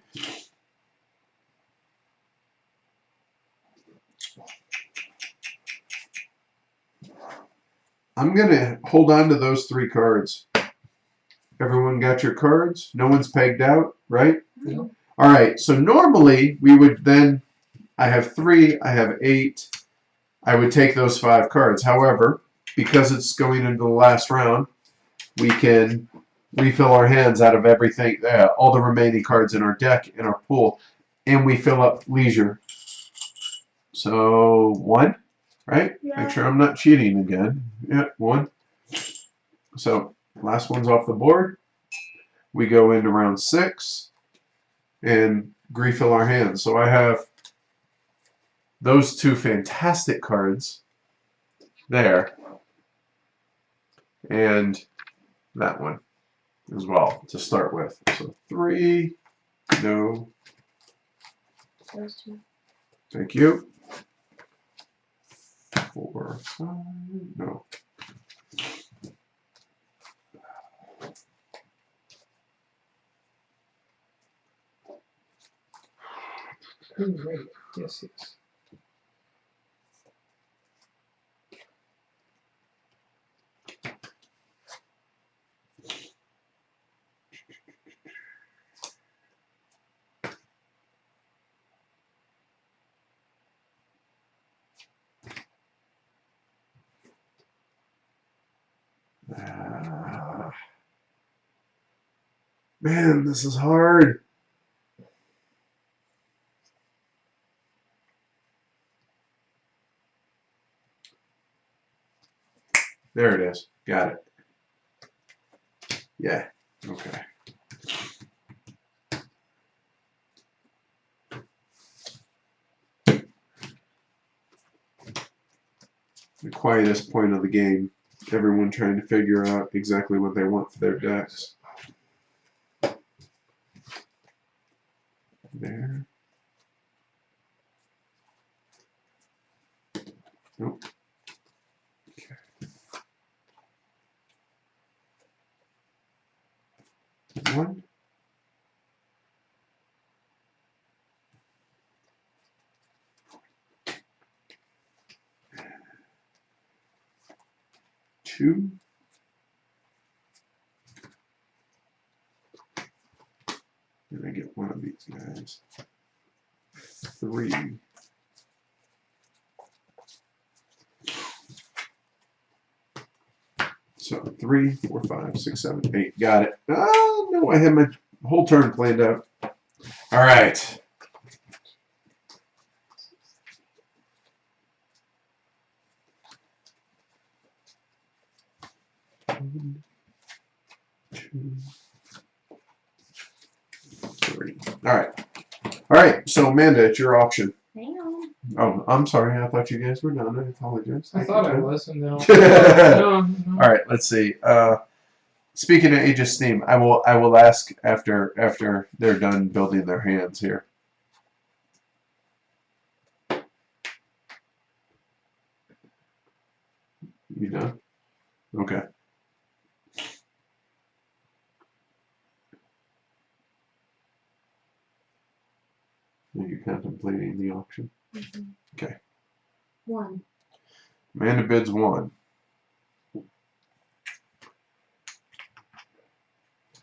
I'm gonna hold on to those 3 cards. Everyone got your cards? No one's pegged out, right? No. All right, so normally we would then, I have 3, I have 8, I would take those 5 cards. However, because it's going into the last round, we can refill our hands out of everything, all the remaining cards in our deck, in our pool, and we fill up leisure. So 1, right? Yeah. Make sure I'm not cheating again. Yeah, 1. So last one's off the board. We go into round 6 and refill our hands. So I have those 2 fantastic cards there, and that one as well to start with. So 3, no, Those 2. thank you. 4, 5, no. Right. Yes, yes. Man, this is hard. There it is. Got it. Yeah. Okay. The quietest point of the game. Everyone trying to figure out exactly what they want for their decks. There. Nope. Okay. 1. 2. And I get one of these guys. 3. So 3, 4, 5, 6, 7, 8. Got it. Oh no, I had my whole turn planned out. All right. One, 2, 3. All right. All right. So Amanda, it's your auction. Hang on. Oh, I'm sorry. I thought you guys were done. I apologize. I thought I was, and then All no. right. Let's see. Speaking of Age of Steam, I will ask after they're done building their hands here. You done? Okay. Are you contemplating the auction? Mm-hmm. Okay. 1. Amanda bids 1.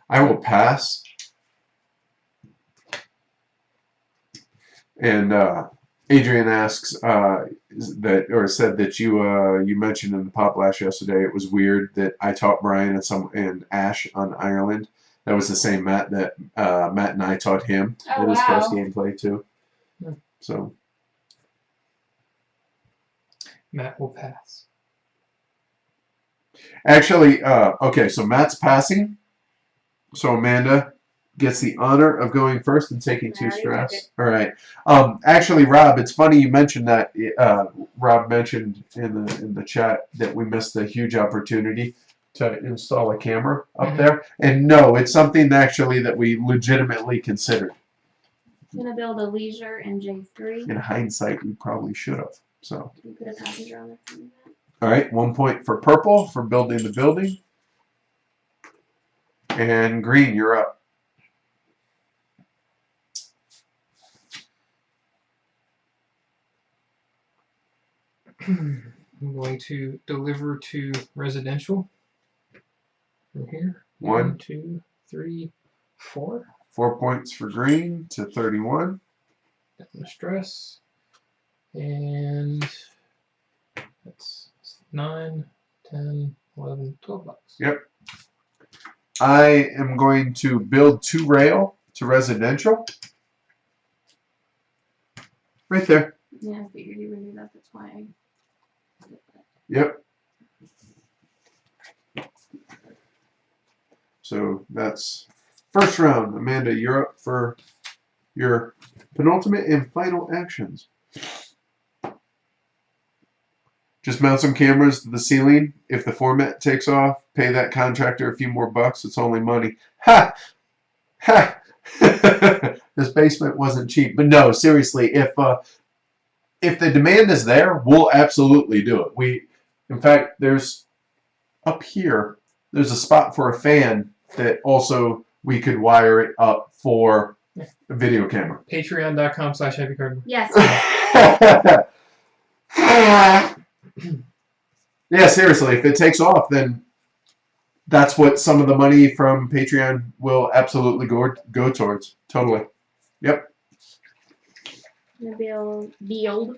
I will pass. And Adrian asks said that you mentioned in the pop blast yesterday it was weird that I taught Brian and Ash on Ireland. That was the same Matt that Matt and I taught him Oh, in his first wow. gameplay too. Yeah. So Matt will pass. actually, okay, so Matt's passing. So Amanda gets the honor of going first and taking I 2 already stress. took it. All right. Actually, Rob, it's funny you mentioned that. Rob mentioned in the chat that we missed a huge opportunity to install a camera up there. And no, it's something actually that we legitimately considered. I'm gonna build a leisure in J3. In hindsight, we probably should have. So. You put a passenger on there for me. All right, 1 point for purple for building the building. And green, you're up. I'm going to deliver to residential from here. 1, 2, 3, 4. 4 points for green to 31. Down the stress. And that's 9, 10, 11, 12 bucks. Yep. I am going to build 2 rail to residential. Right there. Yeah, I figured you would do that. That's why I did that. Yep. So that's first round. Amanda, you're up for your penultimate and final actions. Just mount some cameras to the ceiling. If the format takes off, pay that contractor a few more bucks. It's only money. Ha! Ha! This basement wasn't cheap. But no, seriously, if the demand is there, we'll absolutely do it. In fact, there's up here, there's a spot for a fan that also we could wire it up for a video camera. Patreon.com/happycardboard. Yes. Yeah, seriously, if it takes off, then that's what some of the money from Patreon will absolutely go towards. Totally. Yep. Build.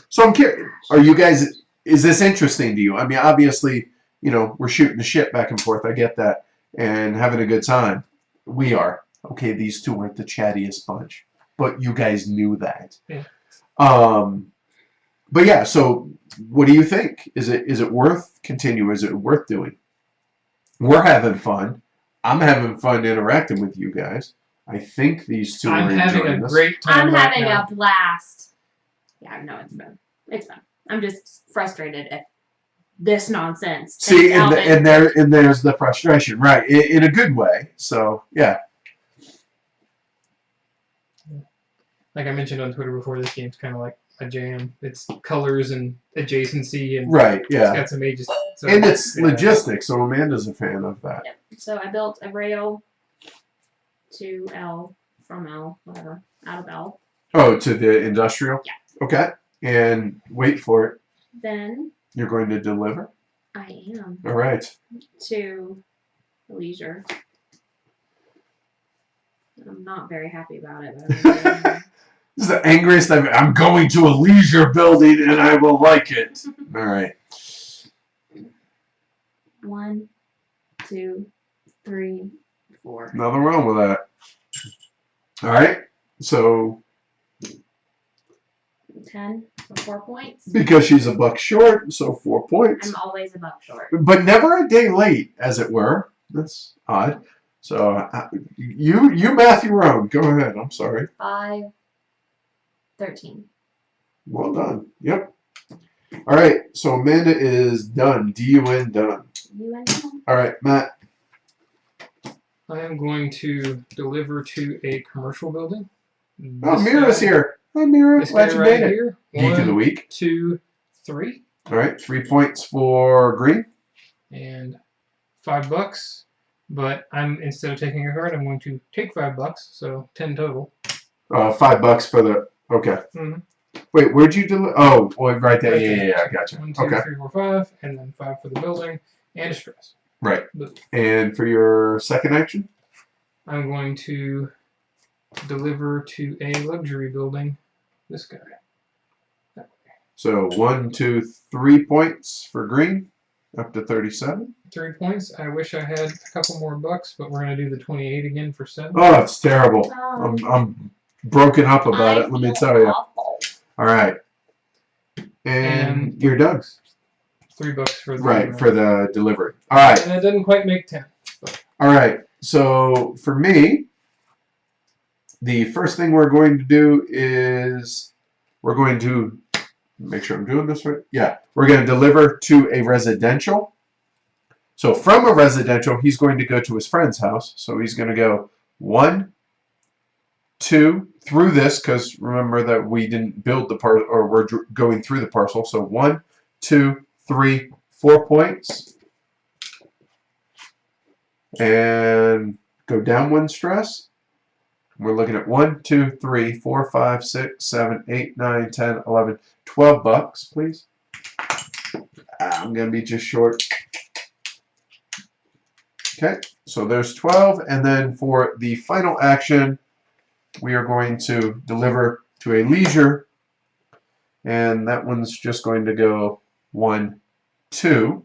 So I'm curious, are you guys, is this interesting to you? I mean, obviously, we're shooting the shit back and forth. I get that. And having a good time. We are. Okay, these two aren't the chattiest bunch. But you guys knew that. Yeah. But yeah, so what do you think? Is it worth continuing? Is it worth doing? We're having fun. I'm having fun interacting with you guys. I think these two are enjoying I'm having a this. great time. I'm right having now. a blast. Yeah, no, it's fun. It's fun. I'm just frustrated at this nonsense. See, and there's the frustration, right? In a good way. So yeah. Like I mentioned on Twitter before, this game's kind of like a jam. It's colors and adjacency, and Right. Yeah. it's got some ages. So, And it's yeah. logistics, so Amanda's a fan of that. Yep. So I built a rail to L, from L, whatever, out of L. Oh, to the industrial? Yeah. Okay. And wait for it. Then You're going to deliver? I am All right. to leisure. I'm not very happy about it. But I'm doing it. This is the angriest I'm going to a leisure building and I will like it. All right. 1, 2, 3, 4. Nothing wrong with that. All right. So 10 for 4 points. because she's a buck short, so 4 points. I'm always a buck short. But never a day late, as it were. That's odd. So you math your own. Go ahead. I'm sorry. 5, 13. Well done. Yep. All right. So Amanda is done. DUN done. You and me. All right, Matt. I am going to deliver to a commercial building. Oh, This Mira's guy- here. Hi, Mira. This Glad guy you right made it. here. Geek of the 1, week. 2, 3, All right. 3 points for green. and $5. But instead of taking a card, I'm going to take $5. So 10 total. $5 for the. Okay. Mhm. Wait, where'd you deliver? Oh, boy, right there. Right Yeah, there. yeah, I got you. 1, 2, Okay. 3, 4, 5, and then 5 for the building and a stress. Right. But And for your second action? I'm going to deliver to a luxury building. This guy. So 1, 2, 3 points for green, up to 37. 3 points. I wish I had a couple more bucks, but we're gonna do the 28 again for 7. Oh, it's terrible. I'm broken up about it. Let me tell you. Awful. All right. And you're done. $3 for the Right, for the delivery. All right. And that doesn't quite make 10. All right. So for me, the first thing we're going to do is we're going to make sure I'm doing this right. Yeah, we're going to deliver to a residential. So from a residential, he's going to go to his friend's house. So he's going to go 1, 2 through this, because remember that we didn't build the parcel, or we're going through the parcel. So 1, 2, 3, 4 points, and go down 1 stress. We're looking at 1, 2, 3, 4, 5, 6, 7, 8, 9, 10, 11, 12 bucks, please. I'm going to be just short. Okay, so there's 12, and then for the final action, we are going to deliver to a leisure, and that one's just going to go 1, 2.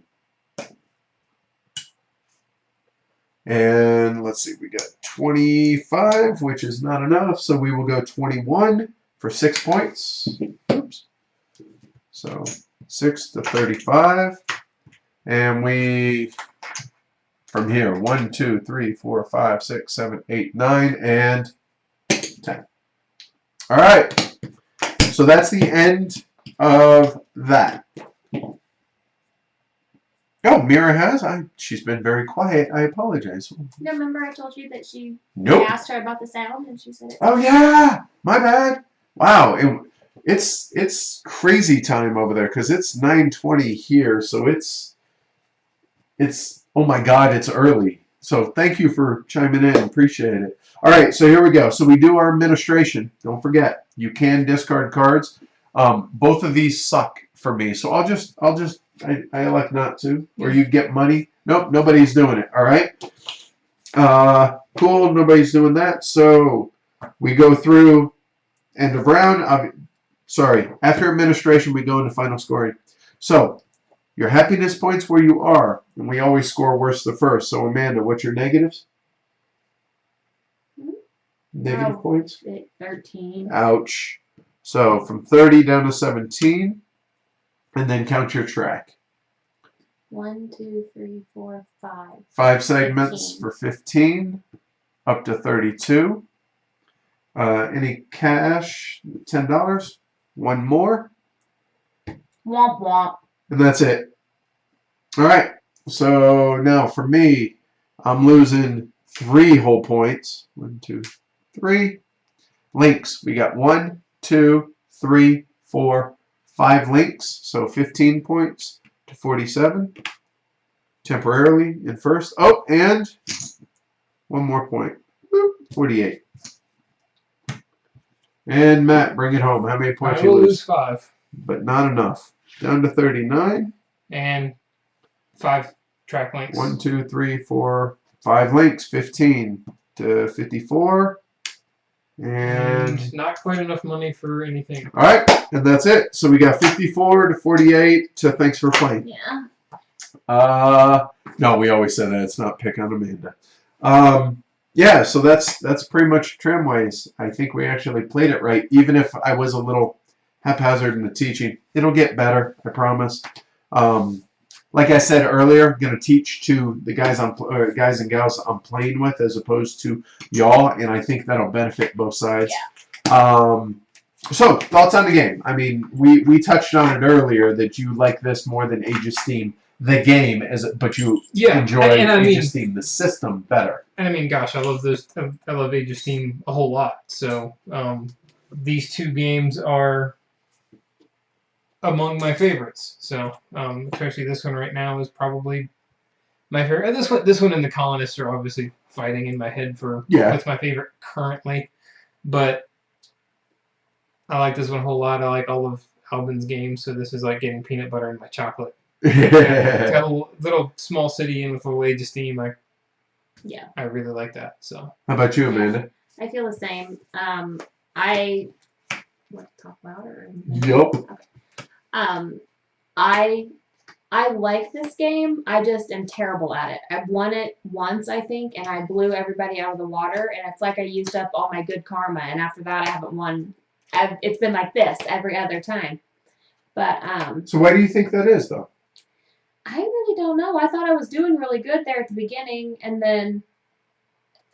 And let's see, we got 25, which is not enough, so we will go 21 for 6 points. Oops. So 6 to 35. And we, from here, 1, 2, 3, 4, 5, 6, 7, 8, 9, and 10. All right. So that's the end of that. Oh, Mira has? She's been very quiet. I apologize. No, remember I told you that she Nope. asked her about the sound and she said it. Oh yeah, my bad. Wow, it's crazy time over there because it's 9:20 here, so it's oh my God, it's early. So thank you for chiming in. Appreciate it. All right, so here we go. So we do our administration. Don't forget, you can discard cards. Both of these suck for me, so I elect not to. Or you get money. Nope, nobody's doing it. All right. Cool. Nobody's doing that. So we go through end of round. Sorry. After administration, we go into final scoring. So your happiness points where you are, and we always score worse the first. So Amanda, what's your negatives? Negative points? 13. Ouch. So from 30 down to 17, and then count your track. 1, 2, 3, 4, 5. 5 segments 15. For 15, up to 32. Any cash? $10. One more. Womp womp. And that's it. All right. So now for me, I'm losing 3 whole points. 1, 2, 3. Links. We got 1, 2, 3, 4, 5 links. So 15 points to 47. Temporarily in first. Oh, and one more point. 48. And Matt, bring it home. How many points I will lose 5. But not enough. Down to 39. And 5 track links. 1, 2, 3, 4, 5 links. 15 to 54. And not quite enough money for anything. All right, and that's it. So we got 54 to 48 to thanks for playing. Yeah. No, we always say that. It's not pick on Amanda. Yeah, so that's pretty much Tramways. I think we actually played it right, even if I was a little haphazard in the teaching. It'll get better, I promise. Like I said earlier, I'm going to teach to the guys and gals I'm playing with as opposed to y'all, and I think that'll benefit both sides. Yeah. So, thoughts on the game. I mean, we touched on it earlier that you like this more than Age of Steam, the game, but you enjoy Age of Steam, the system, better. And I mean, gosh, I love Age of Steam a whole lot. So, these two games are among my favorites. So, especially this one right now is probably my favorite. This one and the Colonists are obviously fighting in my head for what's my favorite currently. But I like this one a whole lot. I like all of Albin's games, so this is like getting peanut butter in my chocolate. It's got a little small city in with a little Age of Steam. I really like that. So, how about you, Amanda? I feel the same. I want to talk louder. Yup. Okay. I like this game. I just am terrible at it. I've won it once, I think, and I blew everybody out of the water, and it's like I used up all my good karma, and after that I haven't won. It's been like this every other time. But so why do you think that is, though? I really don't know. I thought I was doing really good there at the beginning, and then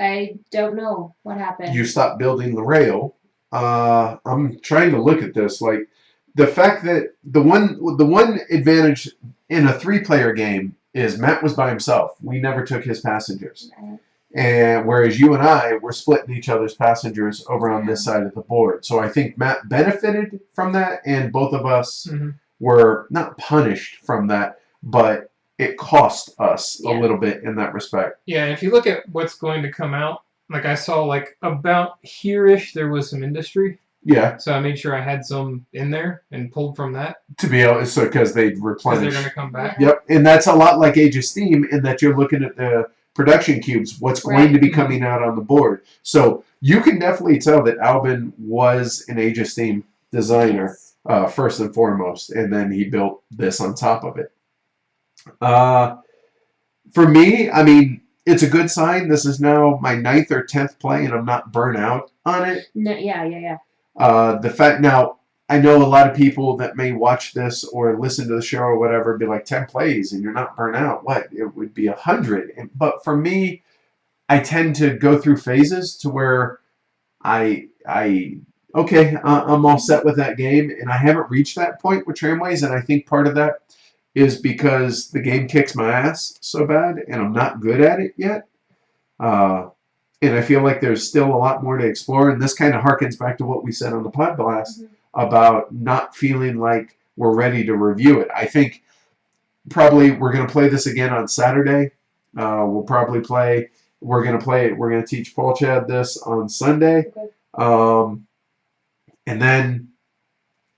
I don't know what happened. You stopped building the rail. I'm trying to look at this. Like the fact that the one advantage in a 3-player game is Matt was by himself. We never took his passengers. Right. And whereas you and I were splitting each other's passengers over on this side of the board. So I think Matt benefited from that, and both of us were not punished from that, but it cost us a little bit in that respect. Yeah, and if you look at what's going to come out, like I saw like about here-ish there was some industry. Yeah. So I made sure I had some in there and pulled from that. To be able, so because they'd Because replenish. they're going to come back. Yep, and that's a lot like Age of Steam in that you're looking at the production cubes, what's going to be coming out on the board. So you can definitely tell that Albin was an Age of Steam designer, first and foremost, and then he built this on top of it. For me, I mean, it's a good sign. This is now my 9th or 10th play, and I'm not burnt out on it. No, yeah. The fact now, I know a lot of people that may watch this or listen to the show or whatever be like 10 plays and you're not burnt out. What? It would be 100. But for me, I tend to go through phases to where I'm all set with that game, and I haven't reached that point with Tramways, and I think part of that is because the game kicks my ass so bad and I'm not good at it yet. And I feel like there's still a lot more to explore, and this kind of harkens back to what we said on the Pod Blast about not feeling like we're ready to review it. I think probably we're going to play this again on Saturday. We're going to teach Paul Chad this on Sunday. And then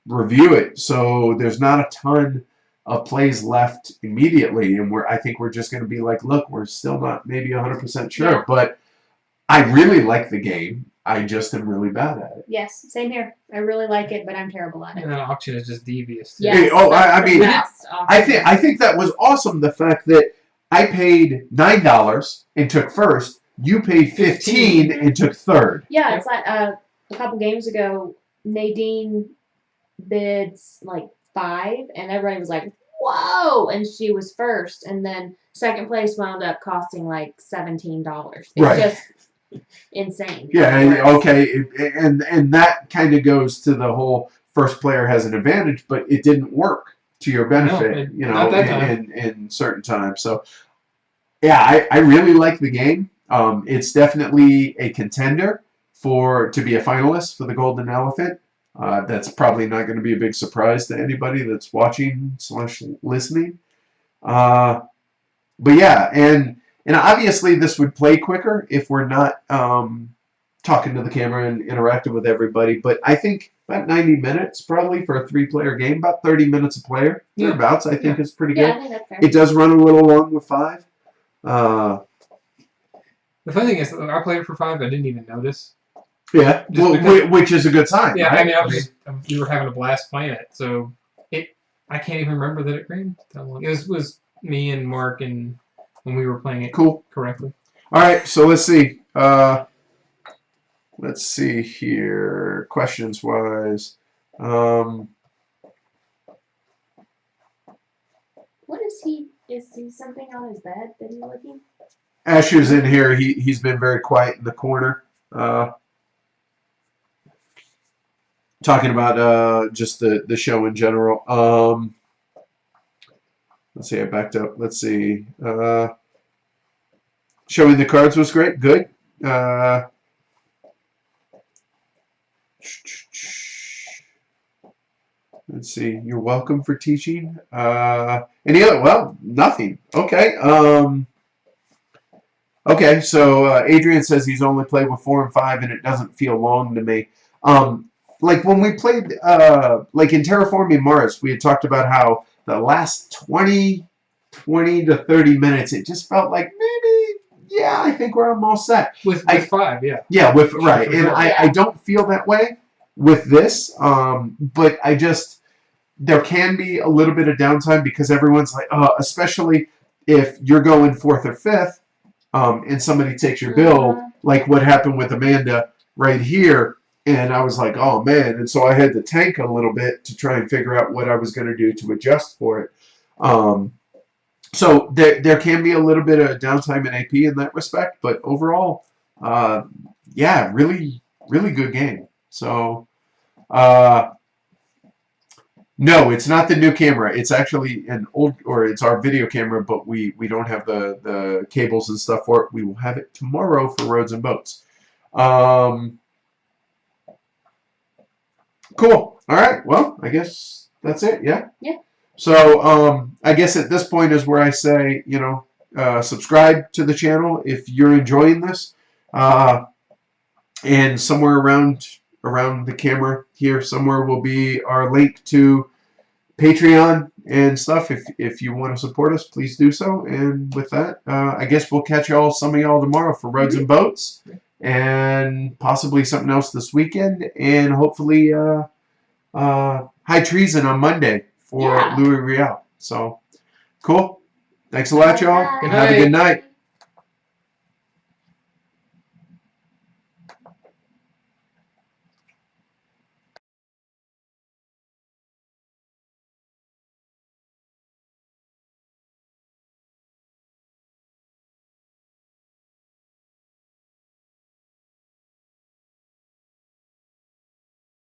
review it. So there's not a ton of plays left immediately, and I think we're just going to be like, look, we're still not maybe 100% sure, but I really like the game. I just am really bad at it. Yes, same here. I really like it, but I'm terrible at it. And that auction is just devious. Too. Yes, I think that was awesome. The fact that I paid $9 and took first, you paid $15 and took third. Yeah, it's like a couple games ago, Nadine bids like 5, and everybody was like, "Whoa!" And she was first, and then second place wound up costing like $17. It's just insane. Yeah, okay, and that kind of goes to the whole first player has an advantage, but it didn't work to your benefit, in certain times. So, yeah, I really like the game. It's definitely a contender to be a finalist for the Golden Elephant. That's probably not going to be a big surprise to anybody that's watching / listening. But yeah, and obviously this would play quicker if we're not talking to the camera and interacting with everybody. But I think about 90 minutes probably for a 3-player game, about 30 minutes a player. Thereabouts, I think is pretty good. Yeah, I think that's fair. It does run a little long with 5. The funny thing is, I played it for 5. I didn't even notice. Yeah, which is a good sign. Yeah, right? I mean, we were having a blast playing it, so I can't even remember that it ran that long. It was me and Mark and when we were playing it correctly. All right, so let's see. Let's see here, questions wise. What is he? Is he something on his bed that he's looking? Asher's in here. He's been very quiet in the corner. Talking about just the show in general. Let's see, I backed up. Let's see. Showing the cards was great. Good. Let's see. You're welcome for teaching. Any other? Well, nothing. Okay. Okay. So Adrian says he's only played with 4 and 5, and it doesn't feel long to me. Like when we played, like in Terraforming Mars, we had talked about how the last 20 to 30 minutes, it just felt like maybe, yeah, I think we're almost set. With 5, yeah. Yeah, right. And I don't feel that way with this, but there can be a little bit of downtime because everyone's like, especially if you're going 4th or 5th, and somebody takes your build, like what happened with Amanda right here. And I was like, oh, man. And so I had to tank a little bit to try and figure out what I was going to do to adjust for it. So there can be a little bit of downtime in AP in that respect, but overall, yeah, really good game. So no, it's not the new camera. It's actually an old, or it's our video camera, but we don't have the cables and stuff for it. We will have it tomorrow for Roads and Boats. Cool. All right. Well, I guess that's it. Yeah. Yeah. So I guess at this point is where I say, subscribe to the channel if you're enjoying this, and somewhere around the camera here somewhere will be our link to Patreon and stuff. If you want to support us, please do so. And with that, I guess we'll catch some of y'all tomorrow for Roads and Boats, and possibly something else this weekend, and hopefully High Treason on Monday for Louis Real. So cool. Thanks a lot, y'all. Good Have a good night.